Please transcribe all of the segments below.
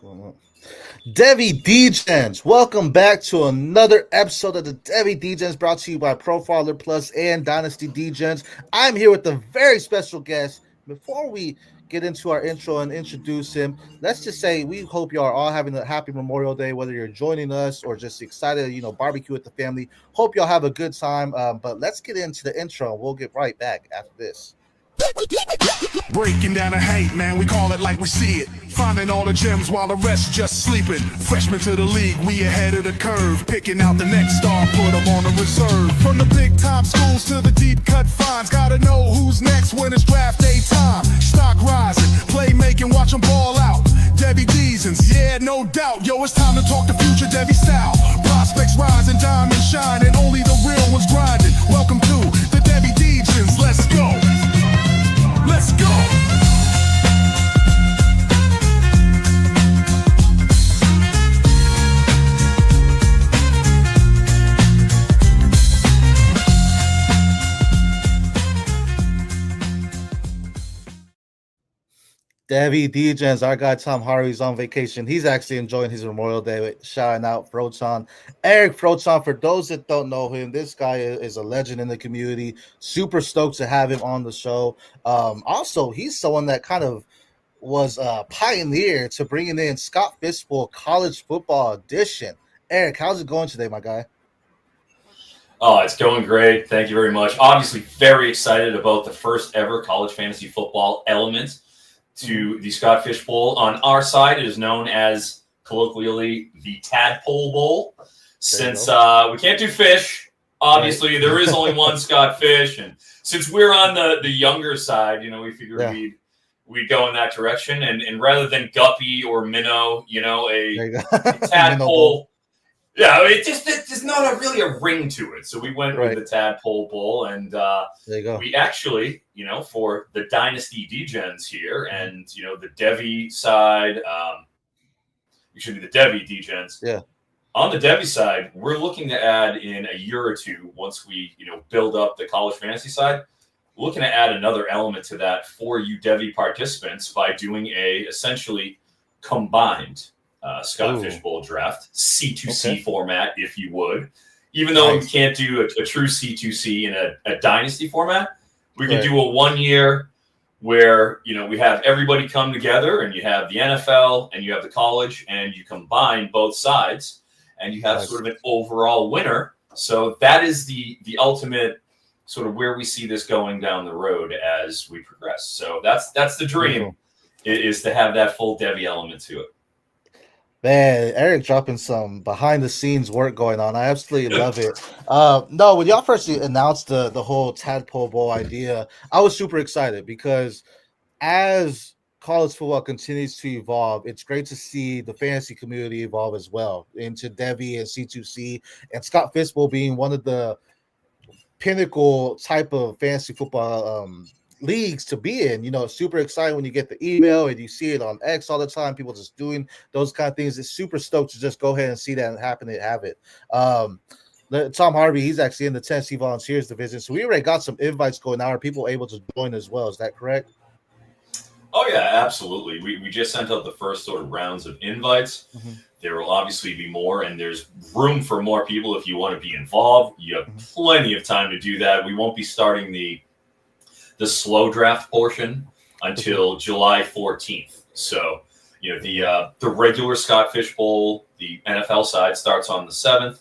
Going on? Devy Degens, welcome back to another episode of the Devy Degens, brought to you by Profiler Plus and Dynasty Degens. I'm here with a very special guest. Before we get into our intro and introduce him, let's just say we hope you are all having a happy Memorial Day, whether you're joining us or just excited, barbecue with the family. Hope y'all have a good time. But let's get into the intro and we'll get right back after this. Breaking down the hate, man, we call it like we see it. Finding all the gems while the rest just sleeping. Freshmen to the league, we ahead of the curve. Picking out the next star, put them on the reserve. From the big time schools to the deep cut finds. Gotta know who's next when it's draft day time. Stock rising, playmaking, watch them ball out. Devy Degens, yeah, no doubt. Yo, it's time to talk the future Devy style. Prospects rising, diamonds shining. Only the real ones grinding. Welcome to the Devy Degens, let's go. Let's go! Devy Degens, our guy Tom Harvey's on vacation. He's actually enjoying his Memorial Day, shouting out Froton. Eric Froton, for those that don't know him, this guy is a legend in the community. Super stoked to have him on the show. Also, he's someone that kind of was a pioneer to bringing in Scott Fishbowl College Football Edition. Eric, how's it going today, my guy? Oh, it's going great. Thank you very much. Obviously, very excited about the first ever college fantasy football element to the Scott Fishbowl. On our side, it is known as, colloquially, the Tadpole Bowl. Since we can't do fish, obviously, there is only one Scott Fish. And since we're on the younger side, we figured we'd go in that direction. And rather than guppy or minnow, a tadpole. Yeah, there's not really a ring to it. So we went with the Tadpole Bowl, and we actually, for the Dynasty Degens here, and the Devy side, the Devy Degens. Yeah. On the Devy side, we're looking to add in a year or two, once we build up the college fantasy side. We're looking to add another element to that for you Devy participants by doing a essentially combined Scott Fishbowl draft, C2C format, if you would. Even though we can't do a true C2C in a dynasty format, we can do a 1 year where, we have everybody come together and you have the NFL and you have the college and you combine both sides and you have sort of an overall winner. So that is the ultimate sort of where we see this going down the road as we progress. So that's the dream, is to have that full Devy element to it. Man, Eric dropping some behind-the-scenes work going on. I absolutely love it. No, when y'all first announced the whole Tadpole Bowl idea, I was super excited because as college football continues to evolve, it's great to see the fantasy community evolve as well into Devy and C2C, and Scott Fishbowl being one of the pinnacle type of fantasy football leagues to be in. Super excited when you get the email and you see it on X all the time, people just doing those kind of things. It's super stoked to just go ahead and see that and happen to have it. Tom Harvey, he's actually in the Tennessee Volunteers division, so we already got some invites going out. Are people able to join as well? Is that correct? Oh yeah, absolutely. We just sent out the first sort of rounds of invites. There will obviously be more, and there's room for more people if you want to be involved. You have plenty of time to do that. We won't be starting the slow draft portion until July 14th. So, the regular Scott Fishbowl, the NFL side, starts on the 7th.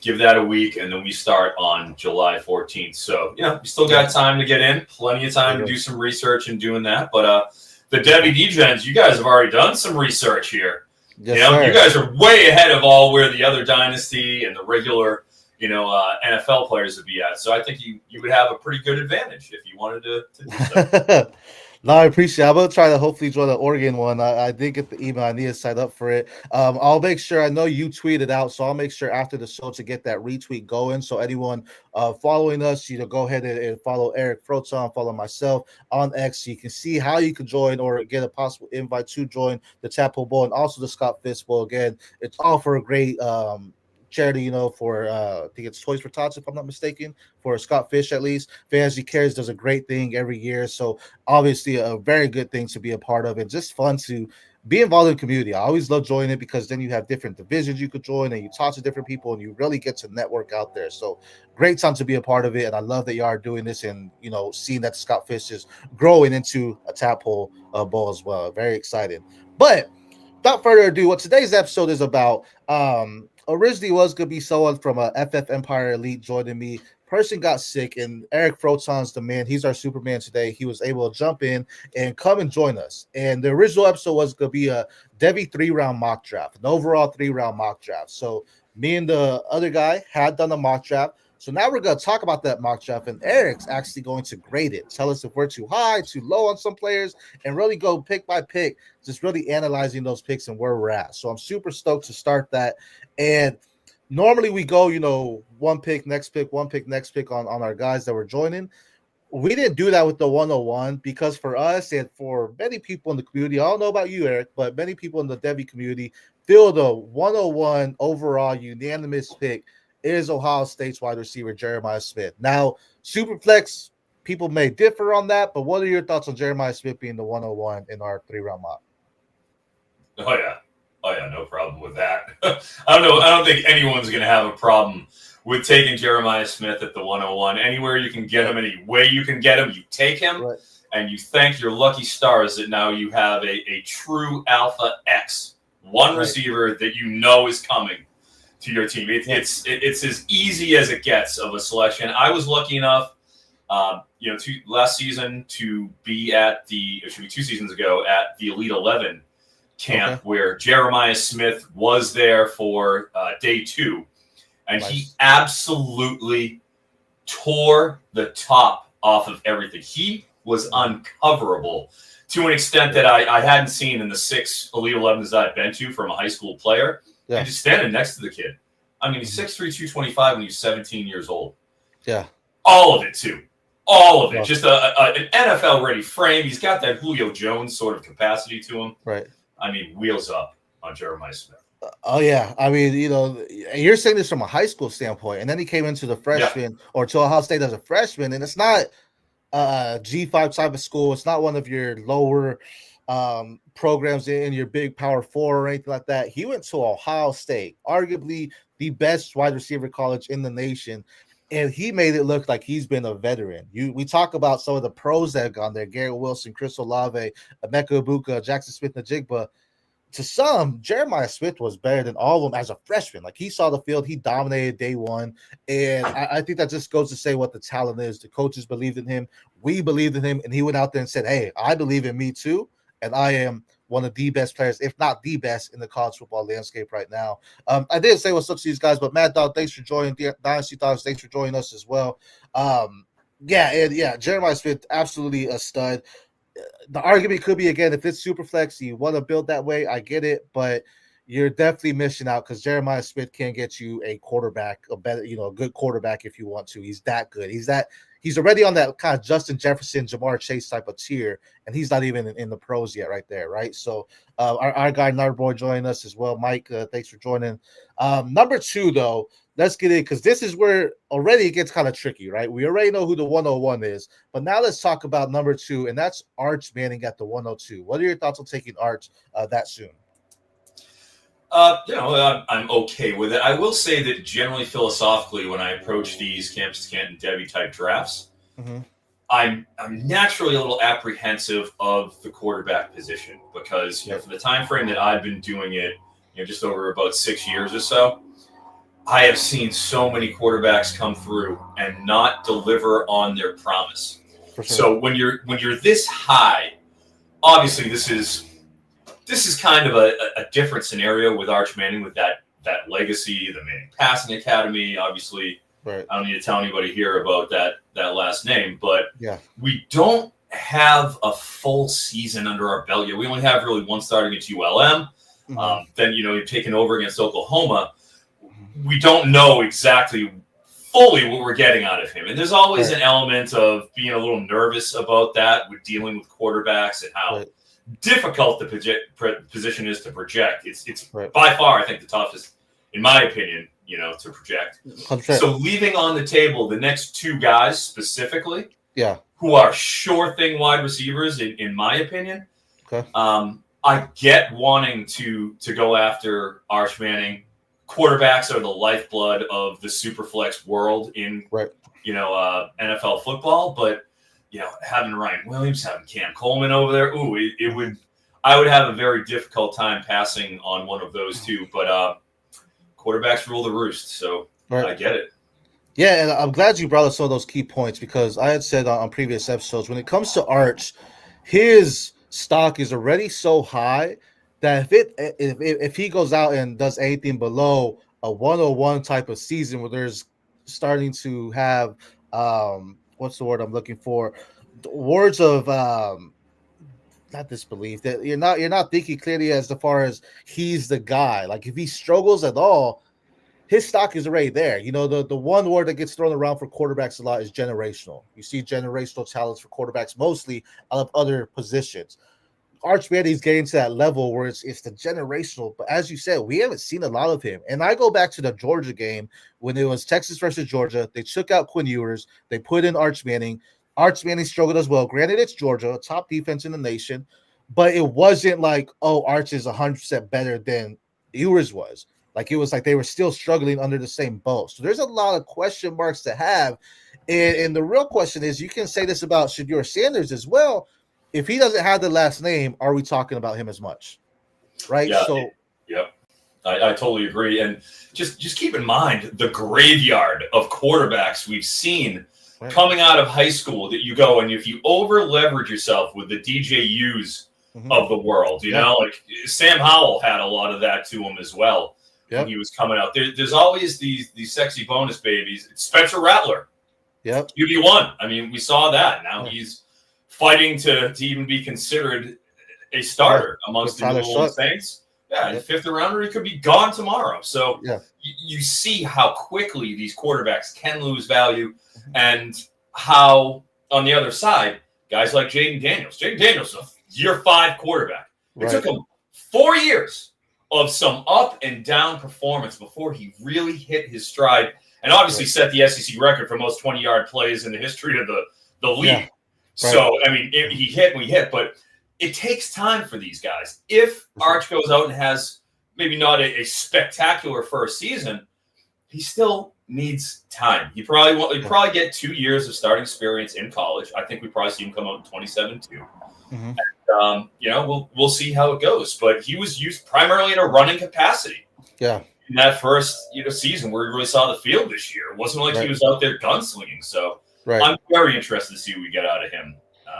Give that a week, and then we start on July 14th. So, we still got time to get in, plenty of time to do some research and doing that. But the Devy Degens, you guys have already done some research here. Yes, you guys are way ahead of all where the other dynasty and the regular NFL players would be at. So I think you would have a pretty good advantage if you wanted to do so. No, I appreciate it. I'm going to try to hopefully join the Oregon one. I did get the email. I need to sign up for it. I'll make sure. I know you tweeted out, so I'll make sure after the show to get that retweet going. So anyone following us, go ahead and follow Eric Froton, follow myself on X. So you can see how you can join or get a possible invite to join the Tadpole Bowl and also the Scott Fishbowl. Again, it's all for a great charity, for I think it's Toys for Tots, if I'm not mistaken, for Scott Fish at least. Fantasy Cares does a great thing every year, so obviously a very good thing to be a part of, and just fun to be involved in the community. I always love joining it because then you have different divisions you could join and you talk to different people and you really get to network out there. So great time to be a part of it. And I love that you are doing this and, seeing that the Scout Fish is growing into a Tadpole Bowl as well. Very excited. But without further ado, what today's episode is about, originally was going to be someone from a FF Empire Elite joining me. Person got sick, and Eric Froton's the man. He's our Superman today. He was able to jump in and come and join us. And the original episode was going to be a Devy 3-round mock draft, an overall 3-round mock draft. So me and the other guy had done a mock draft. So now we're going to talk about that mock draft, and Eric's actually going to grade it, tell us if we're too high, too low on some players, and really go pick by pick, just really analyzing those picks and where we're at. So I'm super stoked to start that. And normally we go, one pick, next pick, one pick, next pick on our guys that were joining. We didn't do that with the 101 because for us and for many people in the community, I don't know about you, Eric, but many people in the Devy community feel the 101 overall unanimous pick is Ohio State's wide receiver, Jeremiah Smith. Now, Superflex, people may differ on that, but what are your thoughts on Jeremiah Smith being the 101 in our 3-round mock? Oh, yeah, no problem with that. I don't think anyone's going to have a problem with taking Jeremiah Smith at the 101. Anywhere you can get him, any way you can get him, you take him, right. And you thank your lucky stars that now you have a true Alpha X, one receiver that you know is coming to your team. It's as easy as it gets of a selection. I was lucky enough, last season to be at 2 seasons ago at the Elite 11 camp where Jeremiah Smith was there for day 2, and he absolutely tore the top off of everything. He was uncoverable to an extent that I hadn't seen in the 6 Elite 11s that I've been to from a high school player. Yeah. And just standing next to the kid. I mean, he's 6'3", 225 when he's 17 years old. Yeah. All of it, too. All of it. Just an NFL-ready frame. He's got that Julio Jones sort of capacity to him. Right. I mean, wheels up on Jeremiah Smith. Oh, yeah. I mean, you're saying this from a high school standpoint, and then he came into the freshman or to Ohio State as a freshman, and it's not a G5 type of school. It's not one of your lower programs in your big Power 4 or anything like that. He went to Ohio State, arguably the best wide receiver college in the nation, and he made it look like he's been a veteran. We talk about some of the pros that have gone there: Garrett Wilson, Chris Olave, Emeka Ibuka, Jackson Smith-Njigba. To some, Jeremiah Smith was better than all of them as a freshman. Like, he saw the field, he dominated day one, and I think that just goes to say what the talent is. The coaches believed in him, we believed in him, and he went out there and said, "Hey, I believe in me too, and I am one of the best players, if not the best, in the college football landscape right now." I didn't say what's up to these guys, but Mad Dog, thanks for joining. Dynasty Dogs, thanks for joining us as well. Jeremiah Smith, absolutely a stud. The argument could be, again, if it's super flex, you want to build that way, I get it, but you're definitely missing out because Jeremiah Smith can get you a quarterback, a good quarterback if you want to. He's that good. He's already on that kind of Justin Jefferson, Jamar Chase type of tier, and he's not even in the pros yet right there, right? So our guy, Nardboy, joining us as well. Mike, thanks for joining. Number 2, though, let's get in because this is where already it gets kind of tricky, right? We already know who the 101 is, but now let's talk about number 2, and that's Arch Manning at the 102. What are your thoughts on taking Arch that soon? I'm okay with it. I will say that generally, philosophically, when I approach these Campus Canton Devy type drafts, I'm naturally a little apprehensive of the quarterback position because for the time frame that I've been doing it, just over about 6 years or so, I have seen so many quarterbacks come through and not deliver on their promise. For sure. So when you're this high, obviously this is kind of a different scenario with Arch Manning, with that legacy, the Manning Passing Academy. Obviously, right. I don't need to tell anybody here about that last name, but we don't have a full season under our belt yet. We only have really one start against ULM. Then you're taking over against Oklahoma. We don't know exactly fully what we're getting out of him, and there's always an element of being a little nervous about that with dealing with quarterbacks and how difficult the position is to project. It's by far, I think, the toughest, in my opinion, to project. 100%. So leaving on the table the next 2 guys specifically, who are sure thing wide receivers, in my opinion, I get wanting to go after Arch Manning. Quarterbacks are the lifeblood of the superflex world in NFL football, but having Ryan Williams, having Cam Coleman over there, I would have a very difficult time passing on one of those two. But quarterbacks rule the roost, so I get it. Yeah, and I'm glad you brought up some of those key points because I had said on previous episodes, when it comes to Arch, his stock is already so high that if he goes out and does anything below a 101 type of season where there's starting to have what's the word I'm looking for? Words of not disbelief, that you're not thinking clearly as far as he's the guy. Like if he struggles at all, his stock is already there. The one word that gets thrown around for quarterbacks a lot is generational. You see generational talents for quarterbacks mostly out of other positions. Arch Manning's getting to that level where it's the generational. But as you said, we haven't seen a lot of him. And I go back to the Georgia game when it was Texas versus Georgia. They took out Quinn Ewers. They put in Arch Manning. Arch Manning struggled as well. Granted, it's Georgia, top defense in the nation. But it wasn't like, Arch is 100% better than Ewers was. Like it was like they were still struggling under the same boat. So there's a lot of question marks to have. And the real question is, you can say this about Shedeur Sanders as well. If he doesn't have the last name, are we talking about him as much? Right? Yeah, so I totally agree. And just keep in mind the graveyard of quarterbacks we've seen coming out of high school that you go, and if you over leverage yourself with the DJUs of the world, like Sam Howell had a lot of that to him as well. When he was coming out. There's always these sexy bonus babies. It's Spencer Rattler. Yep. QB1. I mean, we saw that. Now he's fighting to even be considered a starter amongst the New Orleans Saints. Yeah, fifth rounder, he could be gone tomorrow. So you see how quickly these quarterbacks can lose value and how, on the other side, guys like Jaden Daniels. Jaden Daniels is a year 5 quarterback. It took him 4 years of some up and down performance before he really hit his stride and obviously set the SEC record for most 20-yard plays in the history of the league. Yeah. So, I mean, he hit, but it takes time for these guys. If Arch goes out and has maybe not a spectacular first season, he still needs time. He probably get 2 years of starting experience in college. I think we probably see him come out in 27 too. And, we'll see how it goes. But he was used primarily in a running capacity. Yeah. In that first season where he really saw the field this year. It wasn't like he was out there gunslinging. So I'm very interested to see what we get out of him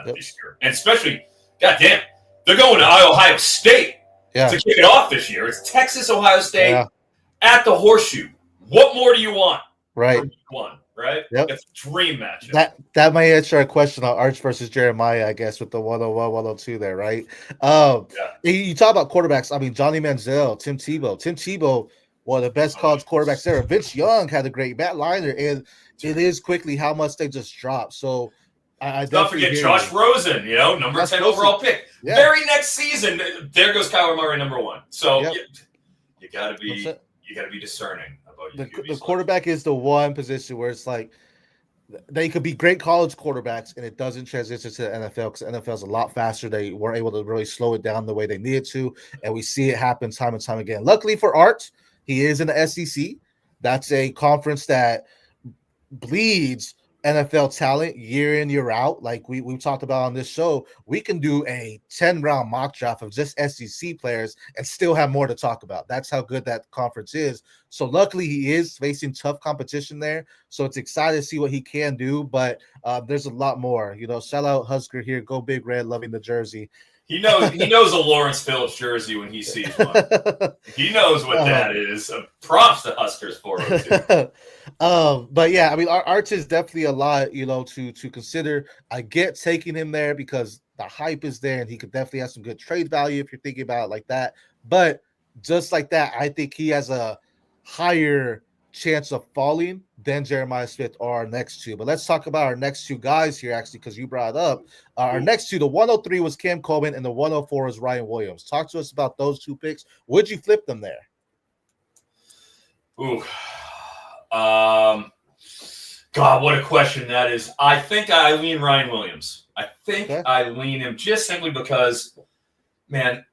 this year. And especially, goddamn, they're going to Ohio State to kick it off this year. It's Texas, Ohio State at the Horseshoe. What more do you want? Right. One, right? Yep. It's a dream matchup. That might answer our question on Arch versus Jeremiah, I guess, with the 101, 102 there, right? You talk about quarterbacks. I mean, Johnny Manziel, Tim Tebow, one of the best college quarterbacks there. Vince Young had a great Matt Leinart, and it is quickly how much they just dropped. So I don't forget Josh Rosen, number 10 overall pick. Yeah. Very next season, there goes Kyler Murray, number 1. So you got to be discerning about the quarterback is the one position where it's like they could be great college quarterbacks and it doesn't transition to the NFL because the NFL is a lot faster. They weren't able to really slow it down the way they needed to, and we see it happen time and time again. Luckily for Art, he is in the SEC. That's a conference that bleeds NFL talent year in, year out. Like we've talked about on this show, we can do a 10-round mock draft of just SEC players and still have more to talk about. That's how good that conference is. So luckily he is facing tough competition there. So it's exciting to see what he can do, but there's a lot more. Shout out Husker here. Go Big Red, loving the jersey. He knows a Lawrence Phillips jersey when he sees one. He knows what that is. Props to Huskers for it too. But yeah, I mean, Arch is definitely a lot, to consider. I get taking him there because the hype is there, and he could definitely have some good trade value if you're thinking about it like that. But just like that, I think he has a higher chance of falling than Jeremiah Smith or our next two. But let's talk about our next two guys here, actually, because you brought it up. Our next two, the 103 was Cam Coleman and the 104 was Ryan Williams. Talk to us about those two picks. Would you flip them there? Ooh. God, what a question that is. I think I lean Ryan Williams. I think I lean him just simply because, man,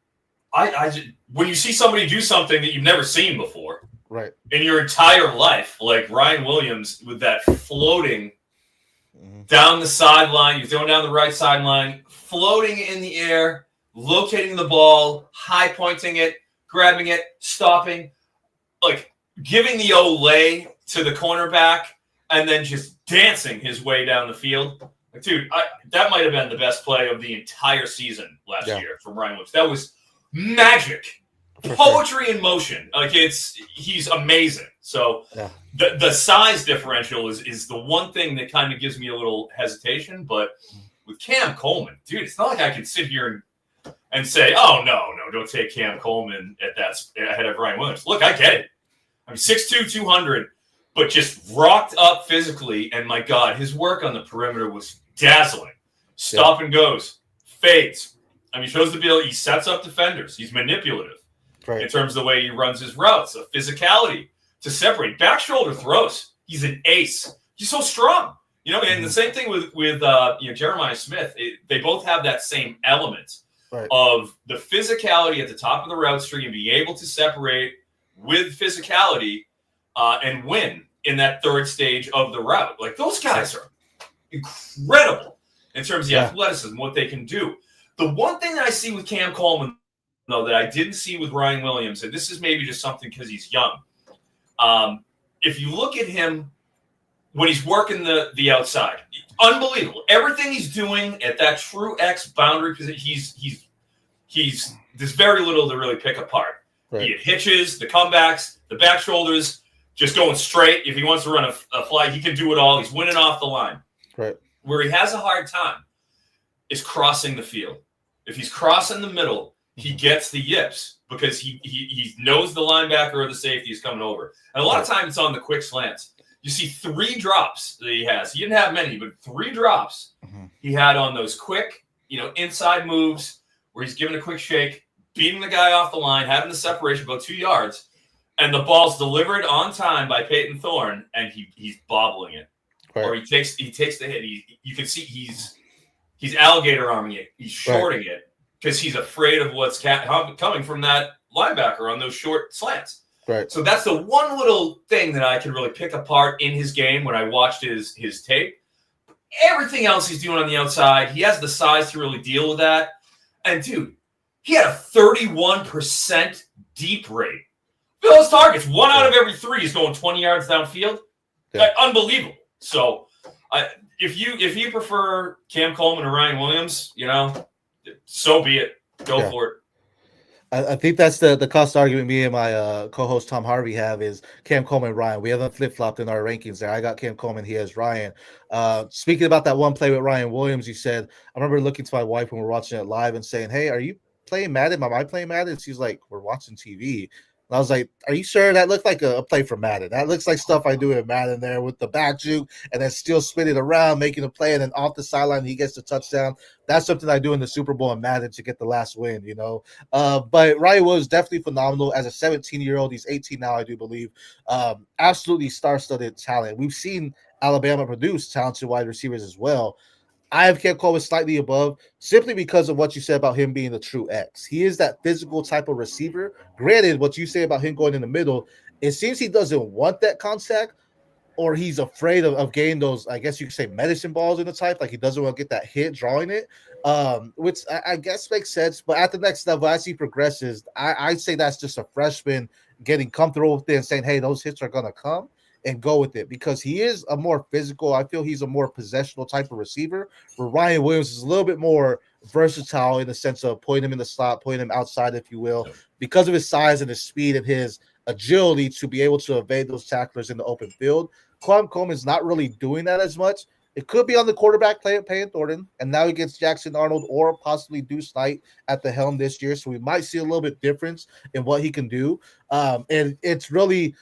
I just, when you see somebody do something that you've never seen before, right, in your entire life, like Ryan Williams with that floating down the sideline, you're throwing down the right sideline, floating in the air, locating the ball, high pointing it, grabbing it, stopping, like giving the Olay to the cornerback, and then just dancing his way down the field. Like, dude, that might have been the best play of the entire season last year from Ryan Williams. That was magic. Poetry in motion. Like, he's amazing. So the size differential is the one thing that kind of gives me a little hesitation. But with Cam Coleman, dude, it's not like I can sit here and say, oh, no, don't take Cam Coleman ahead of Ryan Williams. Look, I get it. I'm 6'2", 200, but just rocked up physically. And my God, his work on the perimeter was dazzling. Stop and goes, fades. I mean, shows the ability. He sets up defenders. He's manipulative. Right. In terms of the way he runs his routes, a physicality to separate. Back shoulder throws. He's an ace. He's so strong. And the same thing with Jeremiah Smith. They both have that same element of the physicality at the top of the route tree and being able to separate with physicality and win in that third stage of the route. Like, those guys are incredible in terms of the athleticism, what they can do. The one thing that I see with Cam Coleman, though, that I didn't see with Ryan Williams, and this is maybe just something because he's young. If you look at him when he's working the outside, unbelievable. Everything he's doing at that true X boundary position, he's there's very little to really pick apart. Be it hitches, the comebacks, the back shoulders, just going straight. If he wants to run a fly, he can do it all. He's winning off the line. Right. Where he has a hard time is crossing the field. If he's crossing the middle, he gets the yips because he knows the linebacker or the safety is coming over. And a lot of times it's on the quick slants. You see 3 drops that he has. He didn't have many, but 3 drops he had on those quick, inside moves where he's giving a quick shake, beating the guy off the line, having the separation about 2 yards, and the ball's delivered on time by Peyton Thorne, and he's bobbling it. Right. Or he takes the hit. You can see he's alligator arming it. He's shorting it. Because he's afraid of what's coming from that linebacker on those short slants. Right. So that's the one little thing that I can really pick apart in his game when I watched his tape. Everything else he's doing on the outside, he has the size to really deal with that. And, dude, he had a 31% deep rate. Those targets, 1 out of every 3 is going 20 yards downfield. Unbelievable. So if you prefer Cam Coleman or Ryan Williams, so be it. Go for it. I think that's the cost argument me and my co-host Tom Harvey have is Cam Coleman and Ryan. We haven't flip-flopped in our rankings there. I got Cam Coleman. He has Ryan. Speaking about that one play with Ryan Williams, you said, I remember looking to my wife when we were watching it live and saying, hey, are you playing Madden? Am I playing Madden? She's like, we're watching TV. And I was like, are you sure? That looked like a play for Madden. That looks like stuff I do in Madden there with the back juke and then still spinning around, making a play, and then off the sideline, he gets the touchdown. That's something I do in the Super Bowl in Madden to get the last win, But Ryan was definitely phenomenal. As a 17-year-old, he's 18 now, I do believe. Absolutely star-studded talent. We've seen Alabama produce talented wide receivers as well. I have Cam Coleman slightly above simply because of what you said about him being the true X. He is that physical type of receiver. Granted, what you say about him going in the middle, it seems he doesn't want that contact, or he's afraid of getting those, I guess you could say, medicine balls in the type. Like, he doesn't want to get that hit drawing it, which I guess makes sense. But at the next level, as he progresses, I'd say that's just a freshman getting comfortable with it and saying, hey, those hits are going to come, and go with it, because he is a more physical, I feel he's a more possessional type of receiver, where Ryan Williams is a little bit more versatile in the sense of putting him in the slot, putting him outside, if you will, because of his size and his speed and his agility to be able to evade those tacklers in the open field. Cam Coleman's not really doing that as much. It could be on the quarterback play at Peyton Thornton, and now he gets Jackson Arnold or possibly Deuce Knight at the helm this year, so we might see a little bit difference in what he can do. And it's really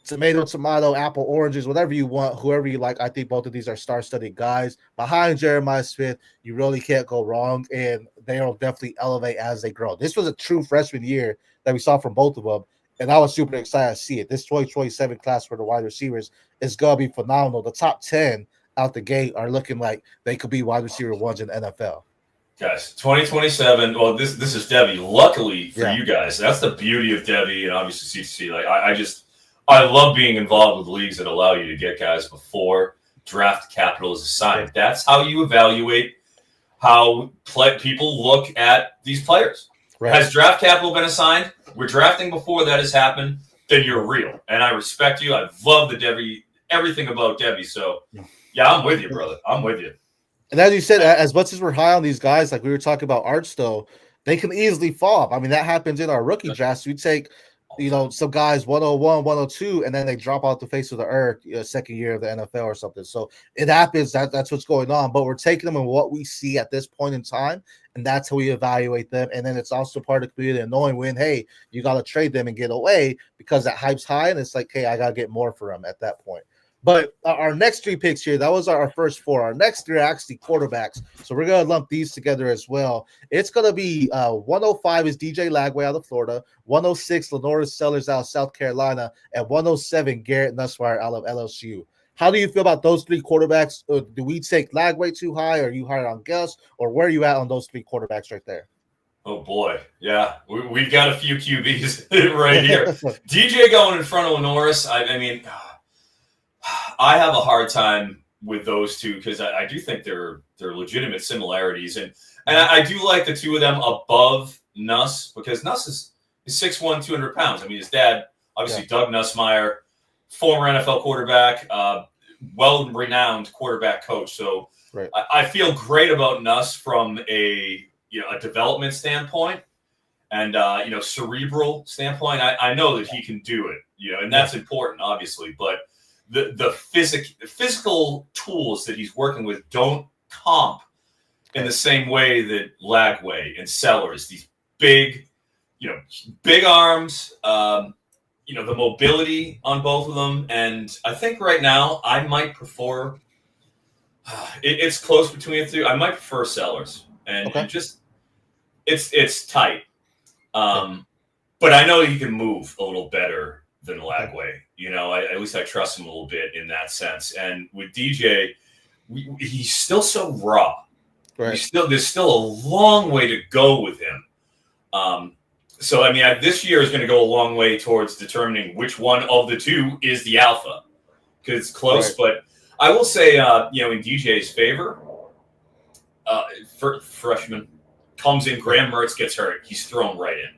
tomato, apple, oranges, whatever you want, whoever you like. I think both of these are star-studded guys. Behind Jeremiah Smith, you really can't go wrong, and they'll definitely elevate as they grow. This was a true freshman year that we saw from both of them, and I was super excited to see it. This 2027 class for the wide receivers is going to be phenomenal. The top 10 out the gate are looking like they could be wide receiver ones in the NFL. Guys, 2027. Well, this is Devy. Luckily for Yeah. you guys, that's the beauty of Devy and obviously CCC. Like I love being involved with leagues that allow you to get guys before draft capital is assigned. That's how you evaluate how people look at these players. Right. Has draft capital been assigned? We're drafting before that has happened. Then you're real, and I respect you. I love the Devy, everything about Devy. So, yeah, I'm with you, brother. I'm with you. And as you said, as much as we're high on these guys, like we were talking about Arch, though, they can easily fall. I mean, that happens in our rookie drafts. We take, some guys 101, 102, and then they drop out the face of the earth second year of the NFL or something. So it happens. That's what's going on. But we're taking them in what we see at this point in time, and that's how we evaluate them. And then it's also part of the community and knowing when, hey, you got to trade them and get away because that hype's high, and it's like, hey, I got to get more for them at that point. But our next 3 picks here, that was our first 4. Our next 3 are actually quarterbacks. So we're going to lump these together as well. It's going to be 105 is DJ Lagway out of Florida, 106 LaNorris Sellers out of South Carolina, and 107 Garrett Nussmeier out of LSU. How do you feel about those 3 quarterbacks? Do we take Lagway too high? Or are you higher on Gus? Or where are you at on those 3 quarterbacks right there? Oh, boy. Yeah, we've got a few QBs right here. DJ going in front of LaNorris, I mean – I have a hard time with those two because I do think they're legitimate similarities. And I do like the 2 of them above Nuss because Nuss is 6'1", 200 pounds. I mean, his dad, obviously Doug Nussmeier, former NFL quarterback, well-renowned quarterback coach. So I feel great about Nuss from a development standpoint and, cerebral standpoint. I know that he can do it, and that's important, obviously. But the physical tools that he's working with don't comp in the same way that Lagway and Sellers, these big arms, the mobility on both of them. And I think right now I might prefer, it's close between the 2. I might prefer Sellers and just, it's tight. But I know he can move a little better than Lagway. At least I trust him a little bit in that sense. And with DJ, he's still so raw. Right. There's still a long way to go with him. So, I mean, this year is going to go a long way towards determining which one of the 2 is the alpha because it's close. Right. But I will say, in DJ's favor, freshman comes in, Graham Mertz gets hurt. He's thrown right in.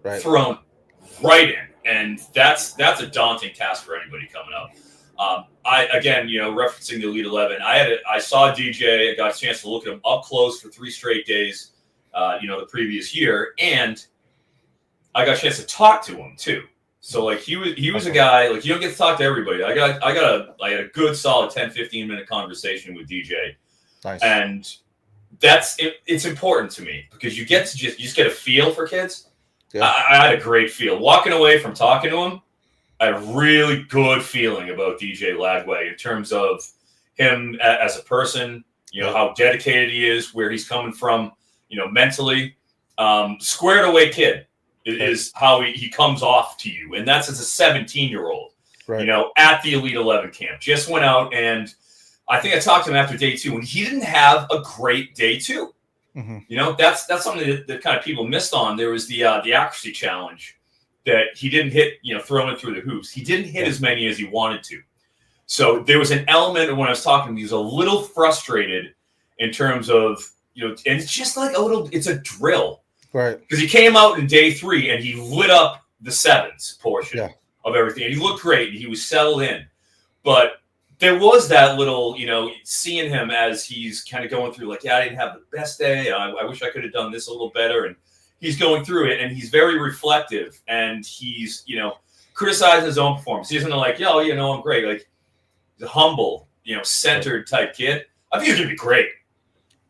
Right. Thrown right in. And that's a daunting task for anybody coming up. Referencing the Elite 11, I saw DJ. I got a chance to look at him up close for 3 straight days, the previous year, and I got a chance to talk to him too. So like he was a guy like you don't get to talk to everybody. I had a good solid 10-15 minute conversation with DJ, nice. And it's important to me because you just get a feel for kids. Yeah. I had a great feel. Walking away from talking to him, I had a really good feeling about DJ Lagway in terms of him as a person, how dedicated he is, where he's coming from, mentally. Squared away kid is how he comes off to you. And that's as a 17-year-old, at the Elite 11 camp. Just went out, and I think I talked to him after day 2, and he didn't have a great day 2. Mm-hmm. That's something that kind of people missed on. There was the accuracy challenge that he didn't hit, throwing through the hoops. He didn't hit as many as he wanted to. So there was an element of when I was talking, he was a little frustrated in terms of, and it's just like it's a drill. Right. Because he came out in day 3 and he lit up the 7s portion of everything. And he looked great. He was settled in. But there was that little, seeing him as he's kind of going through like, I didn't have the best day. I wish I could have done this a little better. And he's going through it, and he's very reflective, and he's, criticizing his own performance. He isn't like, I'm great. Like, he's a humble, centered type kid. I think he's going to be great.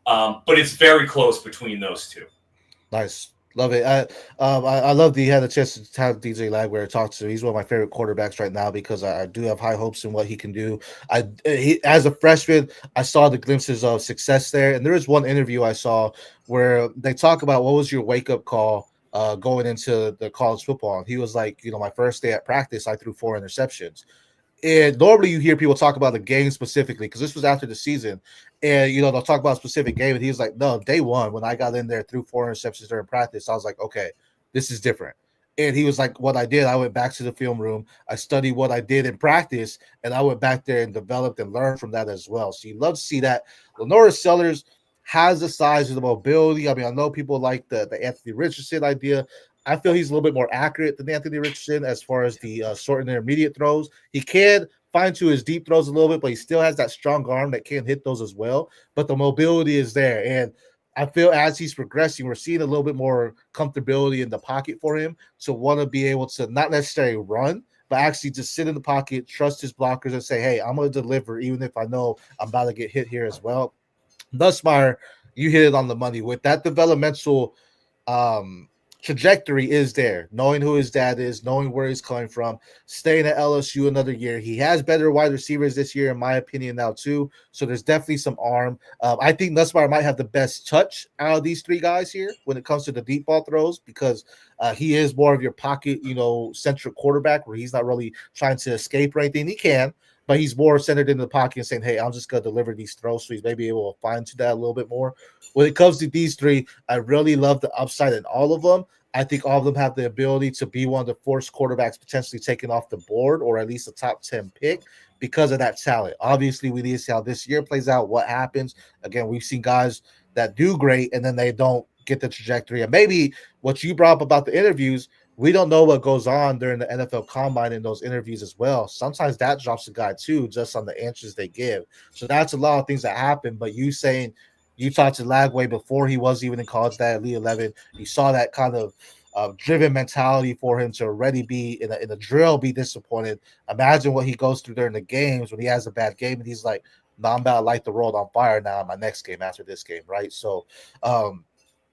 But it's very close between those 2. Nice. Love it. I love that you had a chance to have DJ Lagway talk to. He's one of my favorite quarterbacks right now because I do have high hopes in what he can do. As a freshman, I saw the glimpses of success there. And there is one interview I saw where they talk about what was your wake-up call going into the college football. And he was like, my first day at practice, I threw 4 interceptions. And normally you hear people talk about the game specifically because this was after the season. And, they'll talk about a specific game. And he was like, no, day one, when I got in there, threw 4 interceptions during practice, I was like, okay, this is different. And he was like, what I did, I went back to the film room. I studied what I did in practice, and I went back there and developed and learned from that as well. So you love to see that. LaNorris Sellers has the size and the mobility. I mean, I know people like the Anthony Richardson idea. I feel he's a little bit more accurate than Anthony Richardson as far as the short and intermediate throws. He can fine tune his deep throws a little bit, but he still has that strong arm that can hit those as well. But the mobility is there. And I feel as he's progressing, we're seeing a little bit more comfortability in the pocket for him to want to be able to not necessarily run, but actually just sit in the pocket, trust his blockers, and say, hey, I'm going to deliver even if I know I'm about to get hit here as well. Nussmeier, you hit it on the money with that developmental trajectory is there, knowing who his dad is, knowing where he's coming from, staying at LSU another year. He has better wide receivers this year, in my opinion, now too. So there's definitely some arm. I think Nussmeier might have the best touch out of these 3 guys here when it comes to the deep ball throws because he is more of your pocket, centric quarterback where he's not really trying to escape or anything. He can, but he's more centered in the pocket and saying, hey, I'm just going to deliver these throws. So he's maybe able to fine tune that a little bit more. When it comes to these 3, I really love the upside in all of them. I think all of them have the ability to be one of the first quarterbacks potentially taken off the board or at least a top 10 pick because of that talent. Obviously, we need to see how this year plays out, what happens. Again, we've seen guys that do great and then they don't get the trajectory. And maybe what you brought up about the interviews, we don't know what goes on during the NFL Combine in those interviews as well. Sometimes that drops a guy too, just on the answers they give. So that's a lot of things that happen. But you saying you talked to Lagway before he was even in college, that Elite 11, you saw that kind of driven mentality for him to already be in a drill, be disappointed. Imagine what he goes through during the games when he has a bad game and he's like, no, I'm about to light the world on fire now in my next game after this game, right? So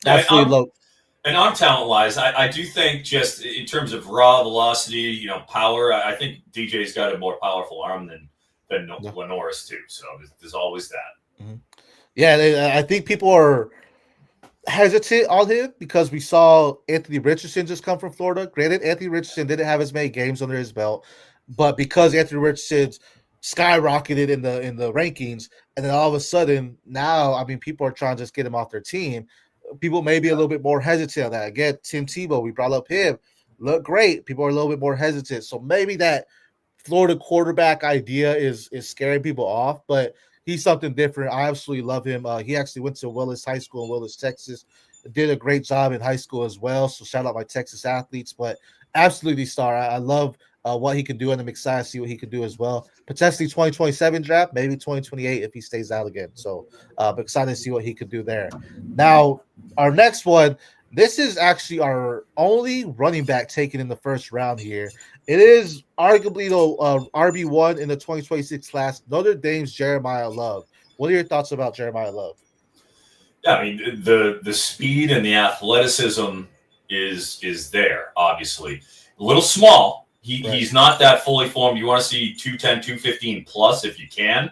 absolutely low. And on talent-wise, I do think just in terms of raw velocity, power, I think DJ's got a more powerful arm than LaNorris too. So there's always that. Mm-hmm. Yeah, I think people are hesitant on him because we saw Anthony Richardson just come from Florida. Granted, Anthony Richardson didn't have as many games under his belt, but because Anthony Richardson's skyrocketed in the rankings, and then all of a sudden now, I mean, people are trying to just get him off their team. People may be a little bit more hesitant on that. Again, Tim Tebow, we brought up him, looked great. People are a little bit more hesitant. So maybe that Florida quarterback idea is scaring people off, but he's something different. I absolutely love him. He actually went to Willis High School in Willis, Texas. Did a great job in high school as well. So shout out my Texas athletes, but absolutely star. I love what he can do, and I'm excited to see what he can do as well. Potentially 2027 draft, maybe 2028 if he stays out again. So I'm excited to see what he could do there. Now, our next one, this is actually our only running back taken in the first round here. It is arguably the RB1 in the 2026 class, Notre Dame's Jeremiah Love. What are your thoughts about Jeremiah Love? Yeah, I mean, the speed and the athleticism is there, obviously. A little small. He's not that fully formed. You want to see 210, 215 plus if you can,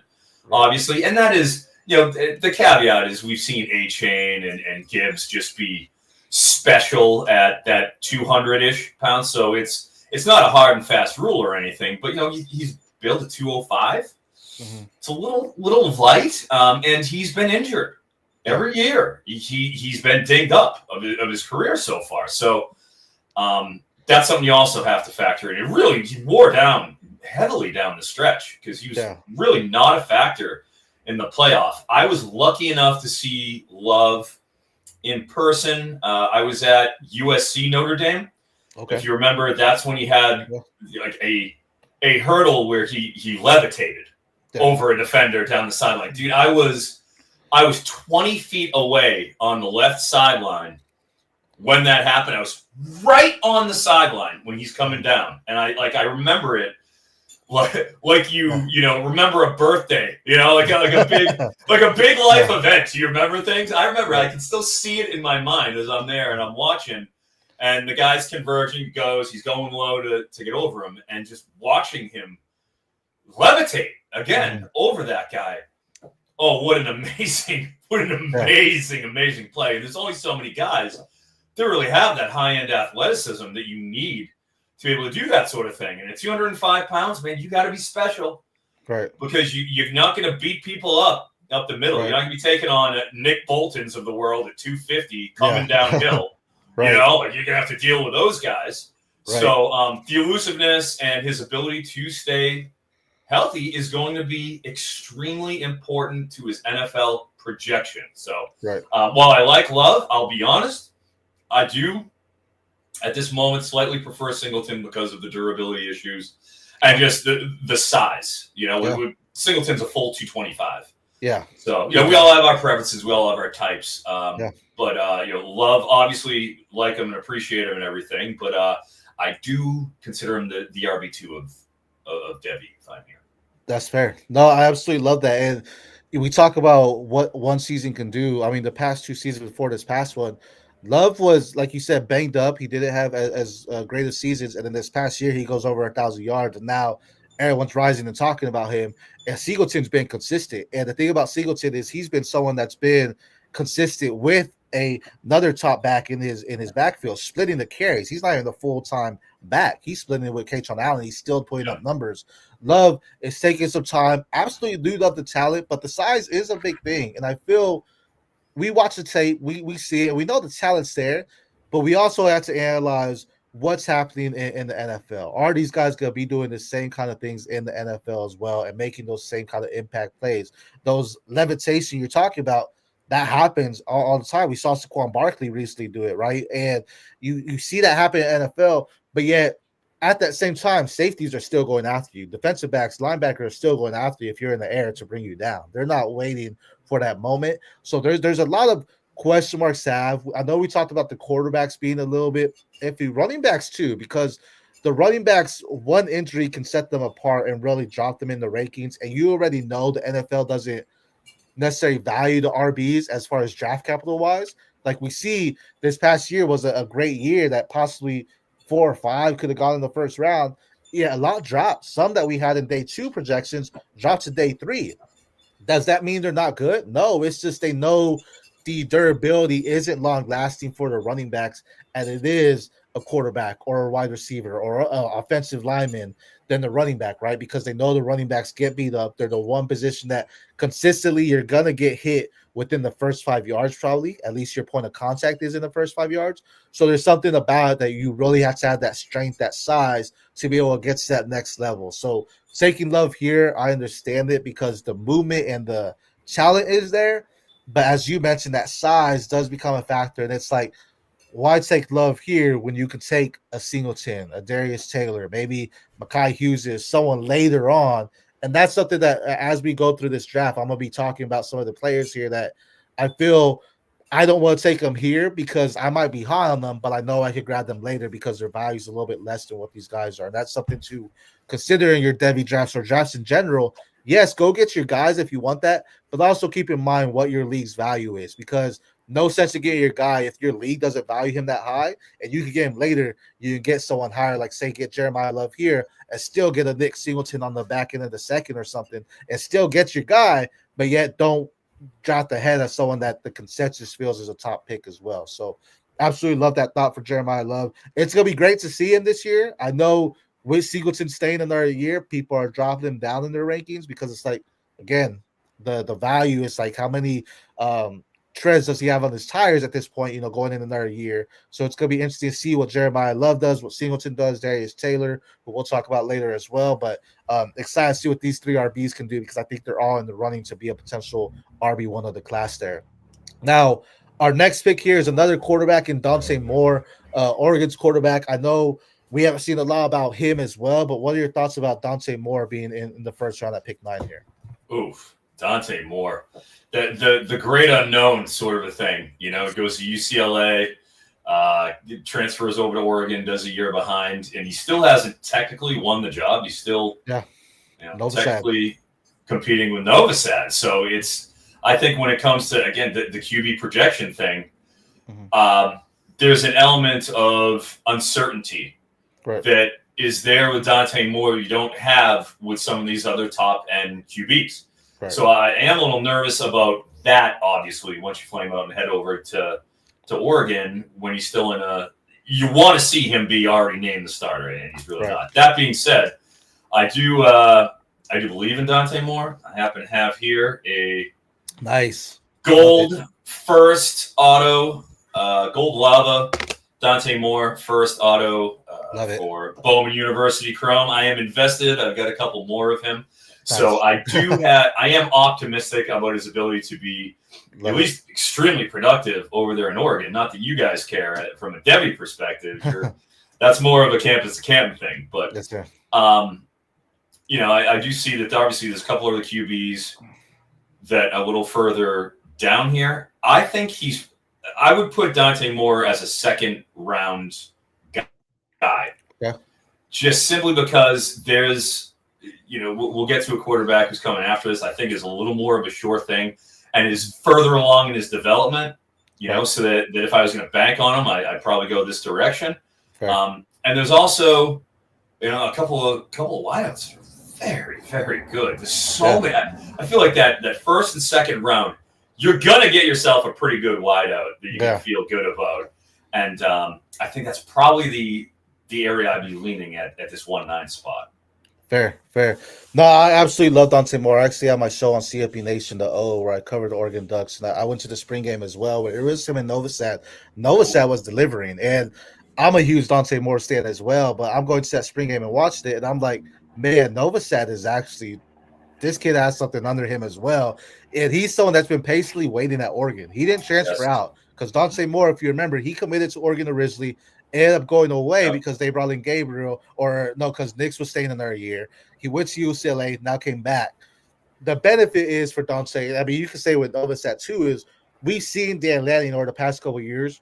obviously. And that is, the caveat is we've seen A-Chain and Gibbs just be special at that 200-ish pounds. So it's not a hard and fast rule or anything, but, he's built at 205. Mm-hmm. It's a little light, and he's been injured every year. He's been dinged up of his career so far. So, that's something you also have to factor in. He wore down heavily down the stretch because he was really not a factor in the playoff. I was lucky enough to see Love in person. I was at USC Notre Dame. Okay. If you remember, that's when he had like a hurdle where he levitated over a defender down the sideline. Dude, I was 20 feet away on the left sideline. When that happened, I was right on the sideline when he's coming down. And I remember it like you remember a birthday, like a big life event. Do you remember things? I remember. I can still see it in my mind as I'm there and I'm watching, and the guy's converging, he's going low to get over him, and just watching him levitate again over that guy. Oh, what an amazing play. There's only so many guys that really have that high-end athleticism that you need to be able to do that sort of thing. And at 205 pounds, man, you got to be special. Right. Because you're not going to beat people up the middle. Right. You're not going to be taking on Nick Boltons of the world at 250 coming downhill. Right. You know, you're going to have to deal with those guys. Right. So the elusiveness and his ability to stay healthy is going to be extremely important to his NFL projection. So while I like Love, I'll be honest, I do at this moment slightly prefer Singleton because of the durability issues and just the size. You know, Singleton's a full 225. Yeah. So, you know, we all have our preferences. We all have our types. But, you know, Love, obviously, like him and appreciate him and everything. But I do consider him the RB2 of Devy if I'm here. That's fair. No, I absolutely love that. And we talk about what one season can do. I mean, the past 2 seasons before this past one, Love was, like you said, banged up. He didn't have as great of seasons. And then this past year, he goes over 1,000 yards. And now everyone's rising and talking about him. And Singleton's been consistent. And the thing about Singleton is he's been someone that's been consistent with another top back in his backfield, splitting the carries. He's not even the full-time back. He's splitting it with Kaytron Allen. He's still putting up numbers. Love is taking some time. Absolutely do love the talent, but the size is a big thing. And I feel we watch the tape, we see it, we know the talent's there, but we also have to analyze what's happening in the NFL. Are these guys going to be doing the same kind of things in the NFL as well and making those same kind of impact plays? Those levitation you're talking about, that happens all the time. We saw Saquon Barkley recently do it, right? And you see that happen in NFL, but yet at that same time, safeties are still going after you. Defensive backs, linebackers are still going after you if you're in the air to bring you down. They're not waiting for that moment. So there's a lot of question marks to have. I know we talked about the quarterbacks being a little bit iffy, running backs too, because the running backs, one injury can set them apart and really drop them in the rankings. And you already know the NFL doesn't necessarily value the RBs as far as draft capital wise. Like we see this past year was a great year that possibly 4 or 5 could have gone in the first round. Yeah, a lot dropped. Some that we had in day 2 projections dropped to day 3. Does that mean they're not good? No, it's just they know the durability isn't long lasting for the running backs, and it is a quarterback or a wide receiver or an offensive lineman than the running back, right? Because they know the running backs get beat up. They're the one position that consistently you're going to get hit within the first 5 yards, probably. At least your point of contact is in the first 5 yards. So there's something about it that you really have to have that strength, that size to be able to get to that next level. So taking Love here, I understand it because the movement and the talent is there. But as you mentioned, that size does become a factor. And it's like, why take Love here when you could take a Singleton, a Darius Taylor, maybe Makai Hughes, someone later on? And that's something that as we go through this draft, I'm going to be talking about some of the players here that I feel I don't want to take them here because I might be high on them, but I know I could grab them later because their value is a little bit less than what these guys are. And that's something to consider in your Devy drafts or drafts in general. Yes, go get your guys if you want that, but also keep in mind what your league's value is, because no sense in getting your guy if your league doesn't value him that high, and you can get him later. You can get someone higher, like say get Jeremiah Love here and still get a Nick Singleton on the back end of the second or something, and still get your guy, but yet don't draft ahead of someone that the consensus feels is a top pick as well. So absolutely love that thought for Jeremiah Love. It's going to be great to see him this year. I know with Singleton staying another year, people are dropping him down in their rankings because it's like, again, the value is like how many treads does he have on his tires at this point, going in another year. So it's going to be interesting to see what Jeremiah Love does, what Singleton does, Darius Taylor, who we'll talk about later as well. But excited to see what these 3 RBs can do because I think they're all in the running to be a potential RB1 of the class there. Now, our next pick here is another quarterback in Dante Moore, Oregon's quarterback. I know we haven't seen a lot about him as well, but what are your thoughts about Dante Moore being in the first round at pick 9 here? Oof, Dante Moore. The great unknown sort of a thing, goes to UCLA, transfers over to Oregon, does a year behind, and he still hasn't technically won the job. He's still technically competing with Novosad. So I think when it comes to, again, the QB projection thing, there's an element of uncertainty that is there with Dante Moore you don't have with some of these other top-end QBs. Right. So I am a little nervous about that, obviously, once you flame out and head over to Oregon when he's still in a you want to see him be already named the starter, and he's really Right. not. That being said, I do believe in Dante Moore. I happen to have here a Nice gold first auto, gold lava, Dante Moore first auto for Bowman University Chrome. I am invested. I've got a couple more of him. Nice. So I am optimistic about his ability to be at least extremely productive over there in Oregon. Not that you guys care from a Devy perspective. That's more of a campus to camp thing. But yes, sir. I do see that obviously there's a couple of the QBs that a little further down here. I would put Dante Moore as a second round guy. Yeah. Just simply because there's, we'll get to a quarterback who's coming after this. I think is a little more of a sure thing and is further along in his development, so that if I was going to bank on him, I'd probably go this direction. And there's also, a couple of wideouts that are very, very good. There's so many. I feel like that first and second round, you're going to get yourself a pretty good wideout that you can feel good about. And I think that's probably the area I'd be leaning at this 1-9 spot. Fair. No, I absolutely love Dante Moore. I actually had my show on CFB Nation, the O, where I covered the Oregon Ducks. And I went to the spring game as well, where it was him and Novosad. Novosad was delivering. And I'm a huge Dante Moore fan as well, but I'm going to that spring game and watched it. And I'm like, man, Novosad is actually – this kid has something under him as well. And he's someone that's been patiently waiting at Oregon. He didn't transfer out because Dante Moore, if you remember, he committed to Oregon originally, ended up going away because they brought in Gabriel, because Nix was staying another year. He went to UCLA, now came back. The benefit is for Dante, I mean, you can say with Novosad too, is we've seen Dan Lanning over the past couple of years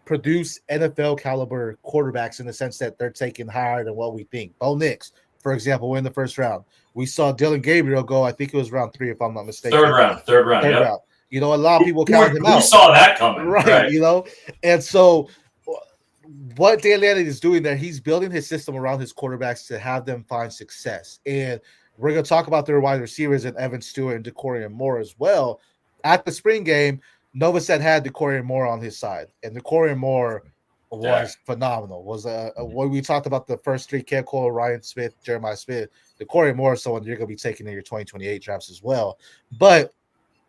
produce NFL caliber quarterbacks in the sense that they're taking higher than what we think. Bo Nix, for example, in the first round. We saw Dylan Gabriel go, I think it was round 3, if I'm not mistaken. Third round. Third round. A lot of people counted him out. Who saw that coming? Right. And so what Dan Lanning is doing there, he's building his system around his quarterbacks to have them find success. And we're going to talk about their wide receivers and Evan Stewart and DeCorian Moore as well. At the spring game, Novosad had DeCorian Moore on his side, and DeCorian Moore was phenomenal. When we talked about the first three, Cam Cole, Ryan Smith, Jeremiah Smith, DeCorian Moore is someone you're going to be taking in your 2028 drafts as well. But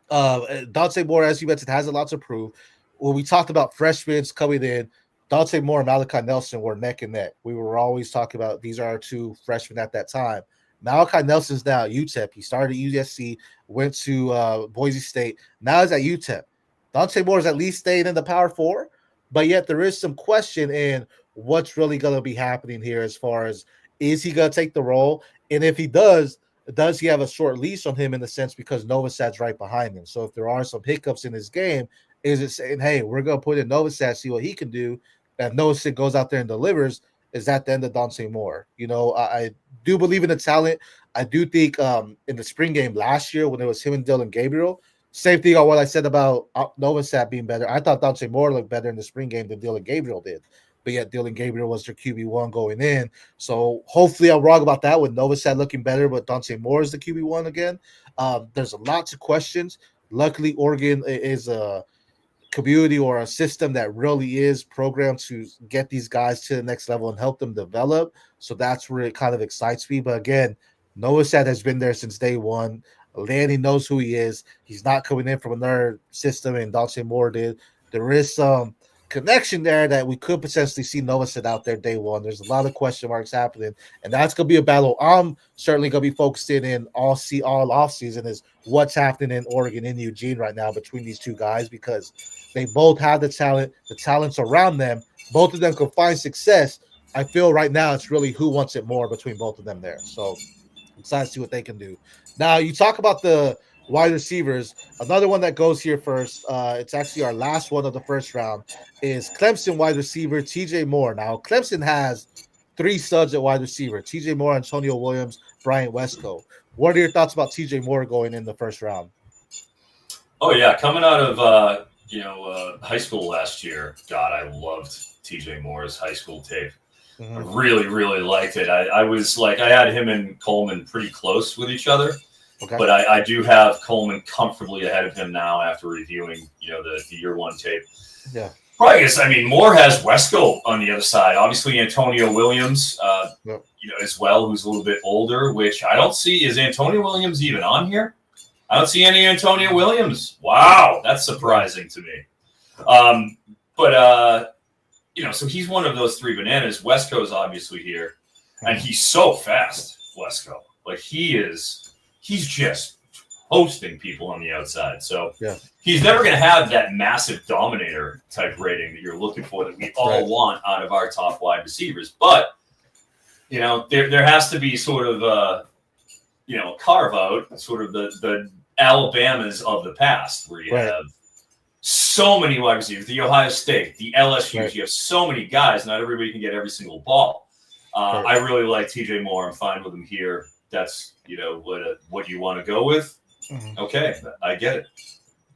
Dante Moore, as you mentioned, has a lot to prove. When we talked about freshmen coming in, Dante Moore and Malachi Nelson were neck and neck. We were always talking about these are our two freshmen at that time. Malachi Nelson's now at UTEP. He started at USC, went to Boise State. Now he's at UTEP. Dante Moore is at least staying in the Power Four, but yet there is some question in what's really going to be happening here as far as is he going to take the role? And if he does he have a short leash on him in the sense because Novosad's right behind him? So if there are some hiccups in his game, is it saying, hey, we're going to put in Novosad, see what he can do? If Novosad goes out there and delivers, is that the end of Dante Moore? I do believe in the talent. I do think in the spring game last year when it was him and Dylan Gabriel, same thing on what I said about Novosad being better. I thought Dante Moore looked better in the spring game than Dylan Gabriel did. But yet Dylan Gabriel was their QB1 going in. So hopefully I'm wrong about that with Novosad looking better, but Dante Moore is the QB1 again. There's a lot of questions. Luckily, Oregon is a community or a system that really is programmed to get these guys to the next level and help them develop. So that's where it kind of excites me. But again, Novosad has been there since day one. Lanny knows who he is. He's not coming in from another system, and Dante Moore did. There is some connection there that we could potentially see Novosad out there day one. There's a lot of question marks happening, and that's going to be a battle I'm certainly going to be focused in all offseason is what's happening in Oregon and Eugene right now between these two guys because they both have the talents around them. Both of them can find success. I feel right now it's really who wants it more between both of them there. So I'm excited to see what they can do. Now, you talk about the wide receivers. Another one that goes here first, it's actually our last one of the first round, is Clemson wide receiver TJ Moore. Now, Clemson has 3 studs at wide receiver, TJ Moore, Antonio Williams, Bryant Westco. What are your thoughts about TJ Moore going in the first round? Oh, yeah. Coming out of high school last year, God, I loved TJ Moore's high school tape. Mm-hmm. I really, really liked it. I was like, I had him and Coleman pretty close with each other. Okay. But I do have Coleman comfortably ahead of him now after reviewing, the year one tape. Yeah. Right. I mean, Moore has Wesco on the other side. Obviously, Antonio Williams, as well, who's a little bit older, which I don't see. Is Antonio Williams even on here? I don't see any Antonio Williams. Wow, that's surprising to me. So he's one of those three bananas. Wesco's obviously here, and he's so fast, Wesco. Like, he's just hosting people on the outside. So he's never going to have that massive dominator type rating that you're looking for, that we all want out of our top wide receivers. But, there has to be sort of a carve out, sort of the Alabamas of the past, where you have so many wide receivers, the Ohio State, the LSUs, you have so many guys. Not everybody can get every single ball. I really like TJ Moore. I'm fine with him here. That's, what you want to go with. Mm-hmm. Okay, I get it.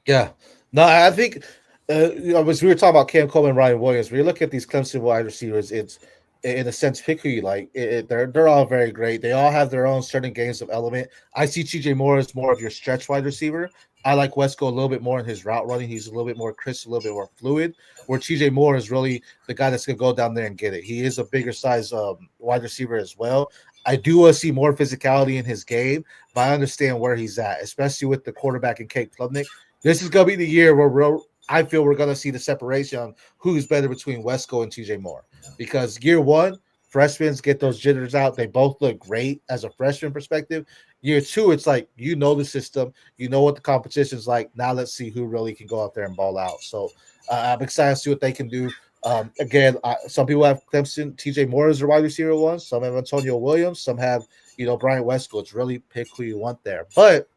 Yeah. No, I think, as we were talking about Cam Coleman, Ryan Williams, when you look at these Clemson wide receivers, it's, in a sense, pick who you like. They're all very great. They all have their own certain games of element. I see TJ Moore as more of your stretch wide receiver. I like Wesco a little bit more in his route running. He's a little bit more crisp, a little bit more fluid, where TJ Moore is really the guy that's going to go down there and get it. He is a bigger size wide receiver as well. I do want to see more physicality in his game, but I understand where he's at, especially with the quarterback in Cade Klubnik. This is going to be the year where I feel we're going to see the separation on who's better between Wesco and TJ Moore. Because year one, freshmen get those jitters out. They both look great as a freshman perspective. Year two, it's like, the system. You know what the competition's like. Now let's see who really can go out there and ball out. So I'm excited to see what they can do. Again, some people have Clemson, TJ Moore as their wide receiver one. Some have Antonio Williams. Some have, Brian Wesco. It's really pick who you want there. But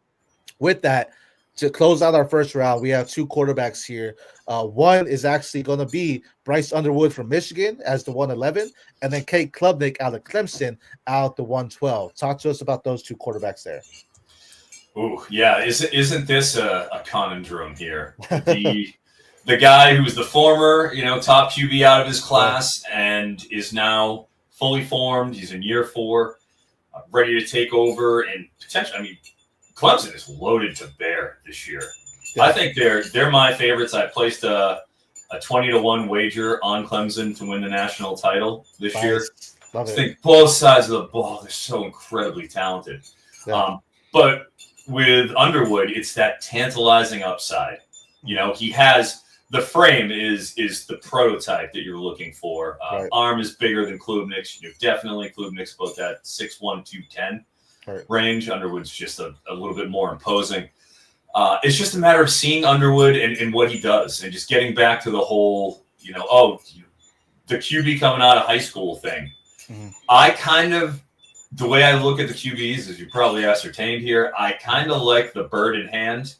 with that, to close out our first round, we have two quarterbacks here. One is actually going to be Bryce Underwood from Michigan as the 111, and then Cade Klubnik out of Clemson out the 112. Talk to us about those two quarterbacks there. Ooh, yeah. Isn't this a conundrum here? The guy who's the former, top QB out of his class and is now fully formed. He's in year 4, ready to take over and potentially. Clemson is loaded to bear this year. Yeah. I think they're my favorites. I placed a 20-1 wager on Clemson to win the national title this year. I think both sides of the ball, they're so incredibly talented. Yeah. But with Underwood, it's that tantalizing upside. He has the frame is the prototype that you're looking for. Arm is bigger than Klubnik's. Definitely Klubnik's about that 6'1", 210. Range. Underwood's just a little bit more imposing. It's just a matter of seeing Underwood and what he does, and just getting back to the whole, the QB coming out of high school thing. Mm-hmm. The way I look at the QBs, as you probably ascertained here, I kind of like the bird in hand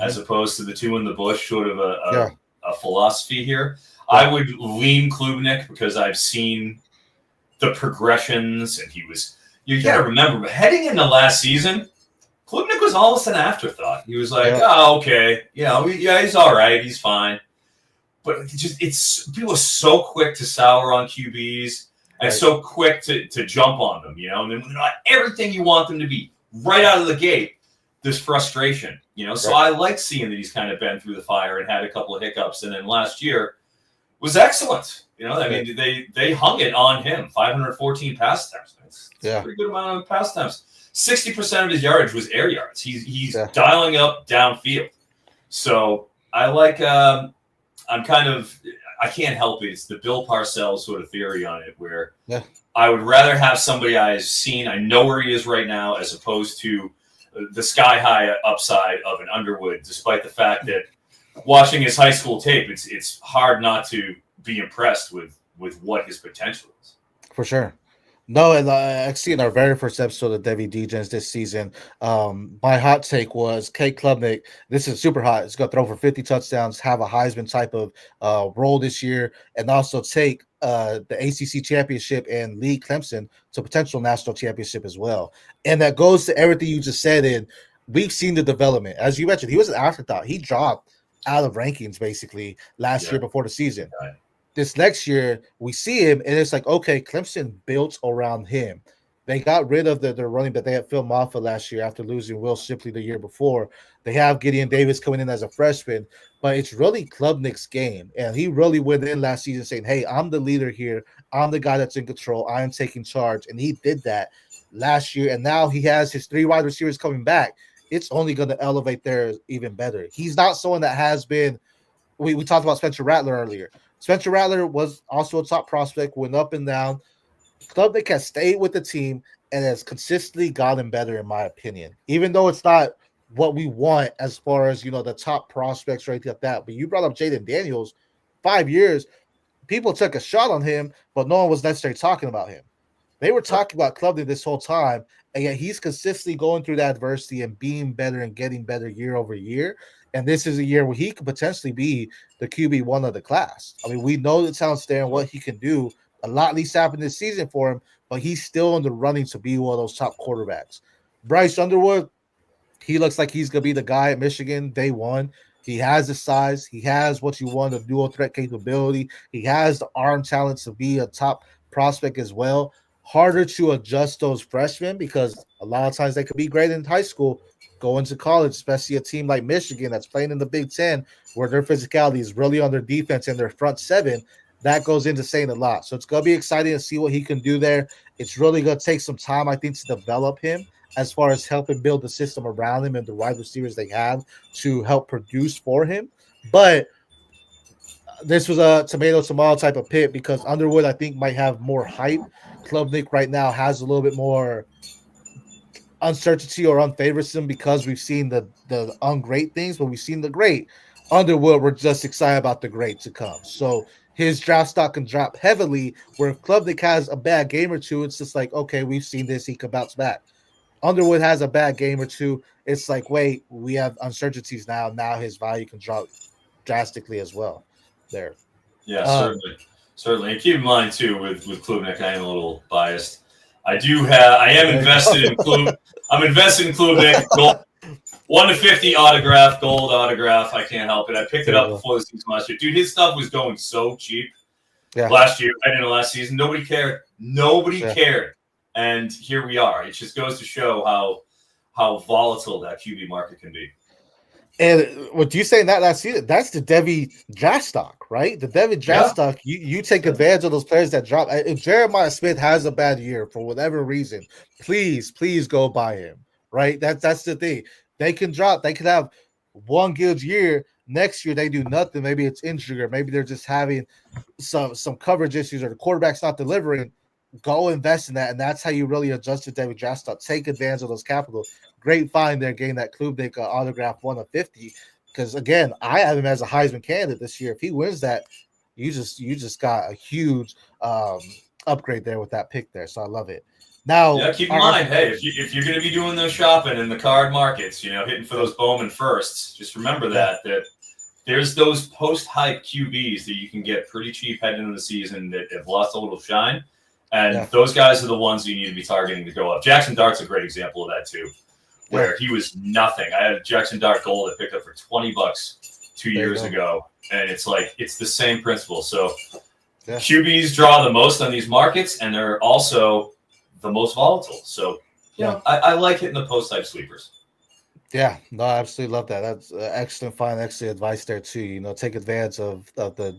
as opposed to the two in the bush, sort of a philosophy here. Yeah. I would lean Klubnik because I've seen the progressions, and he was. You got to remember, but heading into last season, Klubnik was almost an afterthought. He was like, "Oh, okay, he's all right, he's fine." But people are so quick to sour on QBs and so quick to jump on them, and then not everything you want them to be right out of the gate. There's frustration, So I like seeing that he's kind of been through the fire and had a couple of hiccups, and then last year was excellent. They hung it on him. 514 pass attempts. It's a pretty good amount of pass attempts. 60% of his yardage was air yards. He's dialing up downfield. So I like. I can't help it. It's the Bill Parcells sort of theory on it, where I would rather have somebody I've seen, I know where he is right now, as opposed to the sky high upside of an Underwood. Despite the fact that watching his high school tape, it's hard not to be impressed with what his potential is. For sure. No, and actually in our very first episode of Devy Degens this season, my hot take was Cade Klubnik. This is super hot. It's going to throw for 50 touchdowns, have a Heisman type of role this year, and also take the ACC championship and lead Clemson to potential national championship as well. And that goes to everything you just said. And we've seen the development. As you mentioned, he was an afterthought. He dropped out of rankings basically last year before the season. This next year, we see him, and it's like, okay, Clemson built around him. They got rid of their running that they had Phil Maffa last year after losing Will Shipley the year before. They have Gideon Davis coming in as a freshman, but it's really Klubnik's game. And he really went in last season saying, hey, I'm the leader here. I'm the guy that's in control. I am taking charge. And he did that last year. And now he has his 3 wide receivers coming back. It's only going to elevate theirs even better. He's not someone that has been – we talked about Spencer Rattler earlier. Spencer Rattler was also a top prospect, went up and down. Klubnik has stayed with the team and has consistently gotten better, in my opinion, even though it's not what we want as far as, the top prospects or anything like that. But you brought up Jaden Daniels, 5 years. People took a shot on him, but no one was necessarily talking about him. They were talking about Klubnik this whole time, and yet he's consistently going through that adversity and being better and getting better year over year. And this is a year where he could potentially be the QB1 of the class. I mean, we know the talent's there and what he can do. A lot needs to happen this season for him, but he's still in the running to be one of those top quarterbacks. Bryce Underwood, he looks like he's going to be the guy at Michigan day one. He has the size. He has what you want, a dual threat capability. He has the arm talent to be a top prospect as well. Harder to adjust those freshmen because a lot of times they could be great in high school, go into college, especially a team like Michigan that's playing in the Big Ten where their physicality is really on their defense and their front seven. That goes into saying a lot. So it's going to be exciting to see what he can do there. It's really going to take some time, I think, to develop him as far as helping build the system around him and the wide receivers they have to help produce for him. But this was a tomato type of pick because Underwood, I think, might have more hype. Klubnik right now has a little bit more uncertainty or unfavoritism because we've seen the ungreat things, but we've seen the great. Underwood, we're just excited about the great to come. So his draft stock can drop heavily, where if Klubnik has a bad game or two, it's just like, okay, we've seen this, he can bounce back. Underwood has a bad game or two, it's like, wait, we have uncertainties now. Now his value can drop drastically as well there. Yeah, certainly. And keep in mind, too, with Klubnik, I am a little biased. I am invested in Klubnik. I'm invested in Klubnik. Gold, 1/50 autograph, gold autograph. I can't help it. I picked it up before the season last year. Dude, his stuff was going so cheap last year. I didn't know last season. Nobody cared. Nobody cared. And here we are. It just goes to show how volatile that QB market can be. And what you saying that last season, that's the Devy draft stock, right? The Devy draft stock, you take advantage of those players that drop. If Jeremiah Smith has a bad year for whatever reason, please go buy him, right? That's the thing. They can drop. They could have one good year. Next year, they do nothing. Maybe it's injury or maybe they're just having some coverage issues or the quarterback's not delivering. Go invest in that, and that's how you really adjust the Devy draft stock. Take advantage of those capital. Great find there, getting that Klubnik autograph 1/50. Because again, I have him as a Heisman candidate this year. If he wins that, you just got a huge upgrade there with that pick there. So I love it. Now, keep in mind, hey, if you're going to be doing those shopping in the card markets, hitting for those Bowman firsts, just remember that there's those post-hype QBs that you can get pretty cheap heading into the season that have lost a little shine. And those guys are the ones you need to be targeting to go up. Jackson Dart's a great example of that too, where he was nothing. I had a Jackson Dart gold I picked up for $20 2 years ago, and it's the same principle. So QBs draw the most on these markets, and they're also the most volatile. So I like hitting the post-type sleepers. Yeah, no, I absolutely love that. That's excellent advice there too. Take advantage of the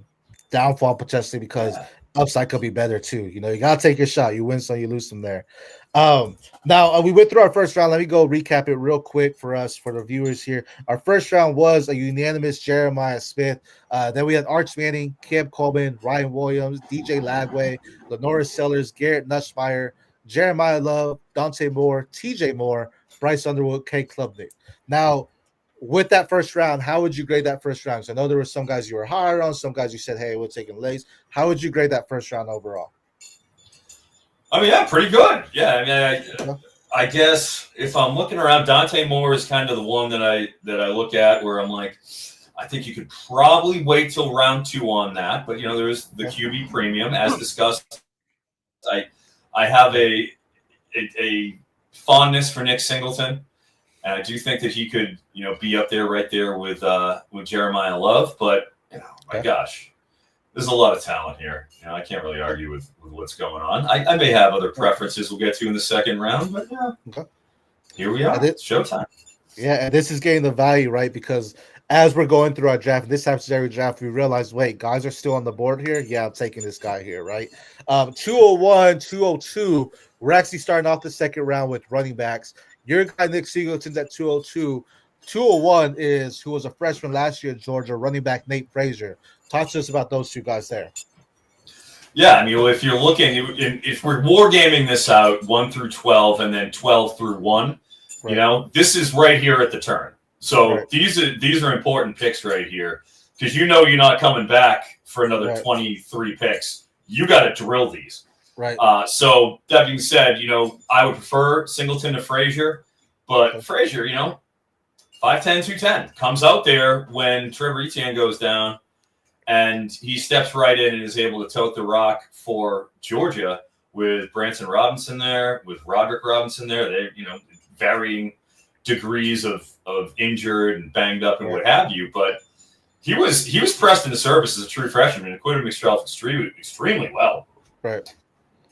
downfall potentially because upside could be better too. You gotta take your shot. You win some, you lose some there. Now we went through our first round. Let me go recap it real quick for the viewers here. Our first round was a unanimous Jeremiah Smith. Then we had Arch Manning, Cam Coleman, Ryan Williams, DJ Lagway, LaNorris Sellers, Garrett Nussmeier, Jeremiah Love, Dante Moore, TJ Moore, Bryce Underwood, Cade Klubnik. Now, with that first round, how would you grade that first round? Because I know there were some guys you were higher on, some guys you said, hey, we're taking legs. How would you grade that first round overall? I mean, pretty good. Yeah, I mean, I guess if I'm looking around, Dante Moore is kind of the one that I look at where I'm like, I think you could probably wait till round 2 on that. But, there's the QB premium, as discussed. I have a fondness for Nick Singleton. And I do think that he could, be up there right there with Jeremiah Love. But, my gosh, there's a lot of talent here. I can't really argue with what's going on. I may have other preferences we'll get to in the second round, but here we are. It's showtime. Yeah, and this is getting the value, right? Because as we're going through our draft, this happens every draft, we realize, wait, guys are still on the board here? Yeah, I'm taking this guy here, right? 201, 202, we're actually starting off the second round with running backs. Your guy, Nick Singleton's at 202. 201 is who was a freshman last year at Georgia, running back Nate Frazier. Talk to us about those two guys there. Yeah, I mean, if you're looking, if we're wargaming this out 1 through 12 and then 12 through 1, right. This is right here at the turn. So right. these are important picks right here because you're not coming back for another right. 23 picks. You got to drill these. Right. So that being said, I would prefer Singleton to Frazier, but Frazier, 5'10", 210, comes out there when Trevor Etienne goes down, and he steps right in and is able to tote the rock for Georgia with Branson Robinson there, with Roderick Robinson there. They, varying degrees of injured and banged up and what have you, but he was pressed into service as a true freshman and acquitted himself extremely well. Right.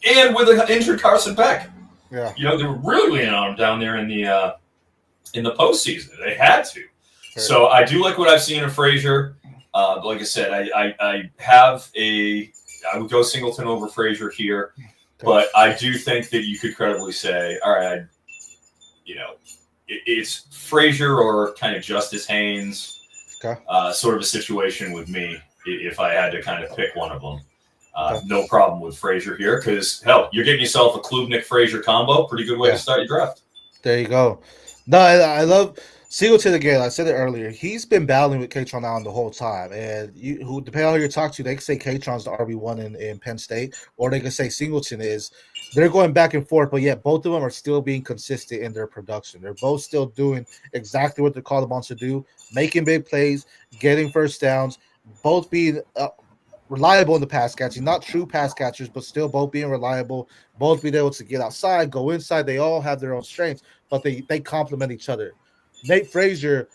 And with an injured Carson Beck. Yeah. They were really leaning on him down there in the postseason. They had to. Right. So I do like what I've seen of Frazier. Like I said, I would go Singleton over Frazier here, but I do think that you could credibly say, all right, it's Frazier or kind of Justice Haynes, sort of a situation with me if I had to kind of pick one of them. No problem with Frazier here because, hell, you're getting yourself a Klubnik-Frazier combo. Pretty good way to start your draft. There you go. No, I love Singleton again. I said it earlier. He's been battling with Kaytron now the whole time. And depending on who you talk to, they can say Kaytron's the RB1 in Penn State, or they can say Singleton is. They're going back and forth, but yet both of them are still being consistent in their production. They're both still doing exactly what they're called upon to do, making big plays, getting first downs, both being reliable in the pass catching, not true pass catchers, but still both being reliable, both being able to get outside, go inside. They all have their own strengths, but they complement each other. Nate Frazier,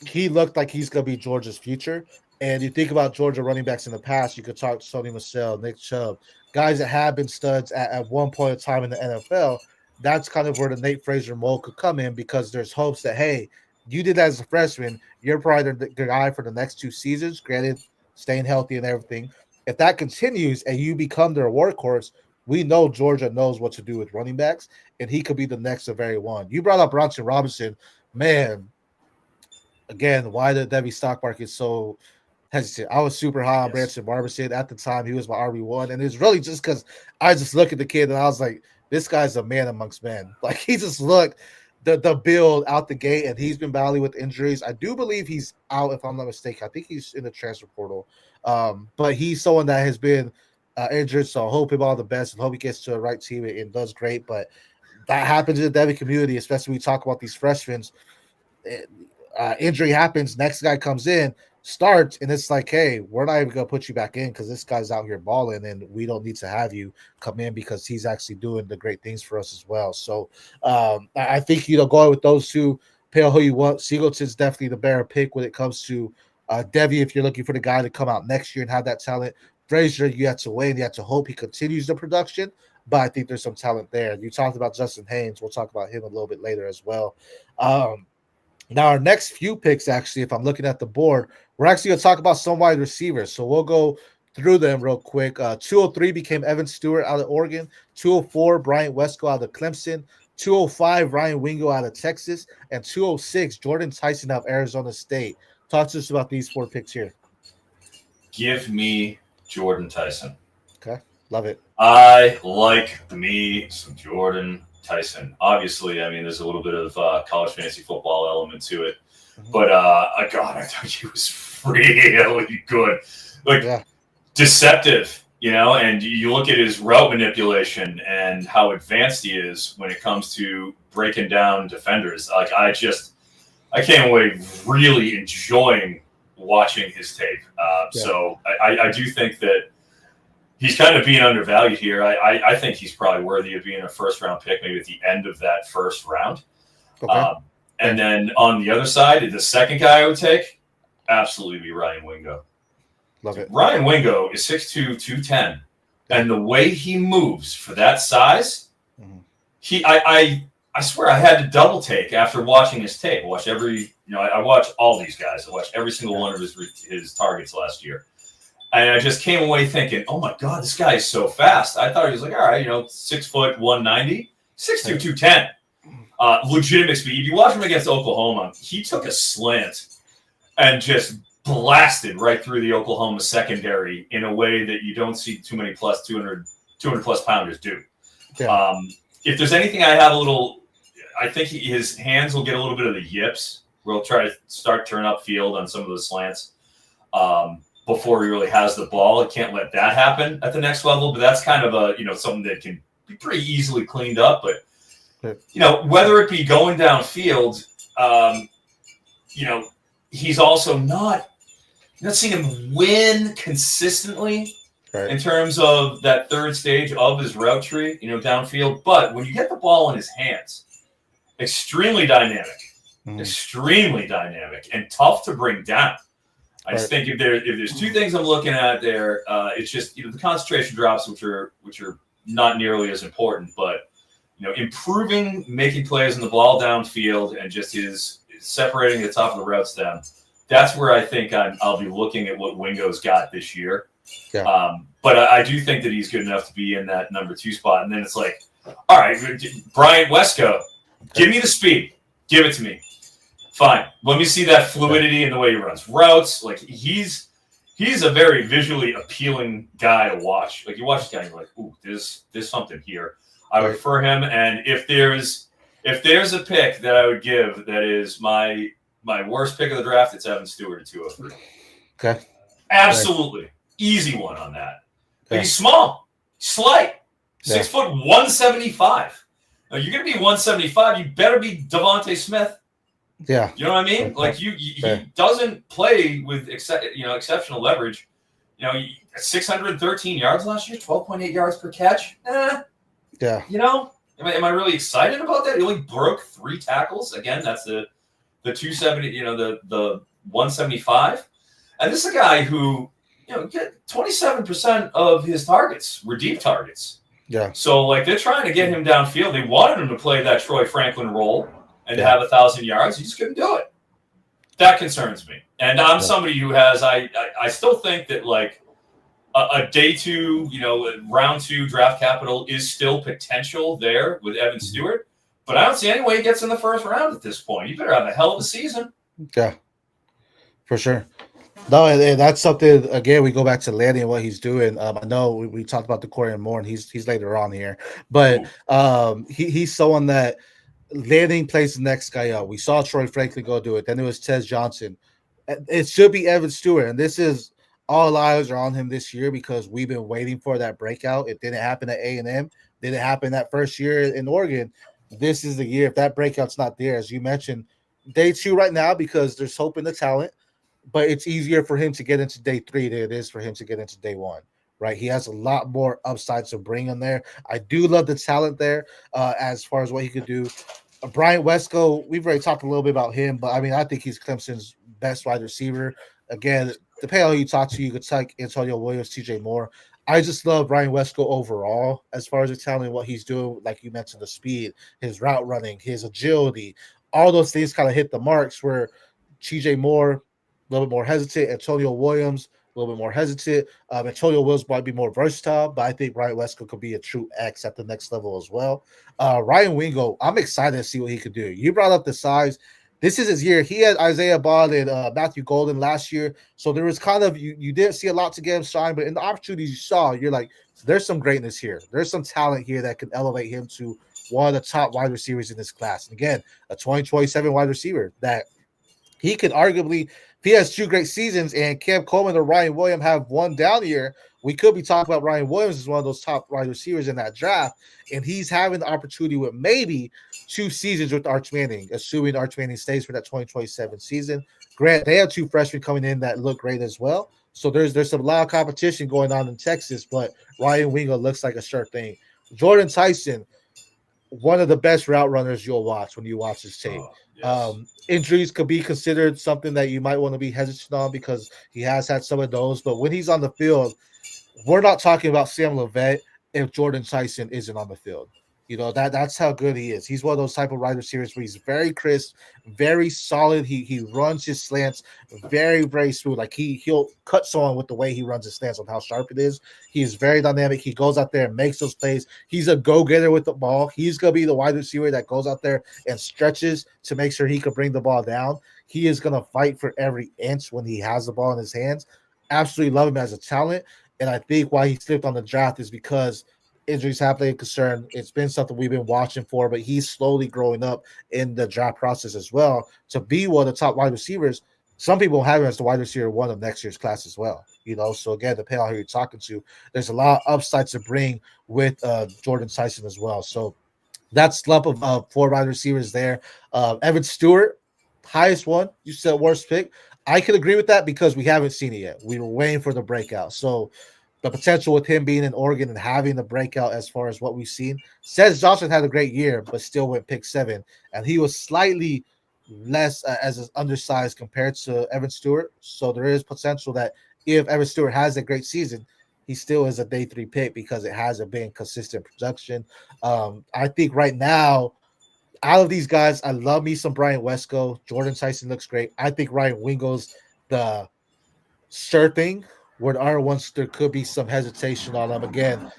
he looked like he's going to be Georgia's future. And you think about Georgia running backs in the past, you could talk to Sony Michel, Nick Chubb, guys that have been studs at one point in time in the NFL. That's kind of where the Nate Frazier mold could come in because there's hopes that, hey, you did that as a freshman. You're probably the guy for the next 2 seasons, granted, staying healthy and everything. If that continues and you become their workhorse, we know Georgia knows what to do with running backs, and he could be the next of very one. You brought up Branson Robinson. Man, again, why the Devy stock market is so hesitant. I was super high on Branson Robinson. At the time, he was my RB1, and it's really just because I just look at the kid and I was like, this guy's a man amongst men. Like, he just looked the build out the gate, and he's been battling with injuries. I do believe he's out, if I'm not mistaken. I think he's in the transfer portal. But he's someone that has been injured, so I hope him all the best and hope he gets to the right team and does great. But that happens in the Devy community, especially when we talk about these freshmen. Injury happens, next guy comes in, starts, and it's like, hey, we're not even going to put you back in because this guy's out here balling, and we don't need to have you come in because he's actually doing the great things for us as well. So I think, going with those two, pay who you want. Singleton's definitely the better pick when it comes to Devy if you're looking for the guy to come out next year and have that talent. Frazier, you have to wait and you have to hope he continues the production, but I think there's some talent there. You talked about Justin Haynes. We'll talk about him a little bit later as well. Now, our next few picks, actually, if I'm looking at the board, we're actually going to talk about some wide receivers. So we'll go through them real quick. 203 became Evan Stewart out of Oregon. 204, Bryant Wesco out of Clemson. 205, Ryan Wingo out of Texas. And 206, Jordan Tyson out of Arizona State. Talk to us about these 4 picks here. Give me Jordan Tyson. Okay, love it. I like me some Jordan Tyson. Obviously, I mean, there's a little bit of college fantasy football element to it. But, God, I thought he was really good. Deceptive, and you look at his route manipulation and how advanced he is when it comes to breaking down defenders. Like, I can't wait really enjoying watching his tape. So I do think that he's kind of being undervalued here. I think he's probably worthy of being a first-round pick, maybe at the end of that first round. Okay. And then on the other side, the second guy I would take, absolutely be Ryan Wingo. Love it. Ryan Wingo is 6'2", 210, and the way he moves for that size, I swear I had to double take after watching his tape. I watched I watch all these guys. I watched every single one of his targets last year. And I just came away thinking, oh my God, this guy is so fast. I thought he was like, all right, 6 foot 190, 6'2", 210. Legitimate speed. If you watch him against Oklahoma, he took a slant and just blasted right through the Oklahoma secondary in a way that you don't see too many plus 200 plus pounders do. Yeah. If there's anything I think his hands will get a little bit of the yips. We'll try to start turn up field on some of those slants before he really has the ball. I can't let that happen at the next level, but that's kind of something that can be pretty easily cleaned up. But, whether it be going downfield, he's also not seeing him win consistently in terms of that third stage of his route tree, downfield. But when you get the ball in his hands, extremely dynamic, and tough to bring down. I just think if there's two things I'm looking at there, it's just the concentration drops, which are not nearly as important, but improving making plays in the ball downfield and just his separating the top of the route stem. That's where I think I'll be looking at what Wingo's got this year. Yeah. But I do think that he's good enough to be in that number 2 spot. And then it's like, all right, Bryant Wesco, give me the speed. Give it to me. Fine. Let me see that fluidity in the way he runs routes. Like he's a very visually appealing guy to watch. Like you watch this guy and you're like, ooh, there's something here. I would prefer him. And if there's a pick that I would give that is my worst pick of the draft, it's Evan Stewart at 203. Okay. Absolutely. Easy one on that. But he's small, slight, 6 foot 175. Now, you're going to be 175. You better be Devontae Smith. Yeah. You know what I mean? Like he doesn't play with exceptional leverage. 613 yards last year, 12.8 yards per catch. Yeah. Am I really excited about that? He only broke 3 tackles. Again, that's the 270, the 175. And this is a guy who, get 27% of his targets were deep targets. Yeah. So they're trying to get him downfield. They wanted him to play that Troy Franklin role and have 1,000 yards. He just couldn't do it. That concerns me. And I'm somebody who has, I still think that a day 2, round 2 draft capital is still potential there with Evan Stewart. But I don't see any way he gets in the first round at this point. You better have a hell of a season. Yeah, for sure. No, and that's something, again, we go back to Lanny and what he's doing. I know we talked about the Corey more, and he's later on here. But he's someone that Lanning plays the next guy up. We saw Troy Franklin go do it. Then it was Tez Johnson. It should be Evan Stewart. And this is all eyes are on him this year because we've been waiting for that breakout. It didn't happen at A&M. Didn't happen that first year in Oregon. This is the year. If that breakout's not there, as you mentioned, day 2 right now because there's hope in the talent. But it's easier for him to get into day 3 than it is for him to get into day 1, right? He has a lot more upsides to bring in there. I do love the talent there as far as what he could do. Bryant Wesco, we've already talked a little bit about him, but I think he's Clemson's best wide receiver. Again, depending on who you talk to, you could take Antonio Williams, TJ Moore. I just love Bryant Wesco overall as far as the talent and what he's doing. Like you mentioned, the speed, his route running, his agility, all those things kind of hit the marks where TJ Moore, a little bit more hesitant. Antonio Williams, a little bit more hesitant. Antonio Williams might be more versatile, but I think Bryant Wesco could be a true X at the next level as well. Ryan Wingo, I'm excited to see what he could do. You brought up the size. This is his year. He had Isaiah Bond and Matthew Golden last year. So there was kind of, you didn't see a lot to get him shine, but in the opportunities you saw, you're like, there's some greatness here. There's some talent here that can elevate him to one of the top wide receivers in this class. And again, a 2027 wide receiver that he could arguably, if he has 2 great seasons and Cam Coleman or Ryan Williams have one down year, we could be talking about Ryan Williams as one of those top wide receivers in that draft. And he's having the opportunity with maybe 2 seasons with Arch Manning, assuming Arch Manning stays for that 2027 season. Grant, they have 2 freshmen coming in that look great as well. So there's some loud competition going on in Texas, but Ryan Wingo looks like a sure thing. Jordan Tyson, one of the best route runners you'll watch when you watch his tape. Oh, yes. Injuries could be considered something that you might want to be hesitant on because he has had some of those. But when he's on the field, we're not talking about Sam Levet if Jordan Tyson isn't on the field. That's how good he is. He's one of those type of wide receivers where he's very crisp, very solid. He runs his slants very, very smooth. Like he'll cut someone with the way he runs his slants on how sharp it is. He is very dynamic. He goes out there and makes those plays. He's a go-getter with the ball. He's gonna be the wide receiver that goes out there and stretches to make sure he can bring the ball down. He is gonna fight for every inch when he has the ball in his hands. Absolutely love him as a talent. And I think why he slipped on the draft is because injuries have been a concern. It's been something we've been watching for, but he's slowly growing up in the draft process as well to be one of the top wide receivers. Some people have him as the wide receiver one of next year's class as well. So again, depending on who you're talking to, there's a lot of upside to bring with Jordan Tyson as well. So that slump of 4 wide receivers there. Evan Stewart, highest one. You said worst pick. I can agree with that because we haven't seen it yet. We were waiting for the breakout. So the potential with him being in Oregon and having the breakout as far as what we've seen. Says Johnson had a great year, but still went pick 7. And he was slightly less as undersized compared to Evan Stewart. So there is potential that if Evan Stewart has a great season, he still is a day 3 pick because it hasn't been consistent production. I think right now, out of these guys, I love me some Brian Wesco. Jordan Tyson looks great. I think Ryan Wingo's the sure thing. Where R1, there could be some hesitation on him. Again,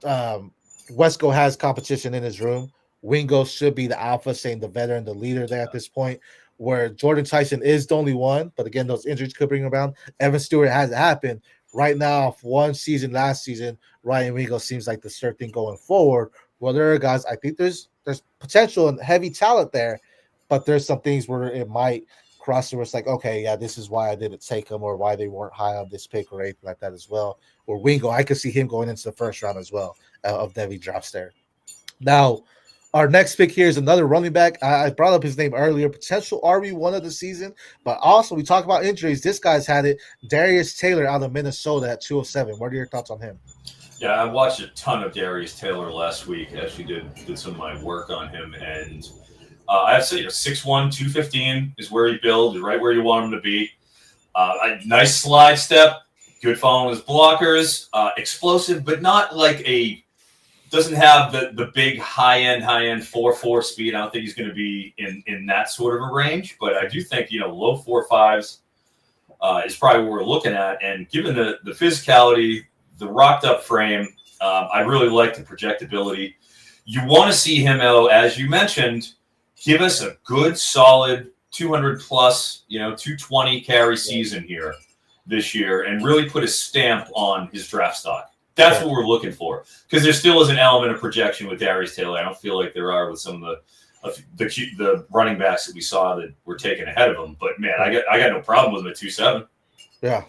Wesco has competition in his room. Wingo should be the alpha, saying the veteran, the leader there at this point, where Jordan Tyson is the only one. But again, those injuries could bring him around. Evan Stewart has happened. Right now, one season, last season, Ryan Wingo seems like the sure thing going forward. Well, there are guys, I think there's potential and heavy talent there, but there's some things where it might cross the it's like, okay, yeah, this is why I didn't take him or why they weren't high on this pick or anything like that as well. Or Wingo, I could see him going into the first round as well of Devy drafts there. Now, our next pick here is another running back. I brought up his name earlier, potential RB1 of the season, but also we talk about injuries. This guy's had it. Darius Taylor out of Minnesota at 207. What are your thoughts on him? Yeah, I watched a ton of Darius Taylor last week. I actually did some of my work on him, and I have to say, 6'1", 215 is where he builds, right where you want him to be. A nice slide step, good following his blockers, explosive, but not like doesn't have the big high-end 4.4 speed. I don't think he's going to be in that sort of a range, but I do think, low 4.5s is probably what we're looking at. And given the physicality, the rocked up frame, I really like the projectability. You want to see him, as you mentioned, give us a good, solid 200 plus, 220 carry season here this year and really put a stamp on his draft stock. That's what we're looking for, because there still is an element of projection with Darius Taylor. I don't feel like there are with some of the running backs that we saw that were taken ahead of him. But man, I got no problem with him at 2.7. Yeah.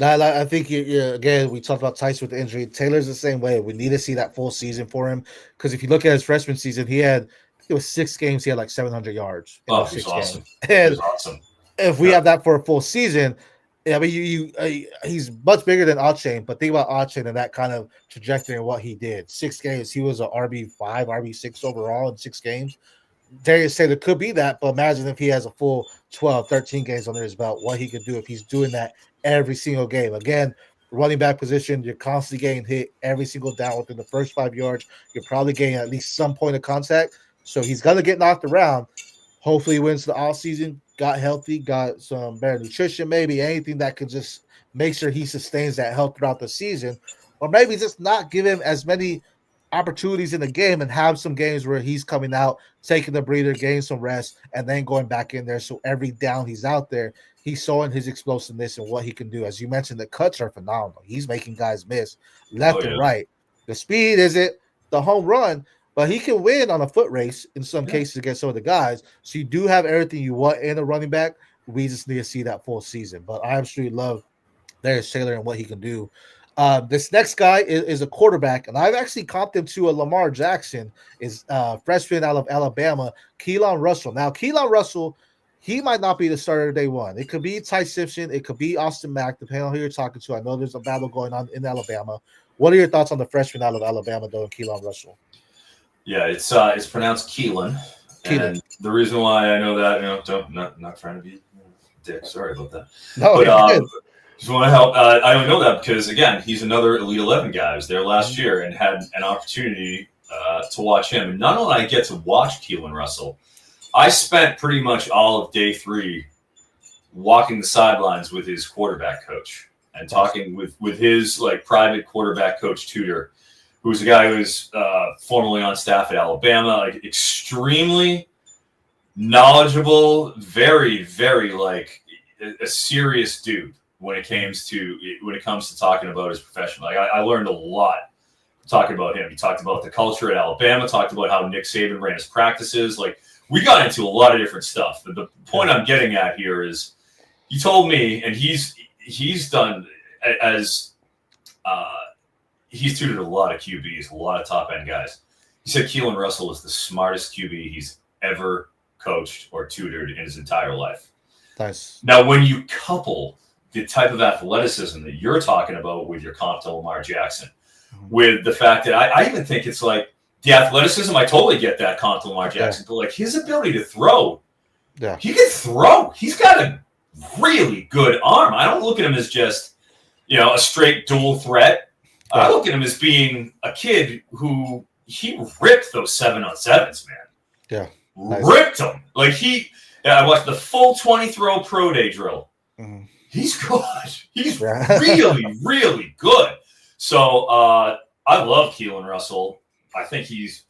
I think again, we talked about Tyson with the injury. Taylor's the same way. We need to see that full season for him, because if you look at his freshman season, it was 6 games. He had like 700 yards. Oh, he's awesome. And he's awesome. If we have that for a full season, I mean, he's much bigger than Achane, but think about Achane and that kind of trajectory and what he did. 6 games, he was an RB5, RB6 overall in 6 games. Darius Taylor could be that, but imagine if he has a full 12, 13 games under his belt, what he could do if he's doing that every single game. Again, running back position, you're constantly getting hit every single down within the first 5 yards. You're probably getting at least some point of contact. So he's going to get knocked around. Hopefully he wins the offseason, got healthy, got some better nutrition, maybe anything that could just make sure he sustains that health throughout the season. Or maybe just not give him as many opportunities in the game and have some games where he's coming out, taking the breather, getting some rest, and then going back in there. So every down he's out there, he's showing his explosiveness and what he can do. As you mentioned, the cuts are phenomenal. He's making guys miss left and right. The speed isn't the home run, but he can win on a foot race in some cases against some of the guys. So you do have everything you want in a running back. We just need to see that full season. But I absolutely love Darius Taylor and what he can do. This next guy is a quarterback, and I've actually comped him to a Lamar Jackson, is freshman out of Alabama, Keelan Russell. Now, Keelan Russell, he might not be the starter day one. It could be Ty Simpson. It could be Austin Mack, depending on who you're talking to. I know there's a battle going on in Alabama. What are your thoughts on the freshman out of Alabama, though, Keelan Russell? Yeah, it's pronounced Keelan. Keelan. And the reason why I know that, not trying to be a dick. Sorry about that. No, But just want to help. I only know that because, again, he's another Elite 11 guy. I was there last year and had an opportunity to watch him. And not only did I get to watch Keelan Russell, I spent pretty much all of day 3 walking the sidelines with his quarterback coach and talking with his private quarterback coach tutor, who's a guy who's formerly on staff at Alabama, extremely knowledgeable, very, very a serious dude when it comes to talking about his profession. I learned a lot talking about him. He talked about the culture at Alabama, talked about how Nick Saban ran his practices. We got into a lot of different stuff. But the point I'm getting at here is he told me, and he's done as he's tutored a lot of QBs, a lot of top end guys. He said Keelan Russell is the smartest QB he's ever coached or tutored in his entire life. Nice. Now, when you couple the type of athleticism that you're talking about with your comp to Lamar Jackson, with the fact that I even think it's the athleticism, I totally get that comp to Lamar Jackson, but his ability to throw, he can throw. He's got a really good arm. I don't look at him as just, a straight dual threat. I look at him as being a kid who he ripped those 7-on-7s, man. Yeah. Nice. Ripped them. I watched the full 20 throw pro day drill. Mm-hmm. He's good. He's really, really good. So I love Keelan Russell. I think he's,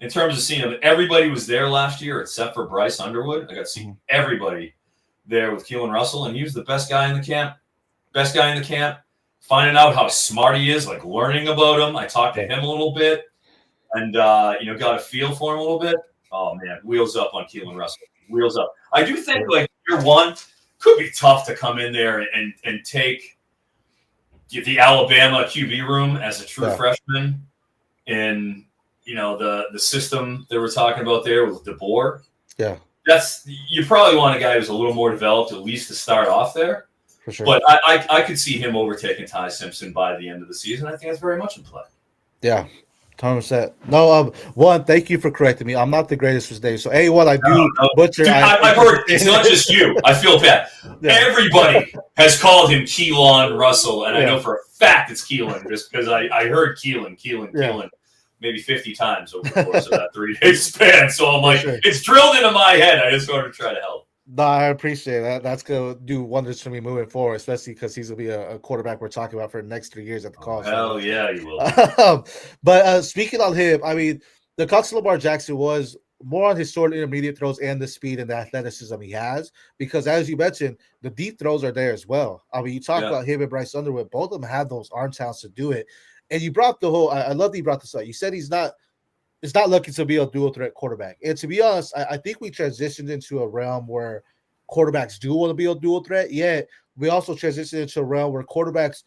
in terms of seeing him, everybody was there last year except for Bryce Underwood. I got to see everybody there with Keelan Russell, and he was the best guy in the camp. Finding out how smart he is, learning about him. I talked to him a little bit and, got a feel for him a little bit. Oh, man, wheels up on Keelan Russell. Wheels up. I do think, year one could be tough to come in there and take the Alabama QB room as a true freshman in, the system that we're talking about there with DeBoer. Yeah. You probably want a guy who's a little more developed, at least to start off there. For sure. But I could see him overtaking Ty Simpson by the end of the season. I think that's very much in play. Yeah, 100%. No, one, thank you for correcting me. I'm not the greatest with names. So, A1, I do butcher. Dude, I've heard it's not just you. I feel bad. Yeah. Everybody has called him Keelan Russell, and I know for a fact it's Keelan just because I heard Keelan maybe 50 times over the course of that 3-day span. So I'm it's drilled into my head. I just wanted to try to help. No, I appreciate that. That's going to do wonders for me moving forward, especially because he's going to be a quarterback we're talking about for the next 3 years at the college. Hell yeah, you will. But speaking on him, I mean, the cut to Lamar Jackson was more on his short intermediate throws and the speed and the athleticism he has, because as you mentioned, the deep throws are there as well. I mean, you talk about him and Bryce Underwood, both of them have those arm talents to do it. And you brought the whole, I love that you brought this up. You said it's not looking to be a dual threat quarterback. And to be honest, I think we transitioned into a realm where quarterbacks do want to be a dual threat, yet we also transitioned into a realm where quarterbacks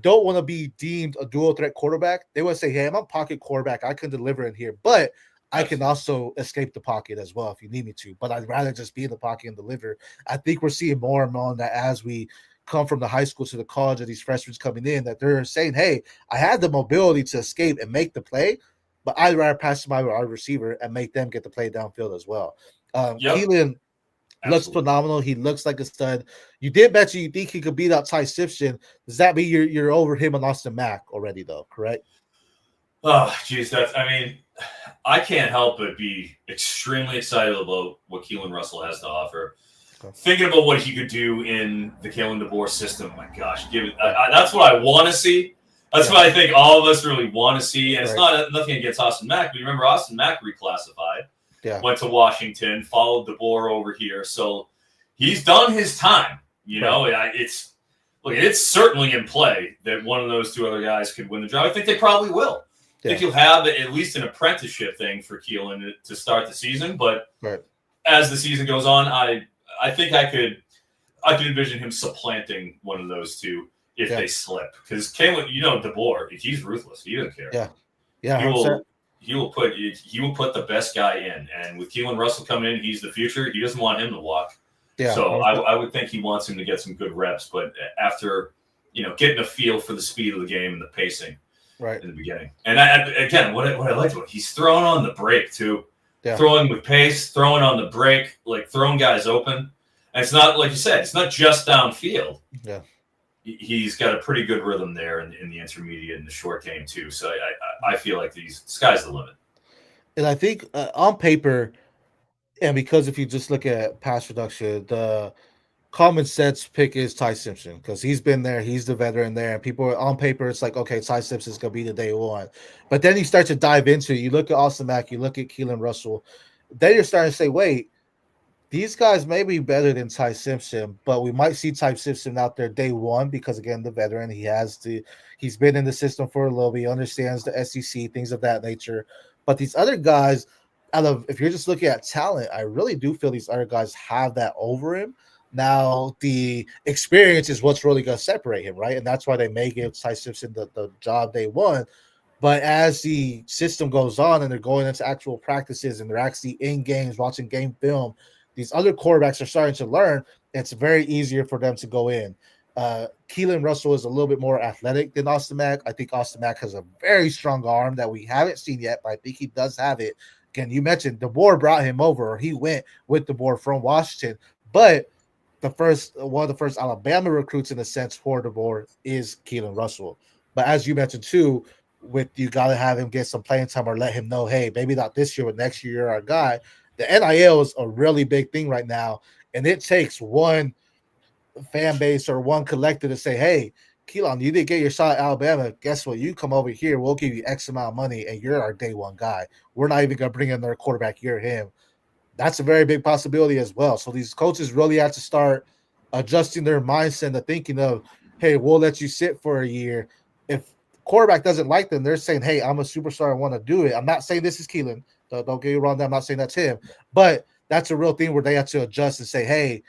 don't want to be deemed a dual threat quarterback. They want to say, hey, I'm a pocket quarterback. I can deliver in here, but I can also escape the pocket as well if you need me to. But I'd rather just be in the pocket and deliver. I think we're seeing more and more on that as we come from the high school to the college of these freshmen coming in, that they're saying, hey, I had the mobility to escape and make the play, but I'd rather pass to my receiver and make them get the play downfield as well. Keelan looks phenomenal. He looks like a stud. You did mention you think he could beat out Ty Simpson. Does that mean you're over him and Austin Mack already, though, correct? Oh, geez, I can't help but be extremely excited about what Keelan Russell has to offer. Okay. Thinking about what he could do in the Kalen DeBoer system, my gosh, that's what I want to see. That's what I think all of us really want to see. And it's not nothing against Austin Mack, but you remember Austin Mack reclassified, went to Washington, followed DeBoer over here. So he's done his time. It's certainly in play that one of those two other guys could win the job. I think they probably will. I think you'll have at least an apprenticeship thing for Keelan to start the season. But as the season goes on, I think I could envision him supplanting one of those two if they slip. Because Kalen, DeBoer, he's ruthless. He doesn't care. He will put the best guy in. And with Keelan Russell coming in, he's the future. He doesn't want him to walk. Yeah. So I would think he wants him to get some good reps. But after getting a feel for the speed of the game and the pacing, right. in the beginning. And again, what I liked about he's throwing on the break too, throwing with pace, throwing on the break, like throwing guys open. And it's not like you said, it's not just downfield. Yeah. He's got a pretty good rhythm there in the intermediate and the short game too. So I feel like sky's the limit. And I think on paper, and because if you just look at pass reduction, the common sense pick is Ty Simpson because he's been there, he's the veteran there, and people on paper it's like, okay, Ty Simpson's gonna be the day one. But then you start to dive into it. You look at Austin Mack, you look at Keelan Russell, then you're starting to say, wait, these guys may be better than Ty Simpson, but we might see Ty Simpson out there day one because again, the veteran, he's been in the system for a little bit, he understands the SEC, things of that nature. But these other guys, if you're just looking at talent, I really do feel these other guys have that over him. Now, the experience is what's really going to separate him, right? And that's why they may give Ty Simpson the job day one. But as the system goes on and they're going into actual practices and they're actually in games, watching game film, these other quarterbacks are starting to learn. It's very easier for them to go in. Keelan Russell is a little bit more athletic than Austin Mack. I think Austin Mack has a very strong arm that we haven't seen yet, but I think he does have it. Again, you mentioned DeBoer brought him over, or he went with DeBoer from Washington. But one of the first Alabama recruits in a sense for DeBoer is Keelan Russell. But as you mentioned too, you got to have him get some playing time or let him know, hey, maybe not this year, but next year you're our guy. The NIL is a really big thing right now, and it takes one fan base or one collector to say, hey, Keelan, you didn't get your shot at Alabama. Guess what? You come over here, we'll give you X amount of money, and you're our day one guy. We're not even going to bring in another quarterback. You're him. That's a very big possibility as well. So these coaches really have to start adjusting their mindset to thinking of, hey, we'll let you sit for a year. If quarterback doesn't like them, they're saying, hey, I'm a superstar, I want to do it. I'm not saying this is Keelan. Don't get me wrong. I'm not saying that's him, but that's a real thing where they have to adjust and say, hey,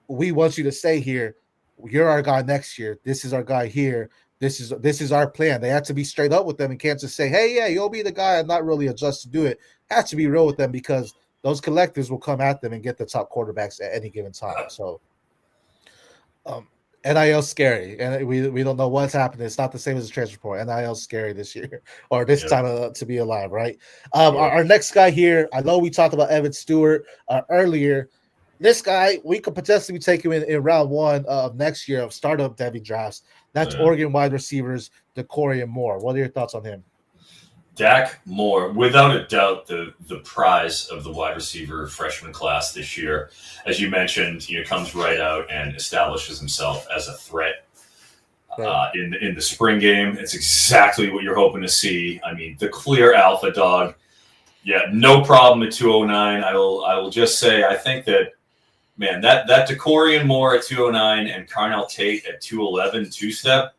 we want you to stay here. You're our guy next year. This is our guy here. This is our plan. They have to be straight up with them and can't just say, hey, yeah, you'll be the guy and not really adjust to do it. Have to be real with them because those collectors will come at them and get the top quarterbacks at any given time. So NIL scary, and we don't know what's happening. It's not the same as the transfer portal. NIL scary this year or this time to be alive, right? Our next guy here, I know we talked about Evan Stewart earlier. This guy, we could potentially be taking him in round one of next year of startup Devy drafts. That's Oregon wide receivers, Decorian Moore. What are your thoughts on him? Dak Moore, without a doubt, the prize of the wide receiver freshman class this year. As you mentioned, comes right out and establishes himself as a threat in the spring game. It's exactly what you're hoping to see. I mean, the clear alpha dog. Yeah, no problem at 209. I will just say I think that, man, that Decorian Moore at 209 and Carnell Tate at 211 two-step.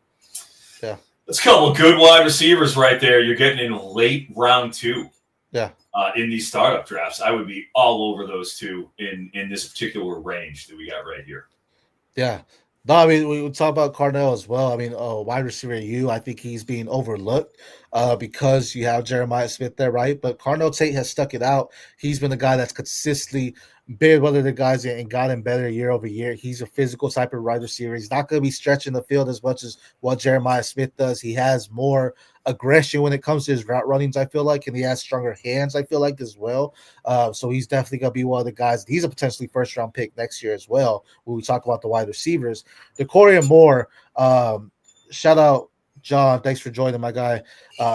Yeah. That's a couple of good wide receivers right there. You're getting in late round two. Yeah. In these startup drafts, I would be all over those two in this particular range that we got right here. Yeah. No, I mean, we would talk about Carnell as well. I mean, wide receiver I think he's being overlooked because you have Jeremiah Smith there, right? But Carnell Tate has stuck it out. He's been a guy that's consistently been one of the guys and gotten better year over year. He's a physical type of wide receiver. He's not going to be stretching the field as much as what Jeremiah Smith does. He has more aggression when it comes to his route runnings, I feel like, and he has stronger hands, I feel like, as well. So he's definitely going to be one of the guys. He's a potentially first-round pick next year as well when we talk about the wide receivers. Decorian Moore, shout out, John. Thanks for joining, my guy.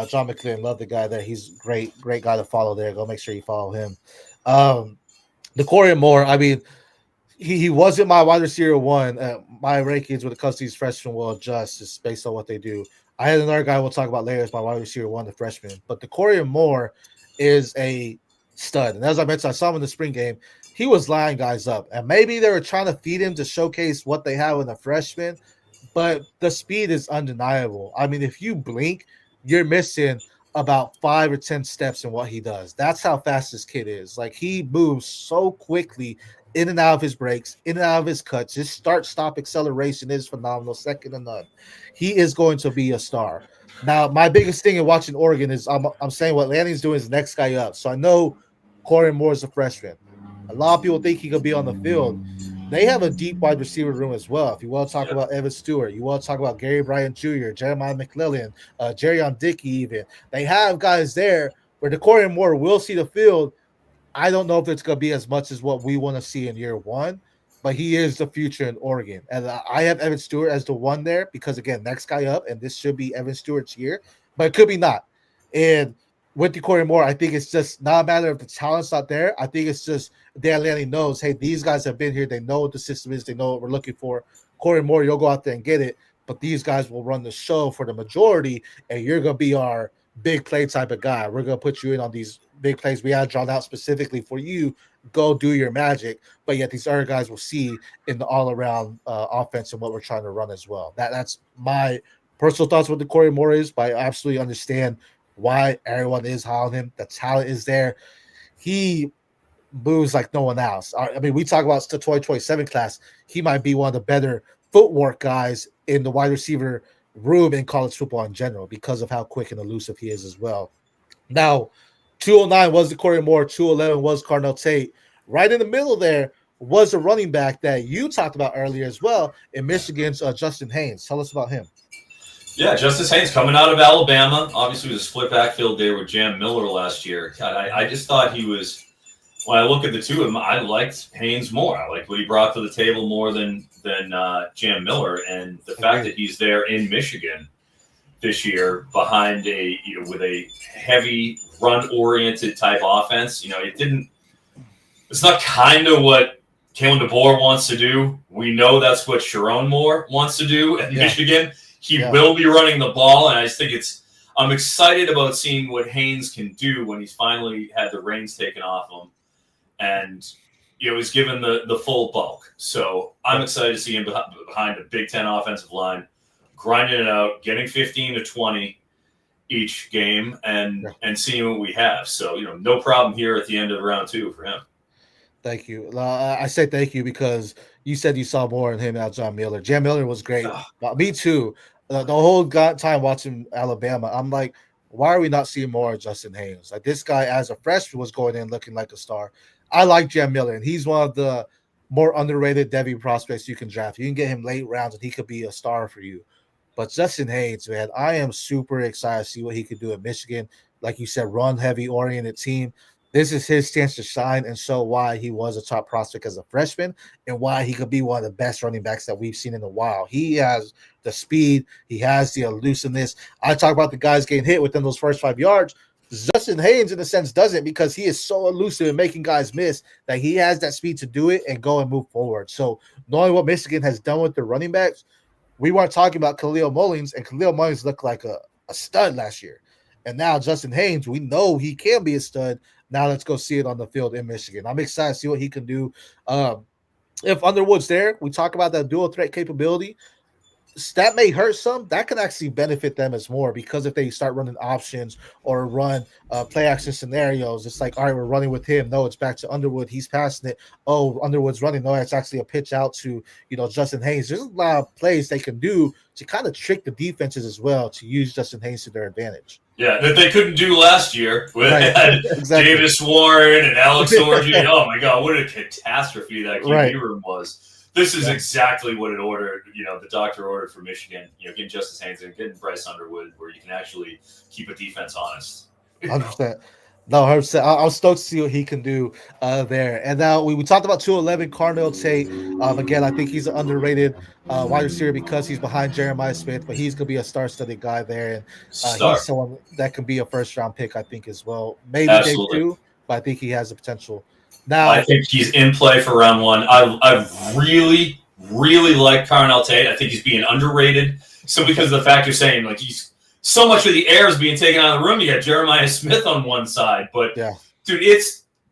John McLean, love the guy there. He's great guy to follow there. Go make sure you follow him. Decorian Moore, I mean, he wasn't my wide receiver one. My rankings when it comes to these freshmen will adjust just based on what they do. I had another guy we'll talk about later as my wide receiver one, the freshman. But Decorian Moore is a stud. And as I mentioned, I saw him in the spring game. He was lining guys up. And maybe they were trying to feed him to showcase what they have in the freshman. But the speed is undeniable. I mean, if you blink, you're missing about 5 or 10 steps in what he does. That's how fast this kid is. Like, he moves so quickly in and out of his breaks, in and out of his cuts. His start-stop acceleration is phenomenal, second to none. He is going to be a star. Now, my biggest thing in watching Oregon is I'm saying what Lanny's doing is the next guy up. So I know Decorian Moore is a freshman. A lot of people think he could be on the field. they have a deep wide receiver room as well. If you want to talk Yeah. about Evan Stewart, you want to talk about Gary Bryant Jr., Jeremiah McClellan, Jerrion Dickey even. They have guys there where Decory Moore will see the field. I don't know if it's going to be as much as what we want to see in year one, but he is the future in Oregon. And I have Evan Stewart as the one there because, again, next guy up, and this should be Evan Stewart's year, but it could be not. And with Decory Moore, I think it's just not a matter of the talent's not there. I think it's just Dan Lanning knows, hey, these guys have been here. They know what the system is. They know what we're looking for. Corey Moore, you'll go out there and get it, but these guys will run the show for the majority, and you're going to be our big play type of guy. We're going to put you in on these big plays we had drawn out specifically for you. Go do your magic, but yet these other guys will see in the all-around offense and what we're trying to run as well. That's my personal thoughts with Decory Moore is, but I absolutely understand why everyone is high on him. The talent is there. He moves like no one else. I mean, we talk about the 2027 class. He might be one of the better footwork guys in the wide receiver room in college football in general because of how quick and elusive he is as well. Now, 209 was Decory Moore. 211 was Carnell Tate. Right in the middle there was a running back that you talked about earlier as well in Michigan's Justin Haynes. Tell us about him. Yeah, Justice Haynes coming out of Alabama. Obviously, it was a split backfield there with Jam Miller last year. God, I just thought he was – when I look at the two of them, I liked Haynes more. I liked what he brought to the table more than Jam Miller. And the fact that he's there in Michigan this year behind with a heavy run-oriented type offense, it's not kind of what Kalen DeBoer wants to do. We know that's what Sharon Moore wants to do at Michigan. He will be running the ball, and I just think I'm excited about seeing what Haynes can do when he's finally had the reins taken off him, and he's given the full bulk. So I'm excited to see him behind a Big Ten offensive line, grinding it out, getting 15 to 20 each game, and seeing what we have. So no problem here at the end of round 2 for him. Thank you. I say thank you because you said you saw more in him out John Miller. Jam Miller was great. Me too. The whole time watching Alabama, I'm like, why are we not seeing more of Justin Haynes? Like, this guy as a freshman was going in looking like a star. I like Jam Miller, and he's one of the more underrated Devy prospects you can draft. You can get him late rounds, and he could be a star for you. But Justin Haynes, man, I am super excited to see what he could do at Michigan. Like you said, run-heavy oriented team. This is his chance to shine and show why he was a top prospect as a freshman and why he could be one of the best running backs that we've seen in a while. He has the speed. He has the elusiveness. I talk about the guys getting hit within those first 5 yards. Justin Haynes, in a sense, doesn't because he is so elusive in making guys miss that he has that speed to do it and go and move forward. So knowing what Michigan has done with their running backs, we weren't talking about Khalil Mullins, and Khalil Mullins looked like a stud last year. And now Justin Haynes, we know he can be a stud. Now let's go see it on the field in Michigan. I'm excited to see what he can do. If Underwood's there, we talk about that dual threat capability. That may hurt some. That can actually benefit them as more because if they start running options or run play action scenarios, it's like, all right, we're running with him. No, it's back to Underwood. He's passing it. Oh, Underwood's running. No, it's actually a pitch out to Justin Haynes. There's a lot of plays they can do to kind of trick the defenses as well to use Justin Haynes to their advantage. Yeah, that they couldn't do last year with exactly. Davis Warren and Alex Orji. Oh my God, what a catastrophe that QB room was. This is exactly what it ordered, the doctor ordered for Michigan, getting Justice Haynes and getting Bryce Underwood where you can actually keep a defense honest. 100%. No, 100%. I'm stoked to see what he can do there. And now we talked about 211, Carnell Tate. Again, I think he's an underrated wide receiver because he's behind Jeremiah Smith, but he's going to be a star-studded guy there. And he's someone that can be a first-round pick, I think, as well. Maybe day 2, but I think he has the potential. Now, I think he's in play for round 1. I really, really like Carnell Tate. I think he's being underrated. So because of the fact you're saying, like, he's so much of the air is being taken out of the room. You got Jeremiah Smith on one side. But, dude,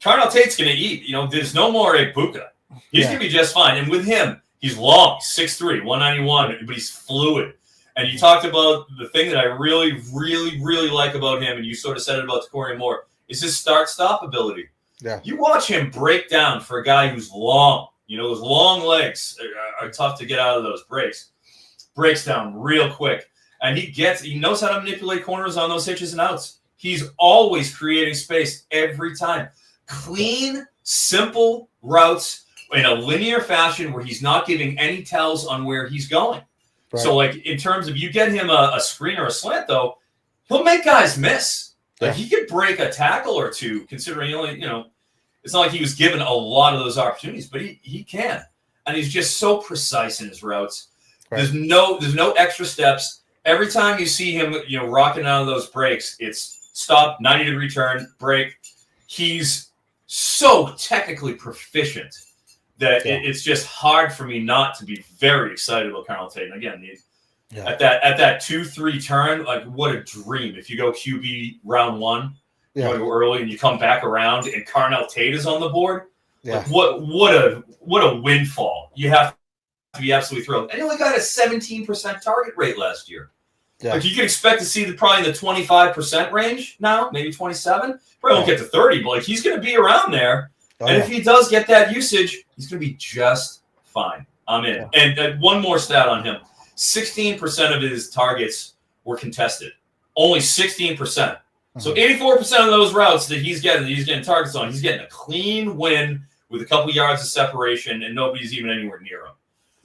Carnell Tate's going to eat. There's no more Ekbuka. He's going to be just fine. And with him, he's long, 6'3", 191, but he's fluid. And you talked about the thing that I really, really, really like about him, and you sort of said it about Decory Moore, is his start-stop ability. Yeah. You watch him break down for a guy who's long. Those long legs are tough to get out of those breaks. Breaks down real quick. And he knows how to manipulate corners on those hitches and outs. He's always creating space every time. Clean, simple routes. in a linear fashion where he's not giving any tells on where he's going. Right. So, like, in terms of you get him a screen or a slant, though, he'll make guys miss. Like, he could break a tackle or two, considering he only, it's not like he was given a lot of those opportunities, but he can. And he's just so precise in his routes. Right. There's no extra steps. Every time you see him, rocking out of those breaks, it's stop, 90-degree turn, break. He's so technically proficient that it's just hard for me not to be very excited about Carnell Tate. And again, at that 2-3 turn, like, what a dream. If you go QB round 1, you go early and you come back around and Carnell Tate is on the board. Like, what a windfall. You have to be absolutely thrilled. And he only got a 17% target rate last year. Yeah. Like, you can expect to see probably in the 25% range now, maybe 27. Probably won't get to 30, but like, he's going to be around there. And if he does get that usage, he's going to be just fine. I'm in. Yeah. And one more stat on him. 16% of his targets were contested. Only 16%. So 84% of those routes that he's getting targets on, he's getting a clean win with a couple yards of separation, and nobody's even anywhere near him.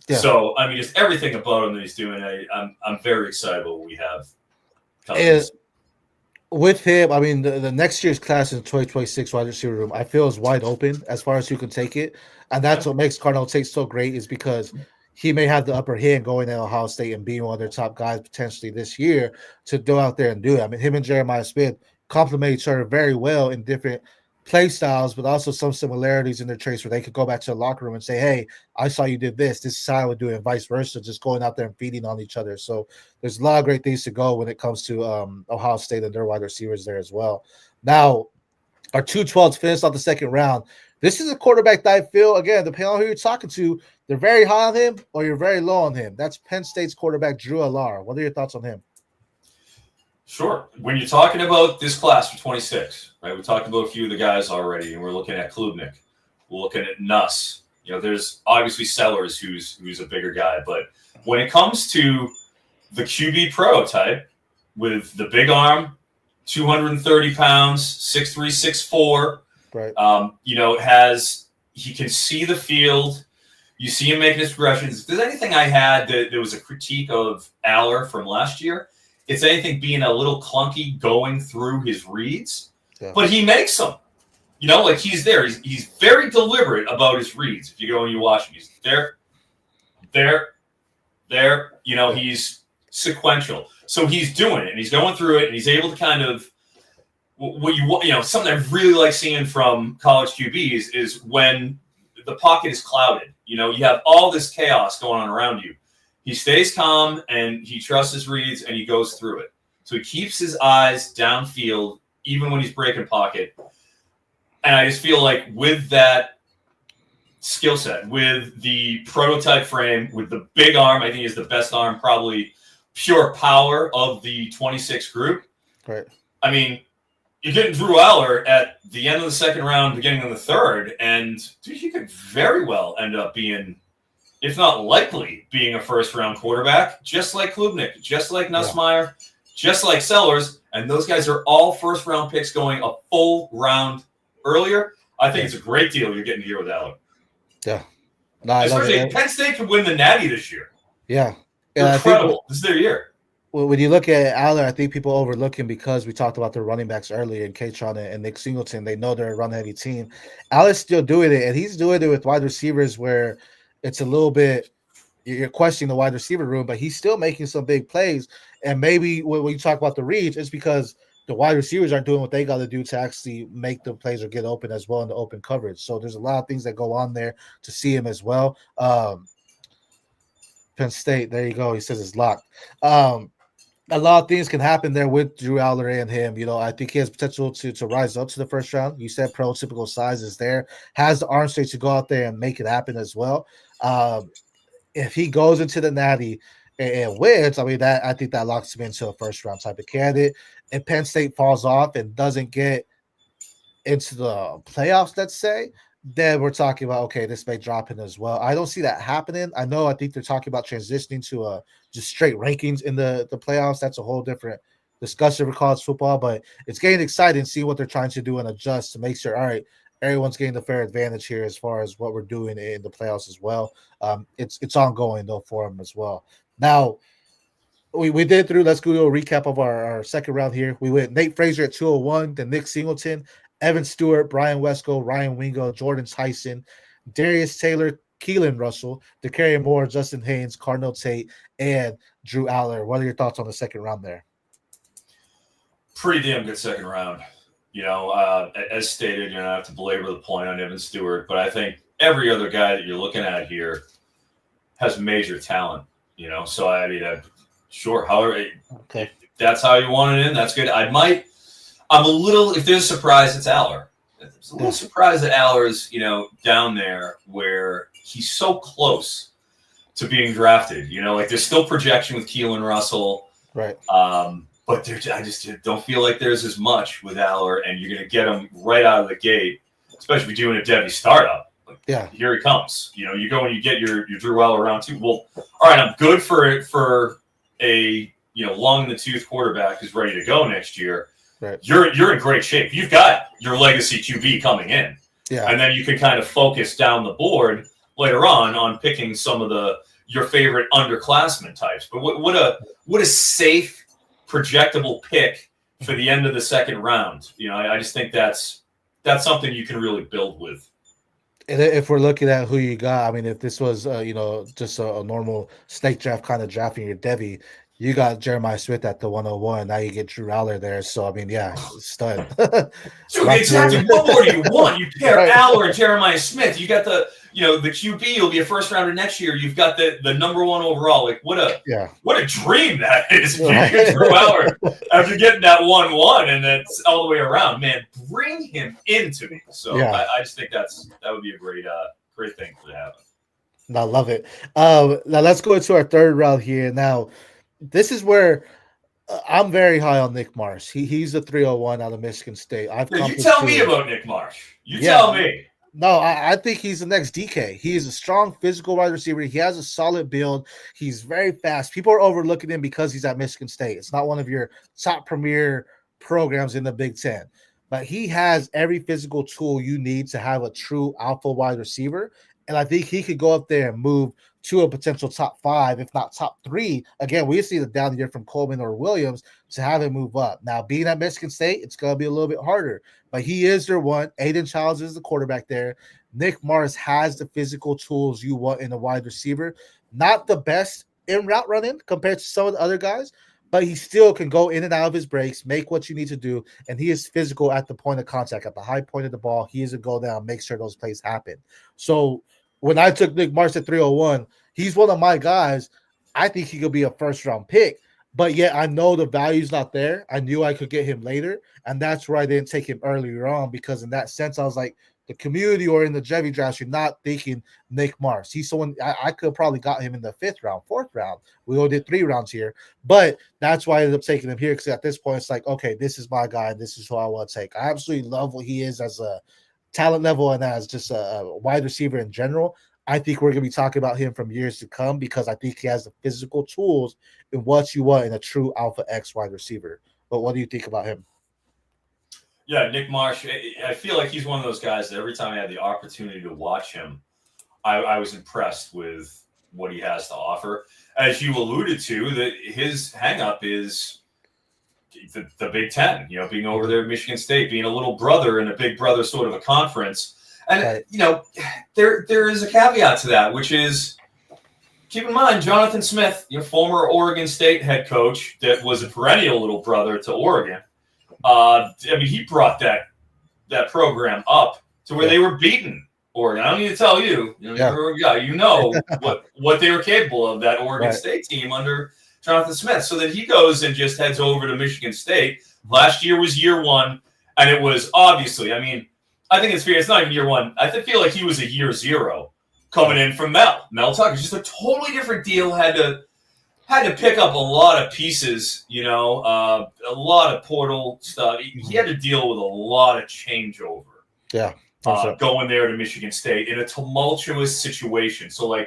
Yeah. So, I mean, just everything about him that he's doing, I'm very excited about what we have coming. With him, I mean, the next year's class in the 2026 wide receiver room, I feel is wide open as far as who can take it. And that's what makes Carnell Tate so great, is because he may have the upper hand going to Ohio State and being one of their top guys potentially this year to go out there and do it. I mean, him and Jeremiah Smith complement each other very well in different play styles, but also some similarities in their traits where they could go back to the locker room and say, hey, I saw you did this. This is how I would do it, and vice versa, just going out there and feeding on each other. So there's a lot of great things to go when it comes to Ohio State and their wide receivers there as well. Now, our 212s finished off the second round. This is a quarterback that I feel, again, depending on who you're talking to, they're very high on him or you're very low on him. That's Penn State's quarterback, Drew Allar. What are your thoughts on him? Sure. When you're talking about this class for 26, right, we talked about a few of the guys already, and we're looking at Klubnik. We're looking at Nuss. There's obviously Sellers, who's a bigger guy. But when it comes to the QB prototype with the big arm, 230 pounds, 6'3", 6'4", right. He can see the field. You see him making his progressions. If there's anything I had that there was a critique of Aller from last year, it's anything being a little clunky going through his reads, but he makes them. Like, he's there. He's very deliberate about his reads. If you go and you watch him, he's there. He's sequential. So he's doing it, and he's going through it, and he's able to kind of something I really like seeing from college QBs is when the pocket is clouded. You have all this chaos going on around you. He stays calm, and he trusts his reads, and he goes through it. So he keeps his eyes downfield, even when he's breaking pocket. And I just feel like with that skill set, with the prototype frame, with the big arm, I think is the best arm, probably pure power of the 26 group. Right. I mean, you're getting Drew Aller at the end of the second round, beginning of the third, and he could very well end up being, if not likely, being a first-round quarterback, just like Klubnik, just like Nussmeier, just like Sellers, and those guys are all first-round picks going a full round earlier. I think it's a great deal you're getting here with Aller. Yeah. Especially Penn State could win the Natty this year. Yeah. Incredible. This is their year. When you look at Aller, I think people overlook him because we talked about their running backs earlier, and Kaytron and Nick Singleton. They know they're a run-heavy team. Aller's still doing it, and he's doing it with wide receivers where it's a little bit – you're questioning the wide receiver room, but he's still making some big plays. And maybe when you talk about the reads, it's because the wide receivers aren't doing what they got to do to actually make the plays or get open as well in the open coverage. So there's a lot of things that go on there to see him as well. Penn State, there you go. He says it's locked. A lot of things can happen there with Drew Aller and him. I think he has potential to rise up to the first round. You said prototypical size is there, has the arm strength to go out there and make it happen as well. If he goes into the Natty and wins, I think that locks him into a first round type of candidate. If Penn State falls off and doesn't get into the playoffs, let's say, then we're talking about, okay, this may drop in as well. I don't see that happening. I think they're talking about transitioning to just straight rankings in the playoffs. That's a whole different discussion for college football, but it's getting exciting to see what they're trying to do and adjust to make sure, all right, everyone's getting the fair advantage here as far as what we're doing in the playoffs as well. It's ongoing though for him as well. Now we did through. Let's go a recap of our second round here. We went Nate Frazier at 201, then Nick Singleton, Evan Stewart, Brian Wesco, Ryan Wingo, Jordan Tyson, Darius Taylor, Keelan Russell, DeCarry Moore, Justin Haynes, Cardinal Tate, and Drew Aller. What are your thoughts on the second round there? Pretty damn good second round. As stated, I have to belabor the point on Evan Stewart, but I think every other guy that you're looking at here has major talent. So I mean, sure. However, if that's how you want it in, that's good. I'm a little, if there's a surprise, it's Aller. I'm a little surprised that Aller's, down there where he's so close to being drafted. There's still projection with Keelan Russell. Right. But I just don't feel like there's as much with Aller, and you're going to get him right out of the gate, especially if you're doing a Devy startup. Here he comes. You go and you get your Drew Aller round 2. Well, all right, I'm good for a long in the tooth quarterback who's ready to go next year. Right. You're in great shape. You've got your legacy QB coming in. Yeah. And then you can kind of focus down the board later on picking some of your favorite underclassmen types. But what a safe, projectable pick for the end of the second round. I just think that's something you can really build with. And if we're looking at who you got, I mean, if this was just a normal snake draft kind of drafting your Devy, you got Jeremiah Smith at the 101. Now you get Drew Aller there. So I mean, yeah, stud. Dude, exactly. What more do you want? You pair Aller and Jeremiah Smith. You got the QB. You'll be a first rounder next year. You've got the number 1 overall. Like what a dream that is. You get Drew Aller after getting that 1-1, and that's all the way around. Man, bring him into me. So I just think that would be a great thing to happen. I love it. Now let's go into our third round here. Now, this is where I'm very high on Nick Marsh. He's a 301 out of Michigan State. You tell me about Nick Marsh. You tell me. No, I think he's the next DK. He is a strong physical wide receiver. He has a solid build. He's very fast. People are overlooking him because he's at Michigan State. It's not one of your top premier programs in the Big Ten. But he has every physical tool you need to have a true alpha wide receiver. And I think he could go up there and move to a potential top 5, if not top 3. Again, we see the down year from Coleman or Williams to have him move up. Now, being at Michigan State, it's going to be a little bit harder. But he is their one. Aiden Childs is the quarterback there. Nick Marsh has the physical tools you want in a wide receiver. Not the best in route running compared to some of the other guys, but he still can go in and out of his breaks, make what you need to do, and he is physical at the point of contact, at the high point of the ball. He is a go down, make sure those plays happen. So when I took Nick Marsh at 301, he's one of my guys. I think he could be a first-round pick, but yet I know the value's not there. I knew I could get him later, and that's where I didn't take him earlier on, because in that sense, I was like, the community or in the Devy draft, you're not thinking Nick Marsh. He's someone I could have probably got him in the 5th round, 4th round. We only did 3 rounds here, but that's why I ended up taking him here, because at this point, it's like, okay, this is my guy. This is who I want to take. I absolutely love what he is as a talent level and as just a wide receiver in general. I think we're going to be talking about him from years to come, because I think he has the physical tools in what you want in a true Alpha X wide receiver. But what do you think about him? Yeah, Nick Marsh, I feel like he's one of those guys that every time I had the opportunity to watch him, I was impressed with what he has to offer. As you alluded to, that his hang-up is the Big Ten, being over there at Michigan State, being a little brother in a big brother sort of a conference. And, there is a caveat to that, which is, keep in mind, Jonathan Smith, former Oregon State head coach that was a perennial little brother to Oregon. He brought that program up to where they were beating Oregon. I don't need to tell you, what they were capable of, that Oregon State team under Jonathan Smith. So then he goes and just heads over to Michigan State. Last year was year 1, and it was obviously, I think it's fair. It's not even year 1. I feel like he was a year 0 coming in from Mel Tucker. Just a totally different deal. Had to pick up a lot of pieces, a lot of portal stuff. He had to deal with a lot of changeover. Yeah. Going there to Michigan State in a tumultuous situation. So,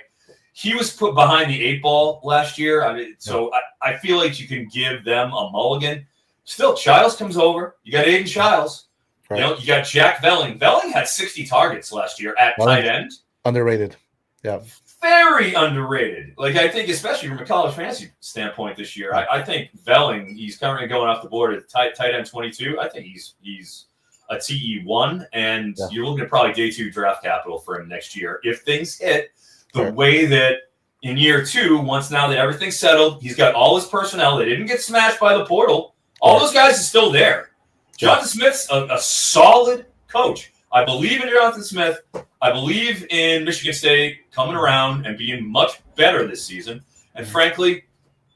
he was put behind the 8 ball last year. I feel like you can give them a mulligan. Still, Childs comes over. You got Aiden Childs. You know, you got Jack Velling. Velling had 60 targets last year at tight end. Underrated. Yeah. Very underrated. Like, I think, especially from a college fantasy standpoint this year, I think Velling, he's currently going off the board at tight end 22. I think he's a TE1, and you're looking at probably day 2 draft capital for him next year. If things hit the way that in year 2, once now that everything's settled, he's got all his personnel. They didn't get smashed by the portal. All those guys are still there. Jonathan Smith's a solid coach. I believe in Jonathan Smith. I believe in Michigan State coming around and being much better this season. And frankly,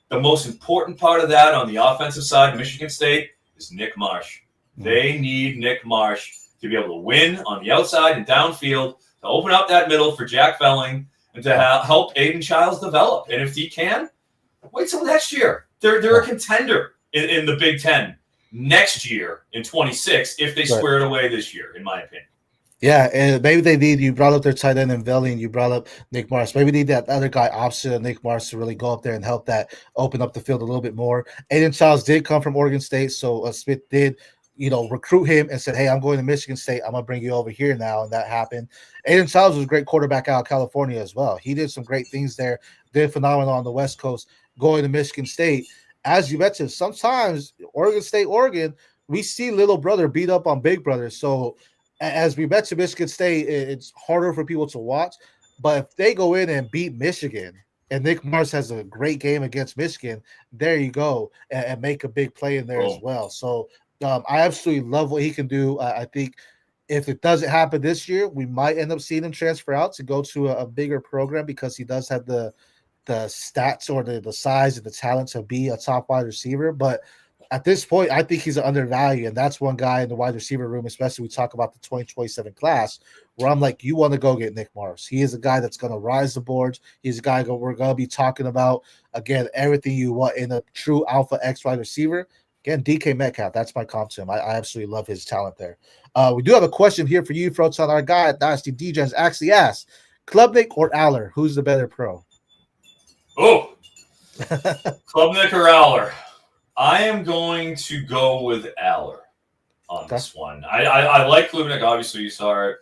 the most important part of that on the offensive side of Michigan State is Nick Marsh. They need Nick Marsh to be able to win on the outside and downfield, to open up that middle for Jack Velling, and to help Aiden Childs develop. And if he can, wait till next year. They're a contender in the Big Ten next year in 26 if they square it away this year, in my opinion. Yeah, and maybe they need, you brought up their tight end in Velling, you brought up Nick Marsh. Maybe they need that other guy opposite of Nick Marsh to really go up there and help that open up the field a little bit more. Aiden Childs did come from Oregon State, so Smith did, recruit him and said, hey, I'm going to Michigan State. I'm going to bring you over here now, and that happened. Aiden Childs was a great quarterback out of California as well. He did some great things there, did phenomenal on the West Coast, going to Michigan State. As you mentioned, sometimes Oregon, we see little brother beat up on big brother. So as we mentioned, Michigan State, it's harder for people to watch. But if they go in and beat Michigan, and Nick Marsh has a great game against Michigan, there you go, and make a big play in there as well. So I absolutely love what he can do. I think if it doesn't happen this year, we might end up seeing him transfer out to go to a bigger program because he does have the stats or the size and the talent to be a top wide receiver. But at this point, I think he's undervalued, and that's one guy in the wide receiver room, especially we talk about the 2027 class, where I'm like, you want to go get Nick Marsh. He is a guy that's going to rise the boards. He's a guy we're going to be talking about, again, everything you want in a true alpha X wide receiver. Again, DK Metcalf, that's my comp to him. I absolutely love his talent there. We do have a question here for you, Froton. Our guy at Dynasty Degens actually asked, Klubnik or Aller, who's the better pro? Oh, Klubnik or Aller? I am going to go with Aller on this one. I like Klubnik. Obviously, you saw it.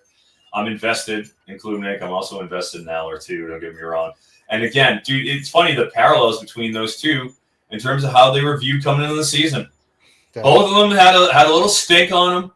I'm invested in Klubnik. I'm also invested in Aller, too. Don't get me wrong. And again, dude, it's funny the parallels between those two in terms of how they were viewed coming into the season. Both of them had a little stink on them.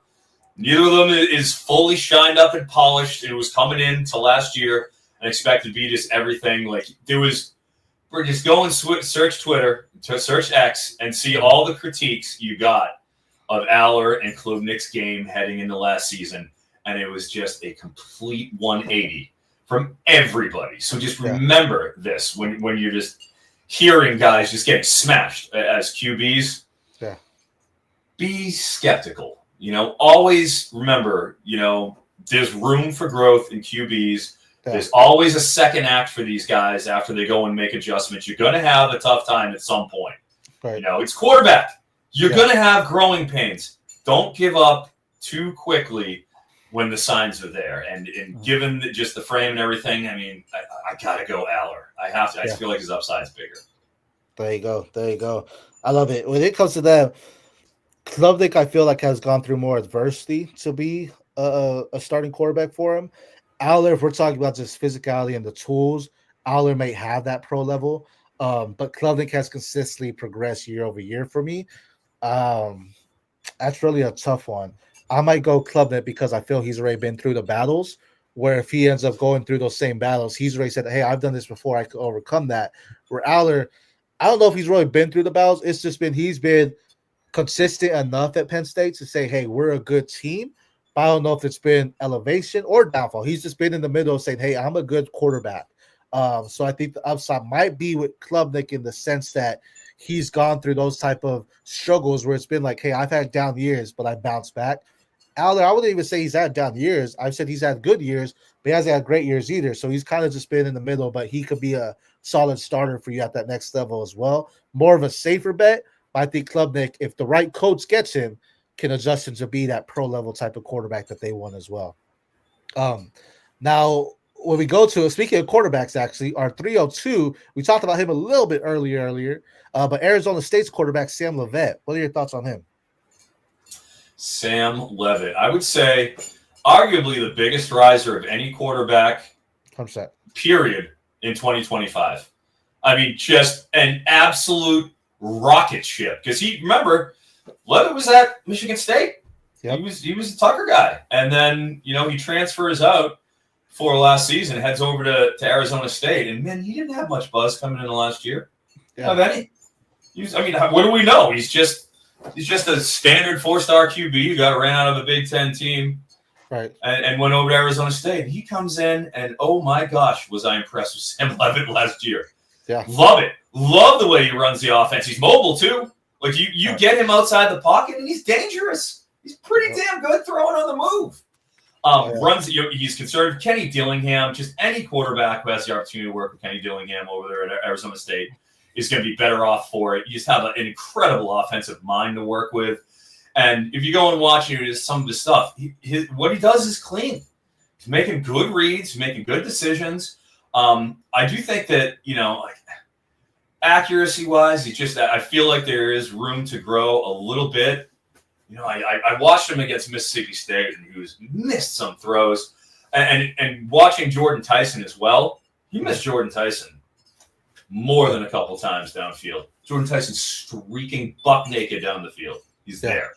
Neither of them is fully shined up and polished. It was coming into last year and expected to be just everything. Like, we're just go and search Twitter, search X, and see all the critiques you got of Aller and Klubnik's game heading into last season. And it was just a complete 180 from everybody. So just remember this when you're just hearing guys just getting smashed as QBs. Yeah. Be skeptical. Always remember, there's room for growth in QBs. Yeah. There's always a second act for these guys after they go and make adjustments. You're going to have a tough time at some point. Right. It's quarterback. You're going to have growing pains. Don't give up too quickly when the signs are there. And given just the frame and everything, I mean, I got to go Aller. I have to. I feel like his upside's bigger. There you go. I love it. When it comes to that, Klubnik, I feel like, has gone through more adversity to be a starting quarterback for him. Aller, if we're talking about just physicality and the tools, Aller may have that pro level, but Klubnik has consistently progressed year over year for me. That's really a tough one. I might go Klubnik because I feel he's already been through the battles, where if he ends up going through those same battles, he's already said, hey, I've done this before, I could overcome that. Where Aller, I don't know if he's really been through the battles. It's just he's been consistent enough at Penn State to say, hey, we're a good team. But I don't know if it's been elevation or downfall. He's just been in the middle saying, hey, I'm a good quarterback. So I think the upside might be with Klubnik in the sense that he's gone through those type of struggles where it's been like, hey, I've had down years, but I bounced back. Aller, I wouldn't even say he's had down years. I've said he's had good years, but he hasn't had great years either. So he's kind of just been in the middle, but he could be a solid starter for you at that next level as well. More of a safer bet. But I think Klubnik, if the right coach gets him, can adjust him to be that pro-level type of quarterback that they want as well. Now, when we go to, speaking of quarterbacks, actually, our 302, we talked about him a little bit earlier, but Arizona State's quarterback, Sam Levet. What are your thoughts on him? Sam Levitt. I would say arguably the biggest riser of any quarterback, 100%. period, in 2025. I mean, just an absolute rocket ship. Because remember, Levitt was at Michigan State. Yep. He was a Tucker guy. And then, he transfers out for last season, heads over to Arizona State. And, man, he didn't have much buzz coming into last year. Yeah. Have any? What do we know? He's just a standard 4-star QB who got ran out of a Big Ten team, right? And went over to Arizona State. He comes in, and oh my gosh, was I impressed with Sam Levitt last year? Yeah, love it. Love the way he runs the offense. He's mobile too. Like you get him outside the pocket, and he's dangerous. He's pretty damn good throwing on the move. Runs. He's conservative. Kenny Dillingham, just any quarterback who has the opportunity to work with Kenny Dillingham over there at Arizona State is going to be better off for it. You just have an incredible offensive mind to work with. And if you go and watch some of his stuff, what he does is clean. He's making good reads, making good decisions. I do think that, accuracy-wise, I feel like there is room to grow a little bit. I watched him against Mississippi State, and he missed some throws. And watching Jordan Tyson as well, he missed Jordan Tyson more than a couple times downfield. Jordan Tyson's streaking buck naked down the field. He's there.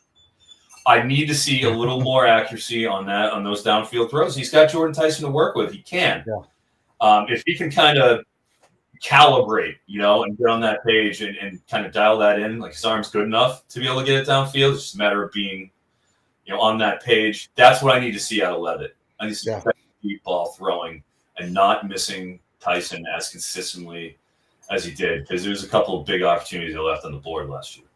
I need to see a little more accuracy on those downfield throws. He's got Jordan Tyson to work with. He can. Yeah. If he can kind of calibrate, and get on that page and kind of dial that in, like his arm's good enough to be able to get it downfield. It's just a matter of being, on that page. That's what I need to see out of Levitt. I need to see deep ball throwing and not missing Tyson as consistently as he did, because there's a couple of big opportunities that left on the board last year.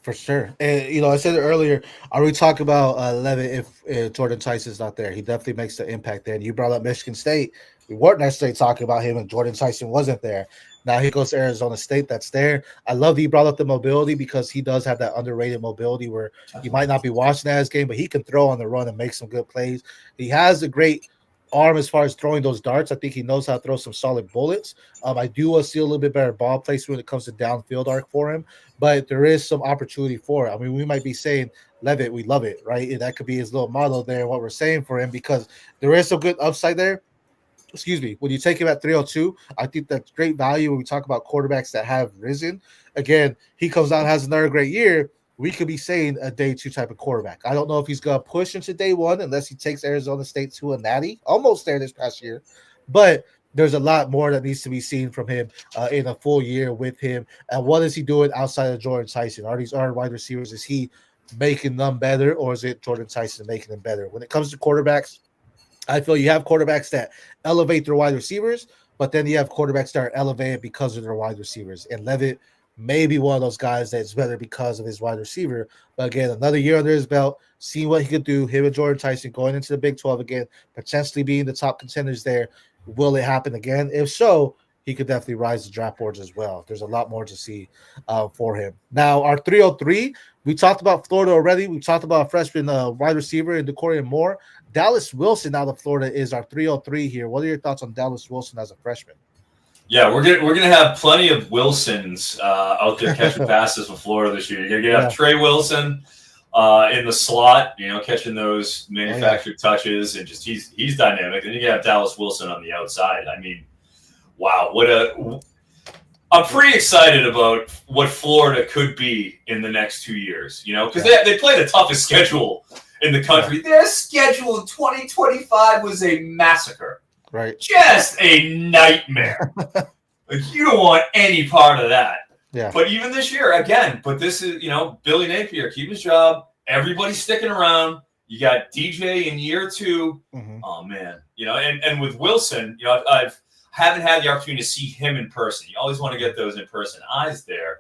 For sure. And, I said it earlier, I already talked about Levitt if Jordan Tyson's not there. He definitely makes the impact there. And you brought up Michigan State. We weren't necessarily talking about him and Jordan Tyson wasn't there. Now he goes to Arizona State. That's there. I love that he brought up the mobility, because he does have that underrated mobility where you might not be watching that his game, but he can throw on the run and make some good plays. He has a great arm as far as throwing those darts. I think he knows how to throw some solid bullets. I do want to see a little bit better ball placement when it comes to downfield arc for him, but there is some opportunity for it. I mean, we might be saying Levitt, we love it, right? And that could be his little model there, what we're saying for him, because there is some good upside there. Excuse me. When you take him at 302, I think that's great value when we talk about quarterbacks that have risen. Again, he comes out and has another great year. We could be saying a day 2 type of quarterback. I don't know if he's going to push into day 1 unless he takes Arizona State to a natty, almost there this past year. But there's a lot more that needs to be seen from him in a full year with him. And what is he doing outside of Jordan Tyson? Are these other wide receivers, is he making them better, or is it Jordan Tyson making them better? When it comes to quarterbacks, I feel you have quarterbacks that elevate their wide receivers, but then you have quarterbacks that are elevated because of their wide receivers. And Levitt may be one of those guys that's better because of his wide receiver. But again, another year under his belt, seeing what he could do, him and Jordan Tyson going into the Big 12 again, potentially being the top contenders there. Will it happen again? If so, he could definitely rise the draft boards as well. There's a lot more to see for him. Now, our 303, we talked about Florida already. We talked about a freshman wide receiver in Decorian Moore. Dallas Wilson out of Florida is our 303 here. What are your thoughts on Dallas Wilson as a freshman? Yeah, we're gonna have plenty of Wilsons out there catching passes from Florida this year. You're gonna have Trey Wilson in the slot, catching those manufactured touches, and just he's dynamic. And you have Dallas Wilson on the outside. I mean, wow, I'm pretty excited about what Florida could be in the next 2 years. Because they play the toughest schedule in the country. Their schedule in 2025 was a massacre. Right. Just a nightmare. Like, you don't want any part of that. Yeah. But even this year, again, this is, Billy Napier, keep his job. Everybody's sticking around. You got DJ in year 2. Mm-hmm. Oh, man. And with Wilson, I haven't had the opportunity to see him in person. You always want to get those in-person eyes there.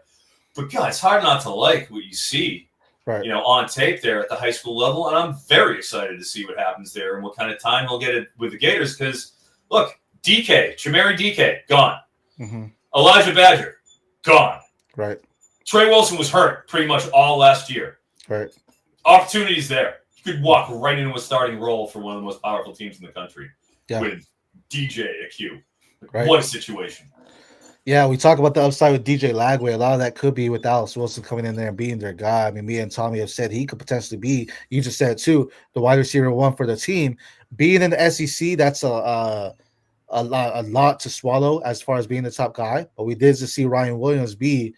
But, God, it's hard not to like what you see, on tape there at the high school level. And I'm very excited to see what happens there and what kind of time he'll get with the Gators, because look, Chamari DK, gone. Mm-hmm. Elijah Badger, gone. Right. Trey Wilson was hurt pretty much all last year. Right. Opportunities there. You could walk right into a starting role for one of the most powerful teams in the country with DJ at Q. Right. What a situation. Yeah, we talk about the upside with DJ Lagway. A lot of that could be with Dallas Wilson coming in there and being their guy. I mean, me and Tommy have said he could potentially be, you just said too, the wide receiver one for the team. Being in the SEC, that's a lot to swallow as far as being the top guy. But we did just see Ryan Williams be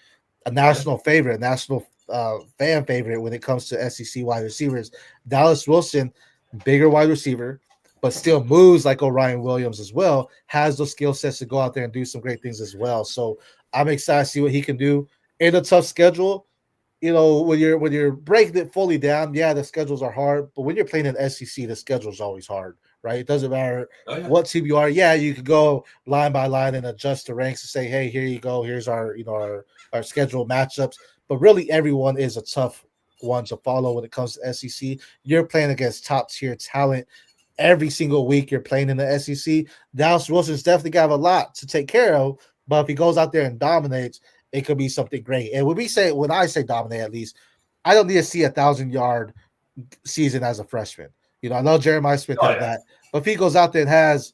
a national favorite, national fan favorite when it comes to SEC wide receivers. Dallas Wilson, bigger wide receiver, but still moves like Orion Williams as well, has those skill sets to go out there and do some great things as well. So I'm excited to see what he can do in a tough schedule. When you're breaking it fully down, yeah, the schedules are hard, but when you're playing in SEC, the schedule is always hard, right? It doesn't matter what team you are. Yeah, you could go line by line and adjust the ranks and say, hey, here you go, here's our schedule matchups. But really, everyone is a tough one to follow when it comes to SEC. You're playing against top tier talent every single week. You're playing in the SEC. Dallas Wilson's definitely got a lot to take care of, but if he goes out there and dominates, it could be something great. And when I say dominate, at least, I don't need to see 1,000-yard season as a freshman. I know Jeremiah Smith had that, but if he goes out there and has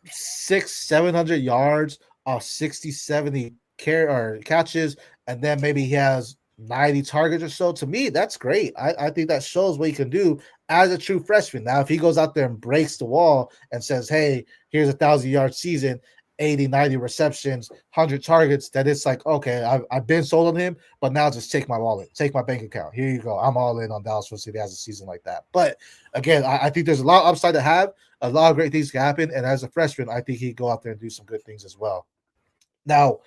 600-700 yards off 60-70 catches, and then maybe he has 90 targets or so, to me, that's great. I think that shows what he can do as a true freshman. Now, if he goes out there and breaks the wall and says, hey, here's a 1,000-yard season, 80, 90 receptions, 100 targets, that it's like, okay, I've been sold on him, but now just take my wallet, take my bank account. Here you go. I'm all in on Dallas Wilson if he has a season like that. But again, I think there's a lot of upside to have. A lot of great things can happen. And as a freshman, I think he'd go out there and do some good things as well. Now,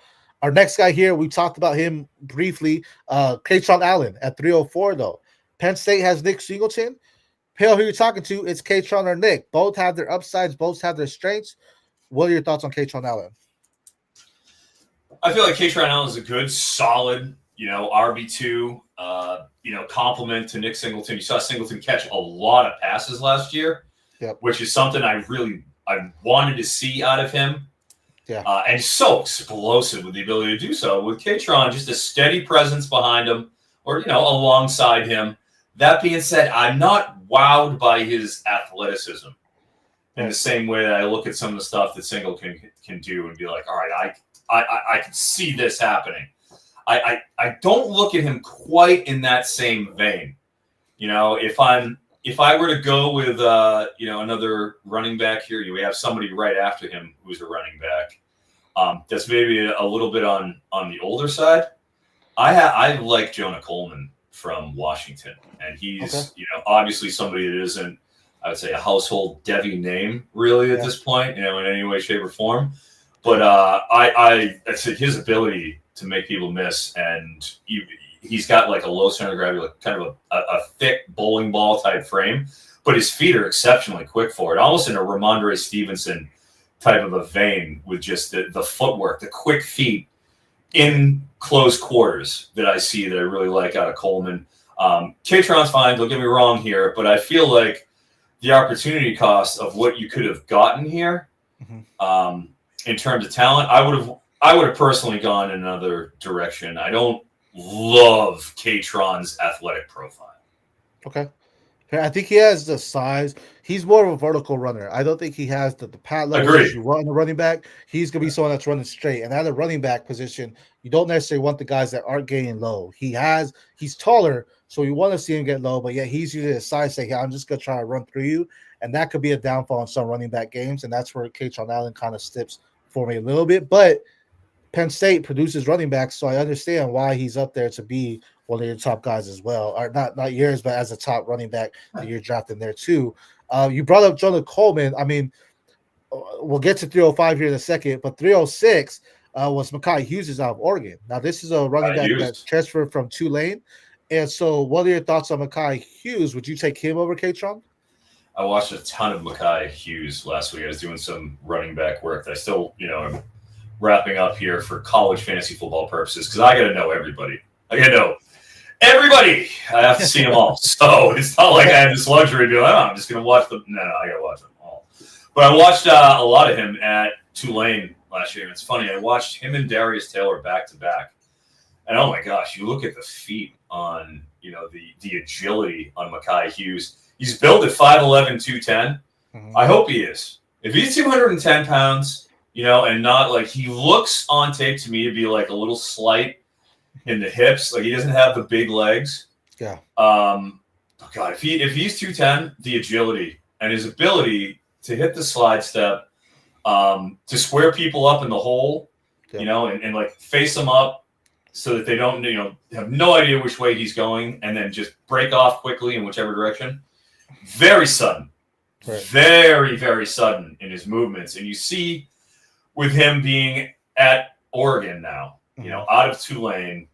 our next guy here, we talked about him briefly, Kaytron Allen at 304, though. Penn State has Nick Singleton. Pale, who you're talking to, it's Kaytron or Nick. Both have their upsides, both have their strengths. What are your thoughts on Kaytron Allen? I feel like Kaytron Allen is a good, solid, RB2, compliment to Nick Singleton. You saw Singleton catch a lot of passes last year, which is something I wanted to see out of him. Yeah. And so explosive with the ability to do so. With Kaytron, just a steady presence behind him or, alongside him. That being said, I'm not wowed by his athleticism in the same way that I look at some of the stuff that Singleton can do and be like, all right, I can see this happening. I don't look at him quite in that same vein. If I were to go with another running back here, we have somebody right after him who's a running back. That's maybe a little bit on the older side. I like Jonah Coleman from Washington, and he's obviously somebody that isn't, I would say, a household Devy name really at this point, in any way, shape, or form. But I said his ability to make people miss, and he's got like a low center of gravity, like kind of a thick bowling ball type frame, but his feet are exceptionally quick for it, almost in a Ramondre Stevenson type of a vein with just the footwork, the quick feet in close quarters that I see that I really like out of Coleman. Kaytron's fine, don't get me wrong here, but I feel like the opportunity cost of what you could have gotten here in terms of talent, I would have personally gone in another direction. I don't love Kaytron's athletic profile. Okay. I think he has the size. He's more of a vertical runner. I don't think he has the pad level that you want in a running back. He's going to be someone that's running straight. And at a running back position, you don't necessarily want the guys that aren't getting low. He's taller, so you want to see him get low, but yet he's using his size to say, hey, I'm just going to try to run through you. And that could be a downfall in some running back games. And that's where Kaytron Allen kind of slips for me a little bit. But Penn State produces running backs, so I understand why he's up there to be one of your top guys as well. Or not yours, but as a top running back that you're drafting there too. You brought up Jonah Coleman. I mean, we'll get to 305 here in a second, but 306 was Makai Hughes out of Oregon. Now, this is a running back that transferred from Tulane. And so what are your thoughts on Makai Hughes? Would you take him over Kaytron? I watched a ton of Makai Hughes last week. I was doing some running back work. I still, I'm wrapping up here for college fantasy football purposes because I got to know everybody. I have to see them all. So it's not like I have this luxury to be like, I'm just going to watch them. No, I got to watch them all. But I watched a lot of him at Tulane last year. And it's funny. I watched him and Darius Taylor back to back. And oh my gosh, you look at the feet on, the agility on Makai Hughes. He's built at 5'11", 210. I hope he is. If he's 210 pounds, and not like he looks on tape to me to be like a little slight in the hips. Like he doesn't have the big legs. Yeah. Oh God, if he's 210, the agility and his ability to hit the slide step, to square people up in the hole, and like face them up so that they don't, have no idea which way he's going, and then just break off quickly in whichever direction. Very sudden, very, very sudden in his movements. And you see with him being at Oregon now, out of Tulane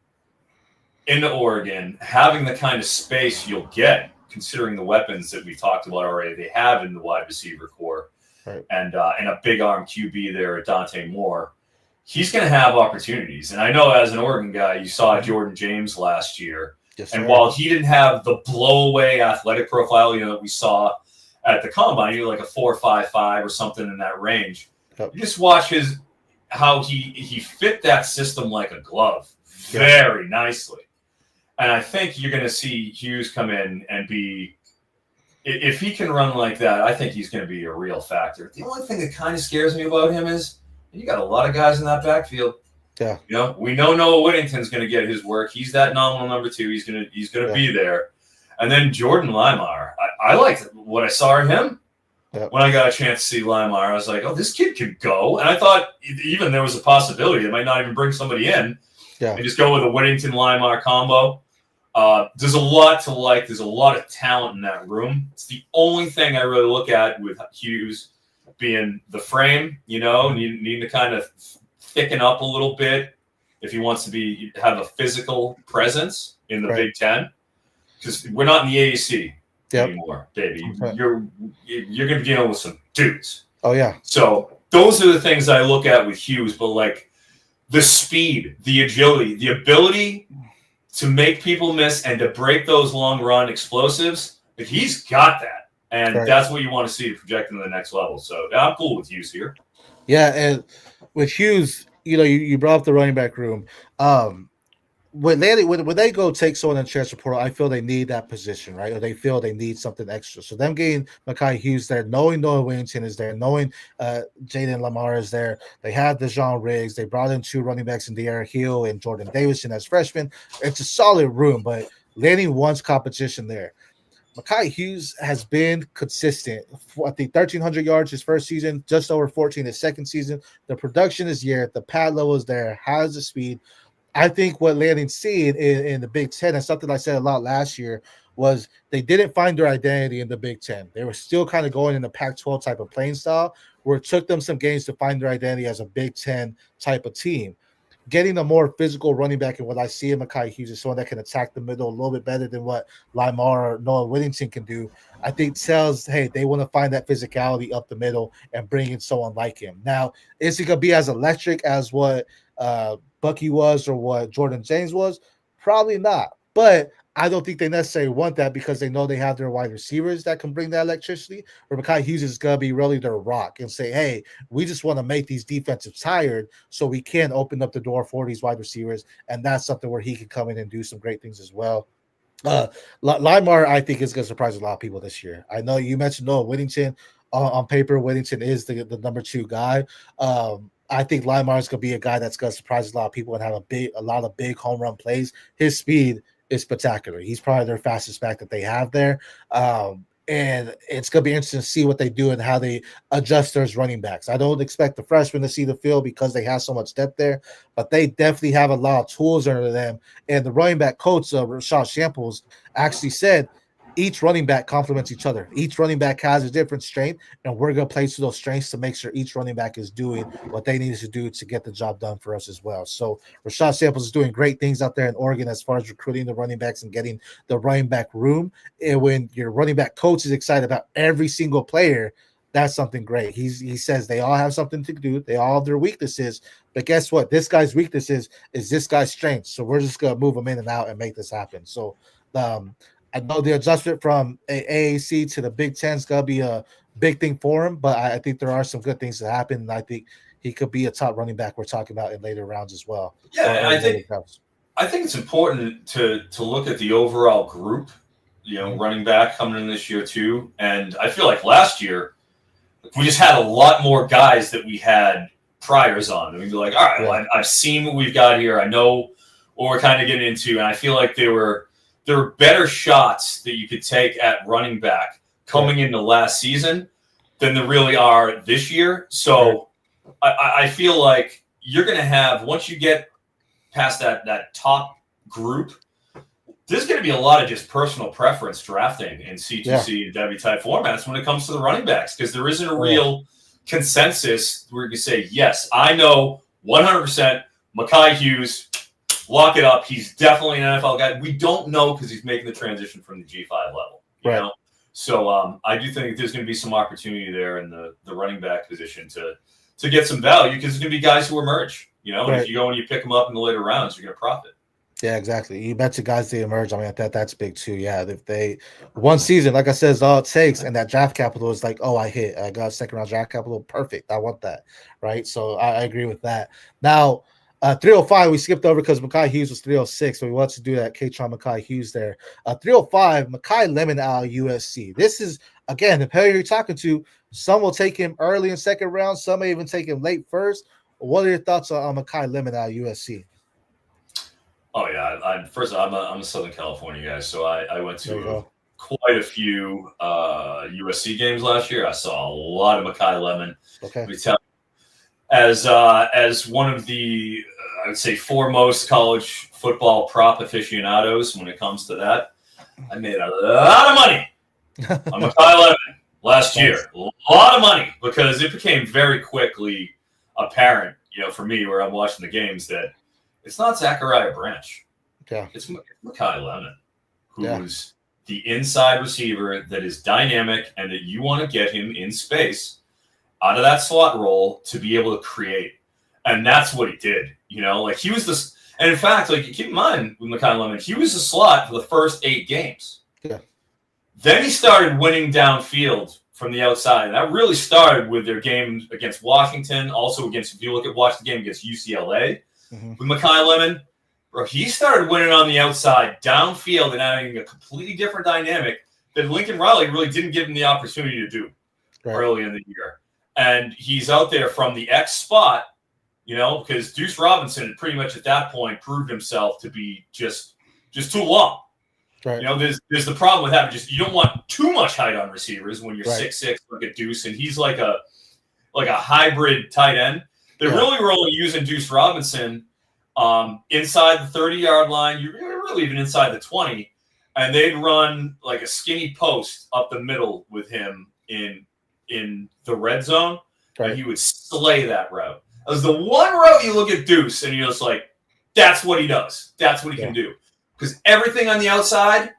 into Oregon, having the kind of space you'll get, considering the weapons that we talked about already, they have in the wide receiver core, and a big arm QB there at Dante Moore. He's going to have opportunities. And I know as an Oregon guy, you saw Jordan James last year. Yes, and while he didn't have the blow-away athletic profile, that we saw at the Combine, like a 4.55 or something in that range. You just watch how he fit that system like a glove very nicely. And I think you're going to see Hughes come in and be, if he can run like that, I think he's going to be a real factor. The only thing that kind of scares me about him is you got a lot of guys in that backfield. Yeah. We know Noah Whittington's going to get his work. He's that nominal number 2. He's going to be there. And then Jordan Limar. I liked what I saw of him. When I got a chance to see Limar, I was like, oh, this kid could go. And I thought even there was a possibility they might not even bring somebody in. Yeah. And just go with a Whittington-Limar combo. There's a lot to like. There's a lot of talent in that room. It's the only thing I really look at with Hughes being the frame, needing to kind of thicken up a little bit if he wants to have a physical presence in the Big Ten. Because we're not in the AAC anymore, baby. You're going to be dealing with some dudes. Oh, yeah. So those are the things I look at with Hughes, but like the speed, the agility, the ability to make people miss and to break those long run explosives, he's got that. And that's what you want to see to project into the next level. So I'm cool with Hughes here. Yeah, and with Hughes, you brought up the running back room. When they go take someone in transfer portal, I feel they need that position, right? Or they feel they need something extra. So them getting Makai Hughes there, knowing Noah Whittington is there, knowing Jaden Lamar is there. They had DeJean Riggs. They brought in 2 running backs in De'Ara Hill and Jordan Davison as freshmen. It's a solid room, but landing one's competition there. Makai Hughes has been consistent. I think 1,300 yards his first season, just over 14 his second season. The production is there. The pad level is there. Has the speed. I think what Landon's seeing in the Big Ten, and something I said a lot last year, was they didn't find their identity in the Big Ten. They were still kind of going in the Pac-12 type of playing style, where it took them some games to find their identity as a Big Ten type of team. Getting a more physical running back, and what I see in Makai Hughes is someone that can attack the middle a little bit better than what Limar or Noah Whittington can do, I think tells, hey, they want to find that physicality up the middle and bring in someone like him. Now, is he going to be as electric as what Bucky was or what Jordan James was? Probably not. But I don't think they necessarily want that because they know they have their wide receivers that can bring that electricity. Or Makai Hughes is going to be really their rock and say, hey, we just want to make these defensives tired so we can open up the door for these wide receivers. And that's something where he can come in and do some great things as well. Limar, I think, is going to surprise a lot of people this year. I know you mentioned Noah Whittington. On paper, Whittington is the number 2 guy. I think Limar is going to be a guy that's going to surprise a lot of people and have a lot of big home run plays. His speed is spectacular. He's probably their fastest back that they have there. And it's going to be interesting to see what they do and how they adjust their running backs. I don't expect the freshmen to see the field because they have so much depth there, but they definitely have a lot of tools under them. And the running back coach, Rashad Shambles, actually said each running back complements each other. Each running back has a different strength, and we're going to play to those strengths to make sure each running back is doing what they need to do to get the job done for us as well. So Rashad Samples is doing great things out there in Oregon as far as recruiting the running backs and getting the running back room. And when your running back coach is excited about every single player, that's something great. He says they all have something to do. They all have their weaknesses. But guess what? This guy's weakness is this guy's strength. So we're just going to move him in and out and make this happen. So I know the adjustment from AAC to the Big Ten is going to be a big thing for him, but I think there are some good things that happen, and I think he could be a top running back we're talking about in later rounds as well. Yeah, and I think it's important to look at the overall group, running back coming in this year too. And I feel like last year we just had a lot more guys that we had priors on. And we'd be like, all right, well, I've seen what we've got here. I know what we're kind of getting into. And I feel like there were better shots that you could take at running back coming into last season than there really are this year. So I feel like you're going to have, once you get past that top group, there's going to be a lot of just personal preference drafting in C2C and Devy type formats when it comes to the running backs, because there isn't a real consensus where you can say, yes, I know 100% Makai Hughes, lock it up. He's definitely an NFL guy. We don't know because he's making the transition from the G5 level. You know? So I do think there's going to be some opportunity there in the running back position to get some value, because there's going to be guys who emerge. You know, and if you go and you pick them up in the later rounds, you're going to profit. Yeah, exactly. You mentioned guys they emerge. I mean, that's big too. Yeah, if they one season, like I said, is all it takes, and that draft capital is like, oh, I got a second round draft capital, perfect. I want that, right? So I agree with that. Now, 305 we skipped over because Makai Hughes was 306, so we wanted to do that. Kaytron Makai Hughes there. 305 Makai Lemon out of USC. This is again the player you're talking to. Some will take him early in second round. Some may even take him late first. What are your thoughts on Makai Lemon out of USC? Oh yeah, first I'm a Southern California guy, so I went to quite a few USC games last year. I saw a lot of Makai Lemon. Okay. As one of the I would say foremost college football prop aficionados when it comes to that, I made a lot of money on Makai Lemon last year. A lot of money, because it became very quickly apparent, for me where I'm watching the games, that it's not Zachariah Branch. Yeah. It's Makai Lemon, who's the inside receiver that is dynamic and that you want to get him in space out of that slot role to be able to create. And that's what he did. Like he was this. And in fact, like keep in mind with Makai Lemon, he was a slot for the first 8 games. Yeah. Then he started winning downfield from the outside. And that really started with their game against Washington. Also if you watch the game against UCLA, with Makai Lemon, bro, he started winning on the outside, downfield, and having a completely different dynamic that Lincoln Riley really didn't give him the opportunity to do early in the year. And he's out there from the X spot, because Deuce Robinson had pretty much at that point proved himself to be just too long. Right. There's the problem with having you don't want too much height on receivers when you're 6'6", like a Deuce, and he's like a hybrid tight end. They really were only using Deuce Robinson inside the 30-yard line. You're really even inside the 20, and they'd run like a skinny post up the middle with him in the red zone, and he would slay that route. That was the one route you look at Deuce, and you're just like, that's what he does. That's what he can do. Because everything on the outside,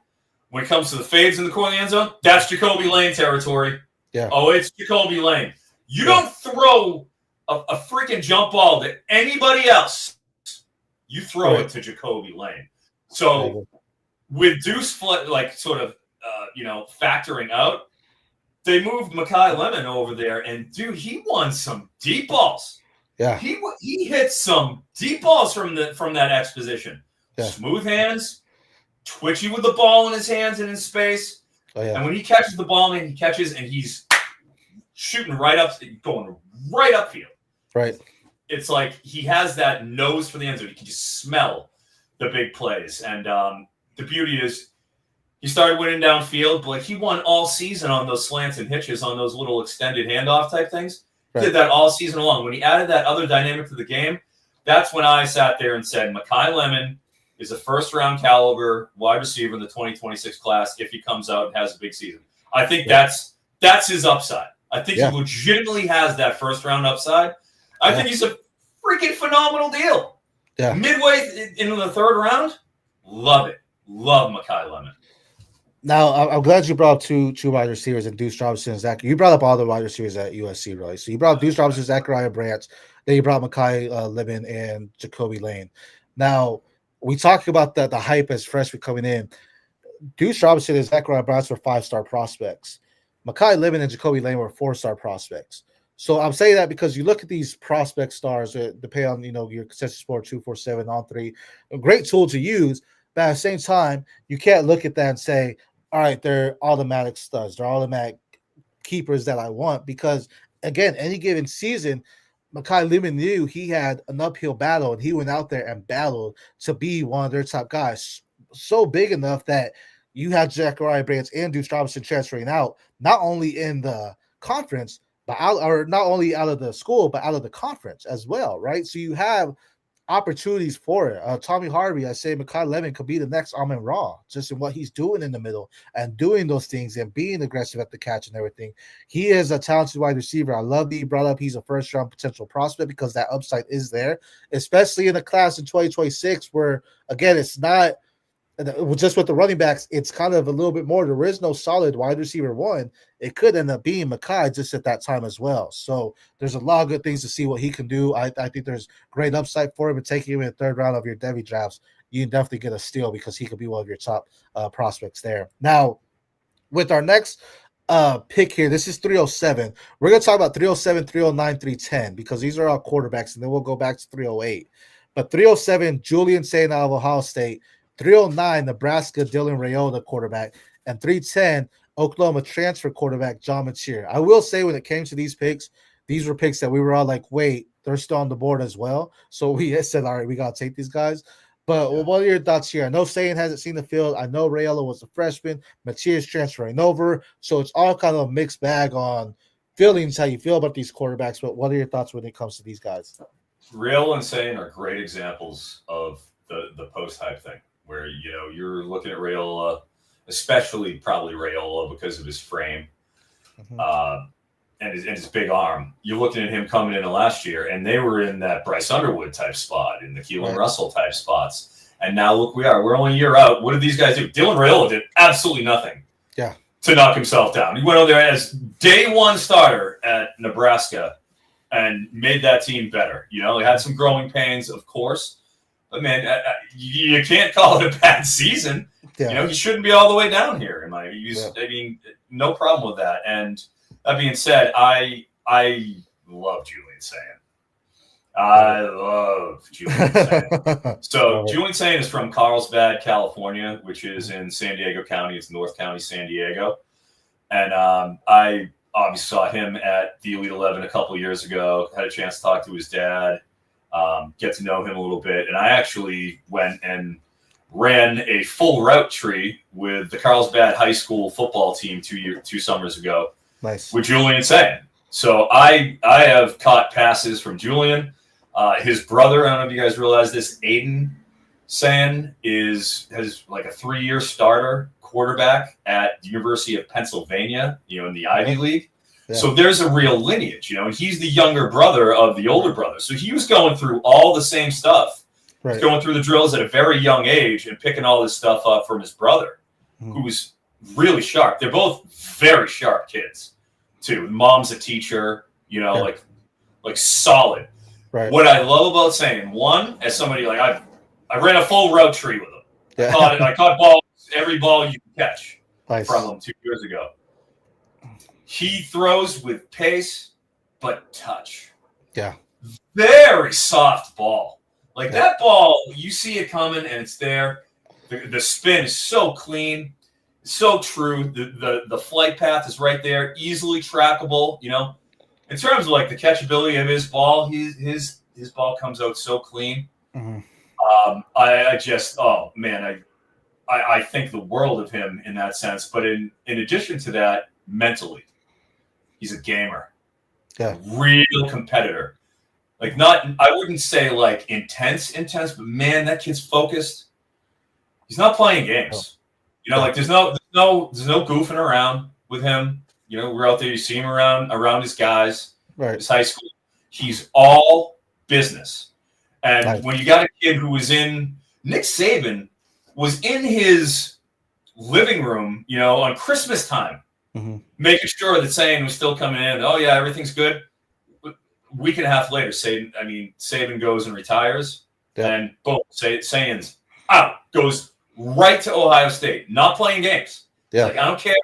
when it comes to the fades in the corner of the end zone, that's Jacoby Lane territory. Yeah. Oh, it's Jacoby Lane. You don't throw a freaking jump ball to anybody else. You throw it to Jacoby Lane. So with Deuce factoring out, they moved Makai Lemon over there, and dude, he won some deep balls. Yeah, he hit some deep balls from that X position. Yeah. Smooth hands, twitchy with the ball in his hands and in space. Oh, yeah. And when he catches the ball, man, he catches and he's shooting going right upfield. Right. It's like he has that nose for the end zone. You can just smell the big plays. And the beauty is he started winning downfield, but he won all season on those slants and hitches on those little extended handoff type things. Right. He did that all season long. When he added that other dynamic to the game, that's when I sat there and said, Makai Lemon is a first-round caliber wide receiver in the 2026 class if he comes out and has a big season. I think that's his upside. I think he legitimately has that first-round upside. I think he's a freaking phenomenal deal. Yeah. Midway into the third round, love it. Love Makai Lemon. Now, I'm glad you brought up two wide receivers and Deuce Robinson and Zach. You brought up all the wide receivers at USC, really. So you brought up Deuce Robinson, Zachariah Branch. Then you brought Makai Lemon and Jacoby Lane. Now, we talk about the hype as freshmen coming in. Deuce Robinson and Zachariah Branch were 5-star prospects. Makai Lemon and Jacoby Lane were 4-star prospects. So I'm saying that because you look at these prospect stars, depending on your consensus score 247 on 3, a great tool to use. But at the same time, you can't look at that and say, all right, they're automatic studs. They're automatic keepers that I want. Because, again, any given season, Makai Lemon knew he had an uphill battle, and he went out there and battled to be one of their top guys. So big enough that you had Zachariah Brands and Deuce Robinson transferring out, not only in the conference, but out, or not only out of the school, but out of the conference as well, right? So you have opportunities for it. Tommy Harvey, I say Makai Lemon could be the next Amon Ra, just in what he's doing in the middle and doing those things and being aggressive at the catch and everything. He is a talented wide receiver. I love that he brought up he's a first-round potential prospect because that upside is there, especially in the class in 2026 where, again, it's not just with the running backs, it's kind of a little bit more. There is no solid wide receiver one. It could end up being Makai just at that time as well. So there's a lot of good things to see what he can do. I think there's great upside for him, and taking him in the third round of your Devy drafts, you can definitely get a steal because he could be one of your top prospects there. Now, with our next pick here, this is 307. We're going to talk about 307, 309, 310 because these are all quarterbacks, and then we'll go back to 308. But 307, Julian Sayin out of Ohio State. 309, Nebraska, Dylan Raiola, quarterback. And 310, Oklahoma transfer quarterback, John Machir. I will say when it came to these picks, these were picks that we were all like, wait, they're still on the board as well. So we said, all right, we got to take these guys. But what are your thoughts here? I know Sayin hasn't seen the field. I know Raiola was a freshman. Machir's transferring over. So it's all kind of a mixed bag on feelings, how you feel about these quarterbacks. But what are your thoughts when it comes to these guys? Raiola and Sayin are great examples of the post-hype thing, where, you know, you're looking at Raiola, especially probably Raiola because of his frame and his big arm. You're looking at him coming in last year, and they were in that Bryce Underwood type spot, in the Keelan Russell type spots. And now look, we're only a year out. What did these guys do? Dylan Raiola did absolutely nothing to knock himself down. He went over there as day one starter at Nebraska and made that team better. You know, he had some growing pains, of course. But, man, you can't call it a bad season. Yeah. You know, he shouldn't be all the way down here. I mean, no problem with that. And that being said, I love Julian Sayin. I love Julian Sayin. So Julian Sayin is from Carlsbad, California, which is in San Diego County. It's North County, San Diego. And I obviously saw him at the Elite 11 a couple of years ago, had a chance to talk to his dad. Get to know him a little bit. And I actually went and ran a full route tree with the Carlsbad High School football team 2 summers ago. Nice. With Julian Sayin. So I have caught passes from Julian. His brother, I don't know if you guys realize this, Aiden Sayin has like a 3-year starter quarterback at the University of Pennsylvania, you know, in the Ivy League. Yeah. So there's a real lineage, you know, and he's the younger brother of the older brother. So he was going through all the same stuff, going through the drills at a very young age and picking all this stuff up from his brother, who was really sharp. They're both very sharp kids, too. Mom's a teacher, you know, like solid. Right. What I love about Sayin, one, as somebody like I ran a full route tree with him. Yeah. I caught balls, every ball you can catch from him 2 years ago. He throws with pace, but touch. Yeah. Very soft ball. Like that ball, you see it coming and it's there. The spin is so clean, so true. The flight path is right there, easily trackable. You know, in terms of like the catchability of his ball, his ball comes out so clean. Mm-hmm. I think the world of him in that sense. But in addition to that, mentally, he's a gamer. Yeah. Real competitor. Like I wouldn't say like intense, but man, that kid's focused. He's not playing games. You know, like there's no goofing around with him. You know, we're out there, you see him around his guys, his high school. He's all business. And when you got a kid who was Nick Saban was in his living room, you know, on Christmas time, making sure that Sayin was still coming in. Oh yeah, everything's good. Week and a half later, Saban goes and retires, and boom, Sayin's out, goes right to Ohio State, not playing games. Yeah, like I don't care.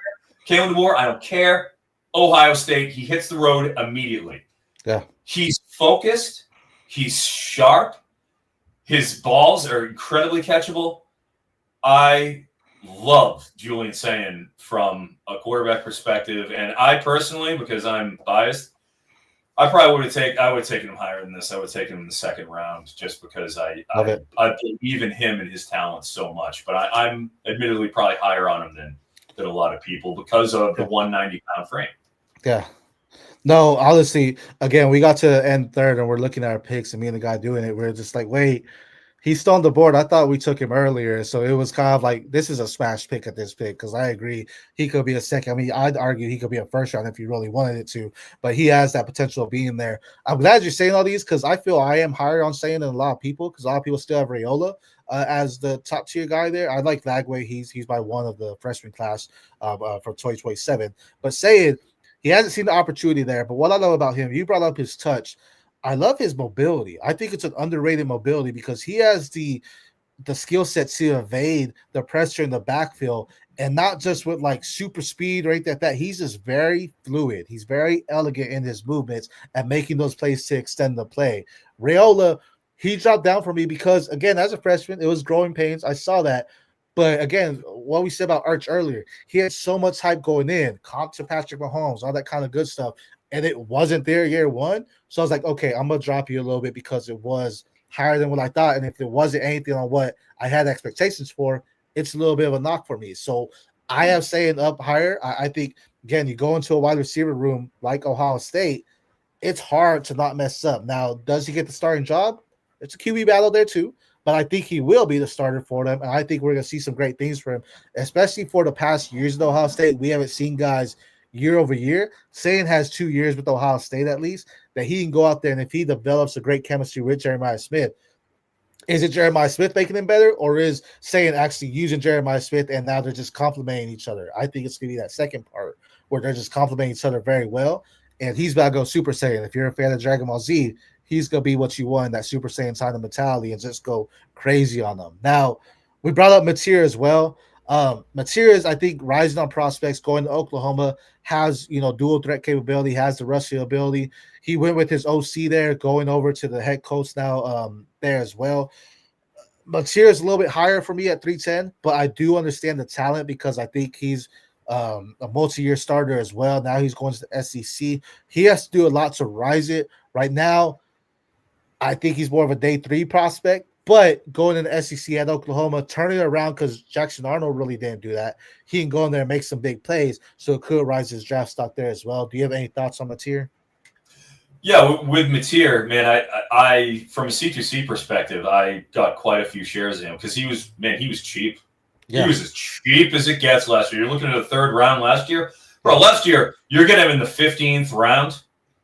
Came with the war, I don't care. Ohio State, he hits the road immediately. Yeah, he's focused, he's sharp, his balls are incredibly catchable. I love Julian Sayin from a quarterback perspective, and I personally, because I'm biased, I probably would have taken him higher than this. I would have taken him in the second round just because I believe in him and his talent so much. But I'm admittedly probably higher on him than a lot of people because of the 190-pound frame. Yeah. No, honestly, again, we got to end third and we're looking at our picks, and me and the guy doing it, we're just like, wait, he's still on the board. I thought we took him earlier. So it was kind of like, this is a smash pick at this pick, because I agree he could be a second. I mean, I'd argue he could be a first round if you really wanted it to, but he has that potential of being there. I'm glad you're saying all these, because I feel I am higher on Sayin than a lot of people, because a lot of people still have Raiola as the top tier guy there. I like Lagway. He's by one of the freshman class for 2027. But Sayin, he hasn't seen the opportunity there. But what I love about him, you brought up his touch. I love his mobility. I think it's an underrated mobility because he has the skill set to evade the pressure in the backfield, and not just with like super speed or anything like that. He's just very fluid. He's very elegant in his movements and making those plays to extend the play. Raiola, he dropped down for me because, again, as a freshman, it was growing pains. I saw that. But again, what we said about Arch earlier, he had so much hype going in, comp to Patrick Mahomes, all that kind of good stuff, and it wasn't there year one. So I was like, okay, I'm going to drop you a little bit because it was higher than what I thought. And if it wasn't anything on what I had expectations for, it's a little bit of a knock for me. So I have Sayin up higher. I think, again, you go into a wide receiver room like Ohio State, it's hard to not mess up. Now, does he get the starting job? It's a QB battle there too. But I think he will be the starter for them. And I think we're going to see some great things for him, especially for the past years at Ohio State. We haven't seen guys year over year. Sayin has 2 years with Ohio State at least, that he can go out there, and if he develops a great chemistry with Jeremiah Smith, is it Jeremiah Smith making him better, or is Sayin actually using Jeremiah Smith and now they're just complimenting each other? I think it's going to be that second part where they're just complimenting each other very well. And he's about to go Super Saiyan. If you're a fan of Dragon Ball Z, he's going to be what you want, that Super Saiyan kind of mentality, and just go crazy on them. Now, we brought up Mateer as well. Mateer is, I think, rising on prospects, going to Oklahoma, has, dual threat capability, has the rushing ability. He went with his OC there, going over to the head coach now there as well. Mateer is a little bit higher for me at 310, but I do understand the talent because I think he's a multi-year starter as well. Now he's going to the SEC. He has to do a lot to rise it. Right now, I think he's more of a day 3 prospect, but going in the SEC at Oklahoma, turning it around, because Jackson Arnold really didn't do that. He can go in there and make some big plays, so it could rise his draft stock there as well. Do you have any thoughts on Mateer? Yeah, with Mateer, man, I from a C2C perspective, I got quite a few shares in him because he was cheap. Yeah. He was as cheap as it gets last year. You're looking at the 3rd round last year. Bro, last year, you're getting him in the 15th round,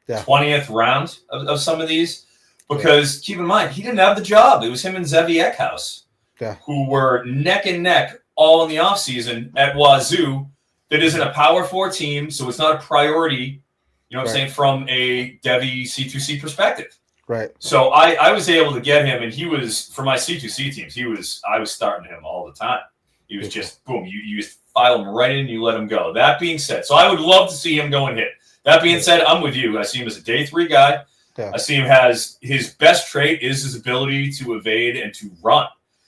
20th round of some of these. Because keep in mind, he didn't have the job. It was him and Zevi Eckhouse, who were neck and neck all in the offseason at Wazoo. That isn't a Power 4 team, so it's not a priority, you know what I'm saying, from a Devy C2C perspective. Right. So I was able to get him, and he was, for my C2C teams, I was starting him all the time. He was just, boom, you just file him right in, you let him go. That being said, so I would love to see him go and hit. That being said, I'm with you. I see him as a day 3 guy. Yeah. I see him has his best trait is his ability to evade and to run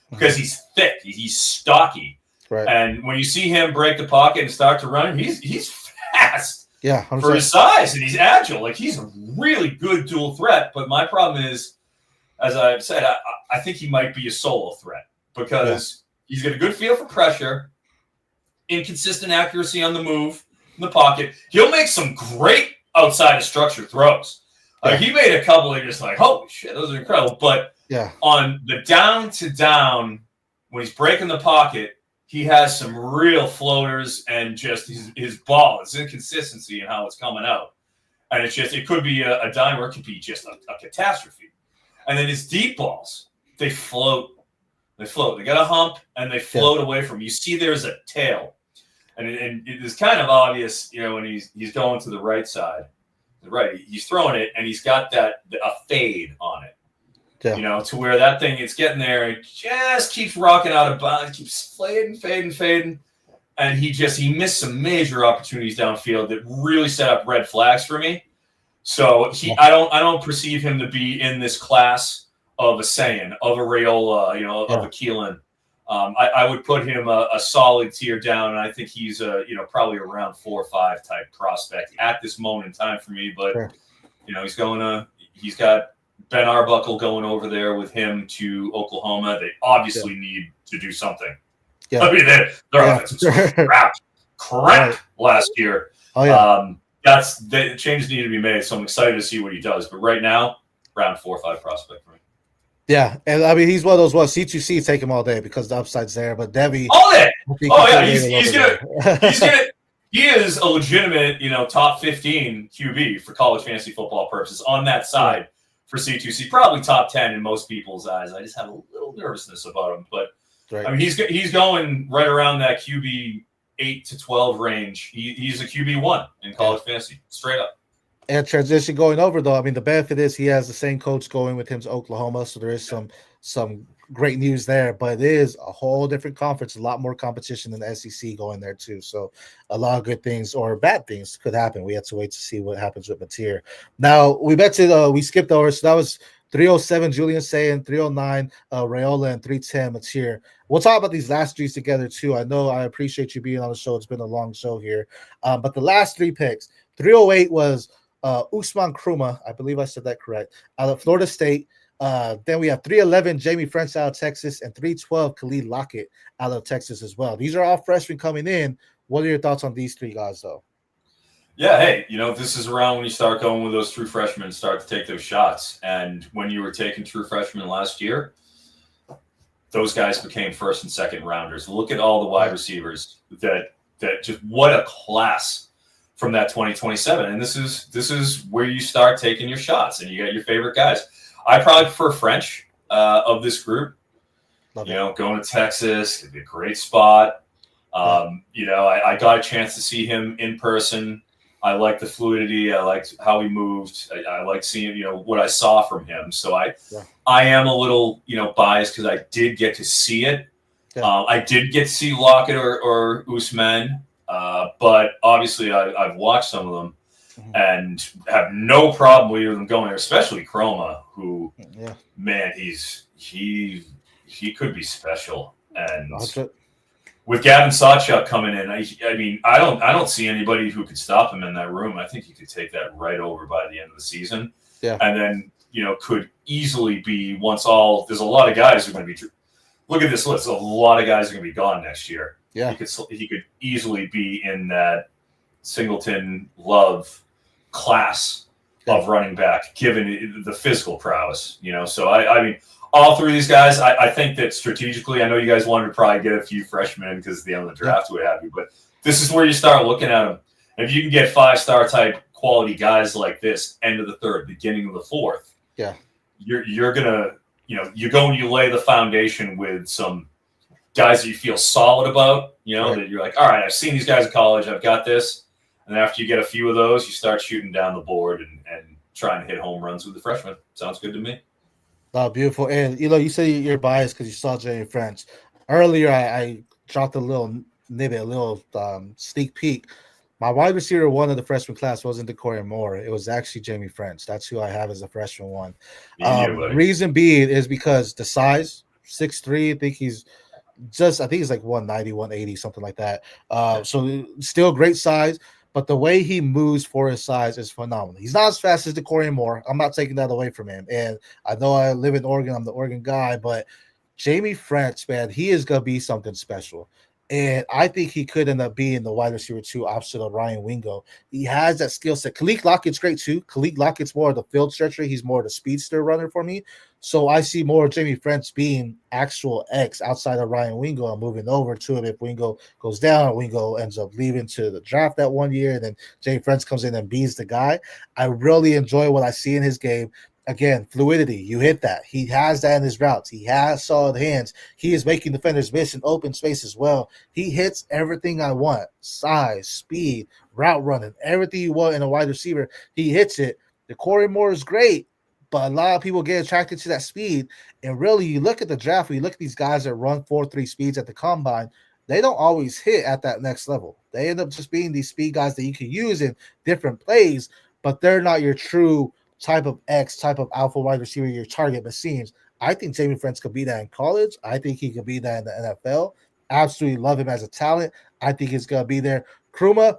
because he's thick, he's stocky, right? And when you see him break the pocket and start to run, he's fast, for his size, and he's agile. Like, he's a really good dual threat. But my problem is, as I've said, I think he might be a solo threat because he's got a good feel for pressure, inconsistent accuracy on the move in the pocket. He'll make some great outside of structure throws. He made a couple of just like, holy shit, those are incredible. But on the down to down, when he's breaking the pocket, he has some real floaters and just his ball, his inconsistency in how it's coming out. And it's just, it could be a dime or it could be just a catastrophe. And then his deep balls, they float. They float. They got a hump and they float away from you. You see there's a tail. And it is kind of obvious, when he's going to the right side. Right, he's throwing it, and he's got a fade on it, to where that thing, it's getting there, it just keeps rocking out of bounds, keeps fading, and he missed some major opportunities downfield that really set up red flags for me. So I don't perceive him to be in this class of a Sayin, of a Raiola, of a Keelan. I would put him a solid tier down, and I think he's probably around 4 or 5 type prospect at this moment in time for me. But He's got Ben Arbuckle going over there with him to Oklahoma. They obviously need to do something. Yeah. I mean, their offense was crap last year. Oh yeah. The changes need to be made. So I'm excited to see what he does. But right now, round 4 or 5 prospect for me. Yeah, and I mean he's one of those C2C take him all day because the upside's there. But Devy, all day. He is a legitimate, top 15 QB for college fantasy football purposes on that side for C2C. Probably top 10 in most people's eyes. I just have a little nervousness about him, but I mean he's going right around that QB 8 to 12 range. He's a QB1 in college fantasy, straight up. And transition going over though, I mean the benefit is he has the same coach going with him to Oklahoma, so there is some great news there. But it is a whole different conference, a lot more competition than the SEC going there too. So a lot of good things or bad things could happen. We have to wait to see what happens with Mateer. Now we skipped over, so that was 307 Julian Sayin, 309 Raiola, and 310 Mateer. We'll talk about these last 3 together too. I know I appreciate you being on the show. It's been a long show here, but the last 3 picks, 308 was Usman Kruma, I believe I said that correct, out of Florida State. Then we have 311 Jamie French out of Texas and 312 Khalid Lockett out of Texas as well. These are all freshmen coming in. What are your thoughts on these 3 guys though? Yeah, hey, this is around when you start going with those true freshmen, start to take those shots. And when you were taking true freshmen last year, those guys became first and second rounders. Look at all the wide receivers that just what a class from that 2027. And this is where you start taking your shots and you got your favorite guys. I probably prefer French of this group. Going to Texas, it'd be a great spot. I got a chance to see him in person. I liked the fluidity. I liked how he moved. I liked seeing, what I saw from him. So I am a little, biased because I did get to see it. Yeah. I did get to see Lockett or Usman. But obviously I've watched some of them and have no problem with them going there, especially Chroma, who, man, he could be special. And with Gavin Sawchuk coming in, I don't see anybody who could stop him in that room. I think he could take that right over by the end of the season. Yeah. And then, could easily be there's a lot of guys who are going to be, look at this list. A lot of guys are going to be gone next year. Yeah, he could easily be in that Singleton Love class of running back, given the physical prowess. So I mean, all 3 of these guys. I think that strategically, I know you guys wanted to probably get a few freshmen because the end of the draft would have you, but this is where you start looking at them. If you can get 5-star type quality guys like this, end of the 3rd, beginning of the 4th, you're gonna you lay the foundation with some guys that you feel solid about, that you're like, all right, I've seen these guys in college, I've got this. And after you get a few of those, you start shooting down the board and trying to hit home runs with the freshmen. Sounds good to me. Oh, beautiful. And, you say you're biased because you saw Jamie French. Earlier, I dropped a little sneak peek. My wide receiver 1 of the freshman class wasn't Decory Moore. It was actually Jamie French. That's who I have as a freshman 1. Reason being is because the size, 6'3", I think he's like 190, 180, something like that. So still great size, but the way he moves for his size is phenomenal. He's not as fast as Decory Moore. I'm not taking that away from him. And I know I live in Oregon. I'm the Oregon guy, but Jamie French, man, he is going to be something special. And I think he could end up being the wide receiver 2 opposite of Ryan Wingo. He has that skill set. Khalid Lockett's great too. Khalid Lockett's more of the field stretcher. He's more of the speedster runner for me. So I see more of Jamie French being actual X outside of Ryan Wingo and moving over to him if Wingo goes down or Wingo ends up leaving to the draft that 1 year. And then Jamie French comes in and beats the guy. I really enjoy what I see in his game. Again, fluidity. You hit that. He has that in his routes. He has solid hands. He is making defenders miss in open space as well. He hits everything I want. Size, speed, route running, everything you want in a wide receiver. He hits it. Decory Moore is great, but a lot of people get attracted to that speed. And really, you look at the draft, you look at these guys that run 4.3 speeds at the combine, they don't always hit at that next level. They end up just being these speed guys that you can use in different plays, but they're not your true type of alpha wide receiver, your target machines. I think Jamie French could be that in college. I think he could be that in the NFL. Absolutely love him as a talent. I think he's going to be there. Kruma,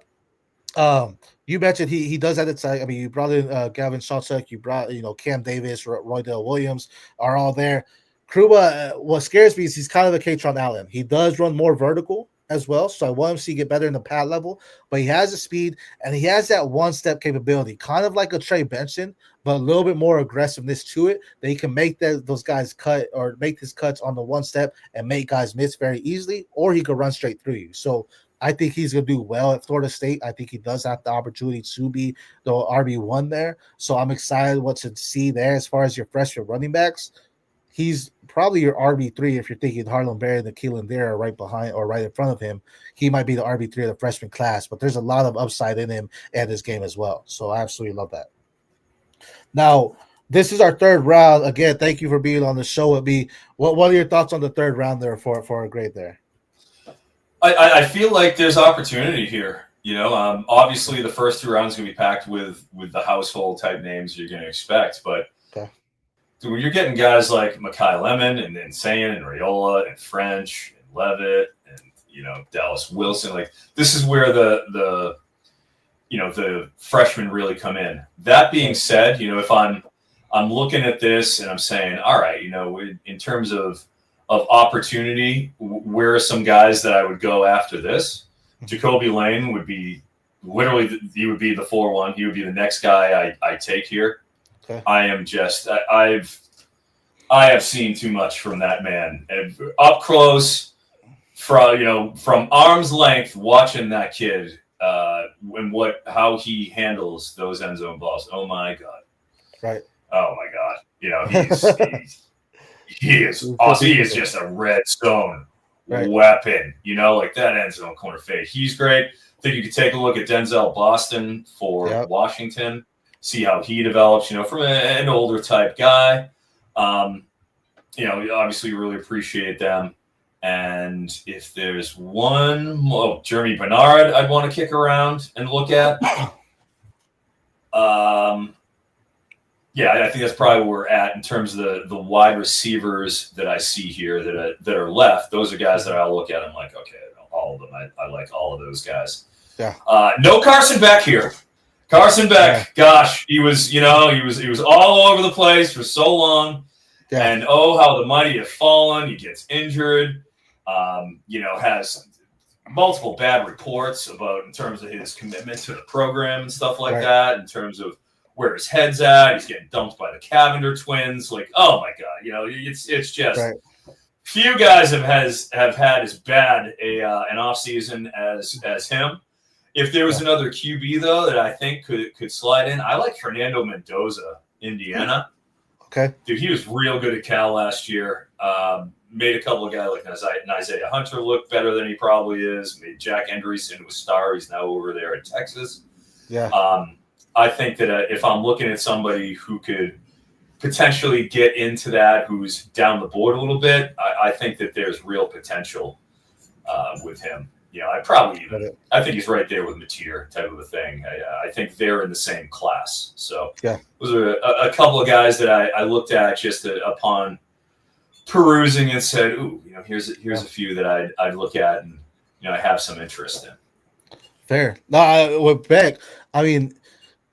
You mentioned he does that at I mean, you brought in Gavin Shawchuk, you brought Cam Davis, Roydell Williams are all there. Kruba, what scares me is he's kind of a Kaytron Allen. He does run more vertical as well, so I want him to see get better in the pad level. But he has the speed and he has that one step capability, kind of like a Trey Benson, but a little bit more aggressiveness to it. That he can make those guys cut or make his cuts on the one step and make guys miss very easily, or he could run straight through you. So I think he's going to do well at Florida State. I think he does have the opportunity to be the RB1 there. So I'm excited what to see there as far as your freshman running backs. He's probably your RB3 if you're thinking Harlem Berry and the Keelan there right behind or right in front of him. He might be the RB3 of the freshman class, but there's a lot of upside in him and his game as well. So I absolutely love that. Now, this is our third round. Again, thank you for being on the show with me. What are your thoughts on the third round there for a grade there? I feel like there's opportunity here. Obviously the first 2 rounds is going to be packed with the household type names you're going to expect. But when you're getting guys like Makai Lemon and then Sayin and Raiola and French and Levitt and, Dallas Wilson, like this is where the freshmen really come in. That being said, if I'm looking at this and I'm saying, all right, in terms of opportunity, where are some guys that I would go after this? Jacoby Lane would be literally, he would be the 4-1. He would be the next guy I take here. Okay. I have seen too much from that man. And up close, from arm's length, watching that kid and how he handles those end zone balls. Oh my God. Right. Oh my God. He is awesome. He is just a red stone weapon, like that end zone corner fade. He's great. I think you could take a look at Denzel Boston for Washington, see how he develops, from an older type guy. Obviously really appreciate them. And if there's one more, Jeremy Bernard, I'd want to kick around and look at. I think that's probably where we're at in terms of the wide receivers that I see here that are left. Those are guys that I'll look at. I'm like, okay, all of them. I like all of those guys. Yeah. No Carson Beck here. Carson Beck, gosh, he was all over the place for so long. Yeah. And how the mighty have fallen. He gets injured. Has multiple bad reports about in terms of his commitment to the program and stuff like that. In terms of where his head's at, he's getting dumped by the Cavender twins. Like, oh my God, it's just few guys have had as bad an offseason as him. If there was another QB though that I think could slide in, I like Fernando Mendoza, Indiana. Okay, dude, he was real good at Cal last year. Made a couple of guys like Isaiah Hunter look better than he probably is. Made Jack Andreessen into a star. He's now over there in Texas. Yeah. I think that if I'm looking at somebody who could potentially get into that, who's down the board a little bit, I think that there's real potential with him. I think he's right there with Mateer type of a thing. I think they're in the same class. So those are a couple of guys that I looked at just upon perusing and said, ooh, here's a few that I'd look at and I have some interest in. Fair. No, with Beck, I mean,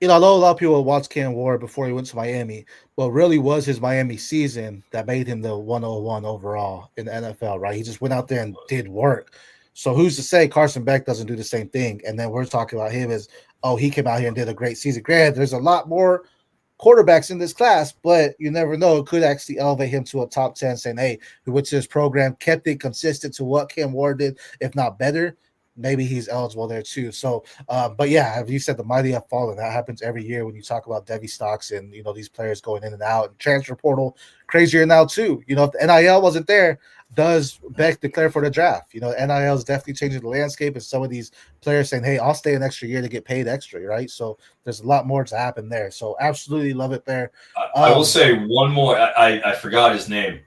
I know a lot of people watched Cam Ward before he went to Miami, but really was his Miami season that made him the 101 overall in the NFL, right? He just went out there and did work. So who's to say Carson Beck doesn't do the same thing? And then we're talking about him as, he came out here and did a great season. Granted, there's a lot more quarterbacks in this class, but you never know. It could actually elevate him to a top 10, saying, hey, he went to this program, kept it consistent to what Cam Ward did, if not better. Maybe he's eligible there too. So, but yeah, as you said, the mighty have fallen. That happens every year when you talk about Devy stocks and, these players going in and out. And transfer portal, crazier now too. If the NIL wasn't there, does Beck declare for the draft? NIL is definitely changing the landscape, and some of these players saying, hey, I'll stay an extra year to get paid extra, right? So there's a lot more to happen there. So absolutely love it there. I will say one more. I forgot his name.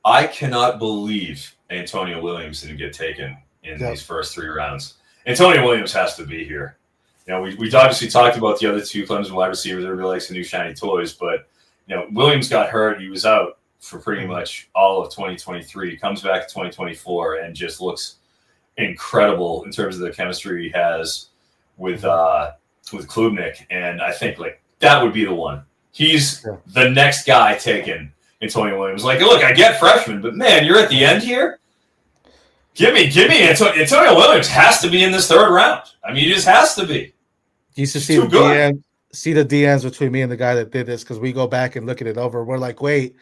I cannot believe Antonio Williams didn't get taken in these first 3 rounds. Antonio Williams has to be here. We obviously talked about the other 2 Clemson wide receivers. Everybody likes the new shiny toys, but Williams got hurt. He was out for pretty much all of 2023. He comes back in 2024 and just looks incredible in terms of the chemistry he has with Klubnik, and I think like that would be the one. He's the next guy taken. Antonio Williams. Like, look, I get freshman, but man, you're at the end here. Give me Antonio Williams has to be in this third round. I mean, he just has to be. You used to see the DMs between me and the guy that did this because we go back and look at it over. We're like, wait,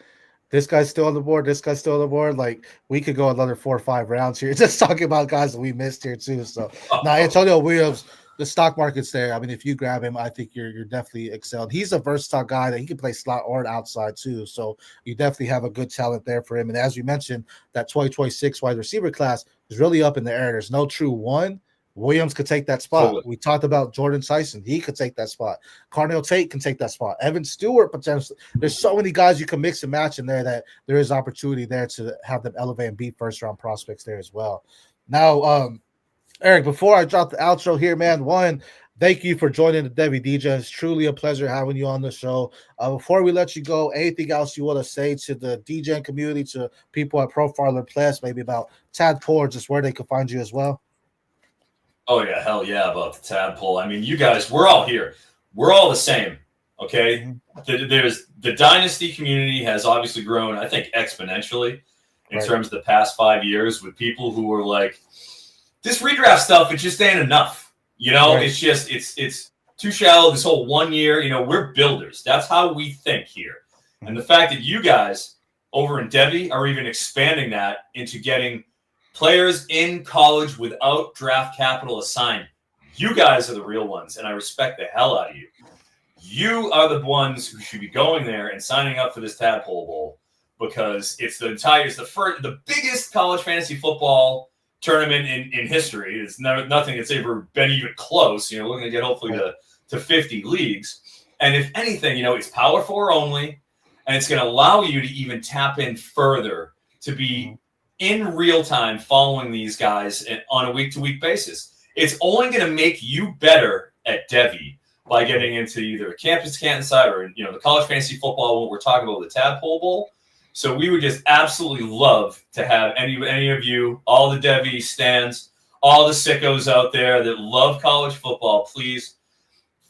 this guy's still on the board. This guy's still on the board. Like, we could go another 4 or 5 rounds here. Just talking about guys that we missed here too. So now Antonio Williams, the stock market's there. I mean, if you grab him, I think you're definitely excelled. He's a versatile guy that he can play slot or outside too. So you definitely have a good talent there for him. And as you mentioned, that 2026 wide receiver class is really up in the air. There's no true one. Williams could take that spot. Totally. We talked about Jordan Tyson. He could take that spot. Carnell Tate can take that spot. Evan Stewart potentially. There's so many guys you can mix and match in there that there is opportunity there to have them elevate and be first-round prospects there as well. Now, Eric, before I drop the outro here, man, one, thank you for joining the Devy Degens. It's truly a pleasure having you on the show. Before we let you go, anything else you want to say to the Degen community, to people at Profiler Plus, maybe about Tadpole, or just where they can find you as well? Oh, yeah, hell yeah, about the Tadpole. I mean, you guys, we're all here. We're all the same, okay? There's the Dynasty community has obviously grown, I think, exponentially in terms of the past 5 years with people who were like, this redraft stuff, it just ain't enough. You know, it's just, it's too shallow. This whole 1 year, you know, we're builders. That's how we think here. And the fact that you guys over in Devy are even expanding that into getting players in college without draft capital assigned. You guys are the real ones, and I respect the hell out of you. You are the ones who should be going there and signing up for this Tadpole Bowl because it's the biggest college fantasy football tournament in history. It's nothing that's ever been even close. You know, we're going to get hopefully to 50 leagues. And if anything, you know, it's Power 4 only, and it's going to allow you to even tap in further to be in real time following these guys on a week-to-week basis. It's only going to make you better at Devy by getting into either a campus Canton side or, you know, the college fantasy football, what we're talking about with the Tadpole Bowl. So we would just absolutely love to have any of you, all the Devy stands, all the sickos out there that love college football, please.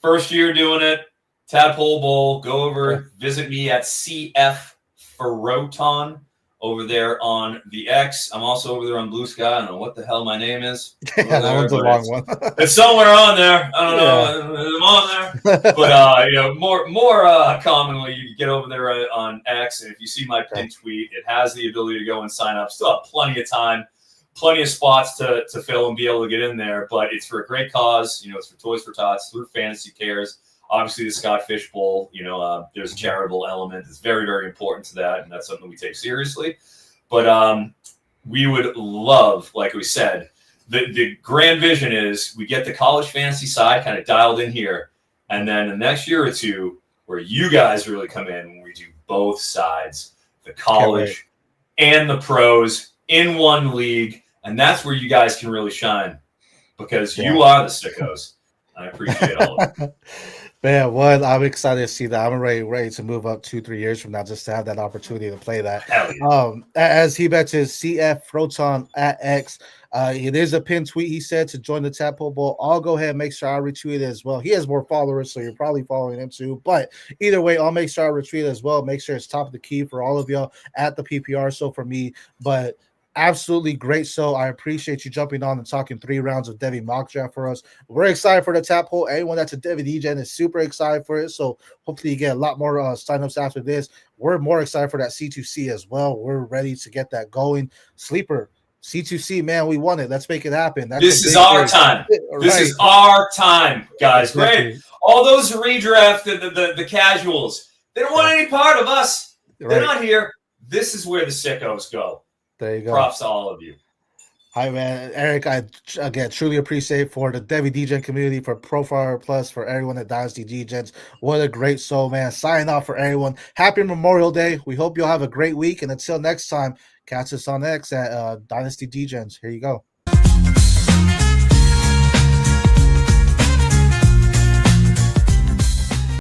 First year doing it, Tadpole Bowl, go over, visit me at CF Froton over there on the X. I'm also over there on Blue Sky. I don't know what the hell my name is. Yeah, that one's a long one. It's somewhere on there. I don't know. I'm on there. But, you know, more commonly, you get over there on X, and if you see my pinned tweet, it has the ability to go and sign up. Still have plenty of time, plenty of spots to fill and be able to get in there. But it's for a great cause. You know, it's for Toys for Tots, through Fantasy Cares. Obviously, the Scott Fish Bowl, you know, there's a charitable element. It's very, very important to that, and that's something we take seriously. But we would love, like we said, the grand vision is we get the college fantasy side kind of dialed in here, and then the next year or two where you guys really come in when we do both sides, the college and the pros in one league, and that's where you guys can really shine because you are the sickos. I appreciate all of it. Man, I'm excited to see that. I'm ready to move up 2-3 years from now just to have that opportunity to play that. As he mentioned, CF Froton at X. It is a pinned tweet, he said, to join the Tadpole Bowl. I'll go ahead and make sure I retweet it as well. He has more followers, so you're probably following him too. But either way, I'll make sure I retweet it as well. Make sure it's top of the key for all of y'all at the PPR. So for me, but absolutely great. So I appreciate you jumping on and talking 3 rounds of Devy Mock Draft for us. We're excited for the Tadpole. Anyone that's a Devy Degen is super excited for it. So hopefully you get a lot more signups after this. We're more excited for that C2C as well. We're ready to get that going. Sleeper, C2C, man, we want it. Let's make it happen. This is our time. This is our time, guys. Great. All those redraft, the casuals, they don't want any part of us. They're not here. This is where the sickos go. There you go. Props to all of you. Hi, man. Eric, I, again, truly appreciate for the Devy Degen community, for Profiler Plus, for everyone at Dynasty Degens. What a great soul, man. Sign off for everyone. Happy Memorial Day. We hope you'll have a great week. And until next time, catch us on X at Dynasty Degens. Here you go.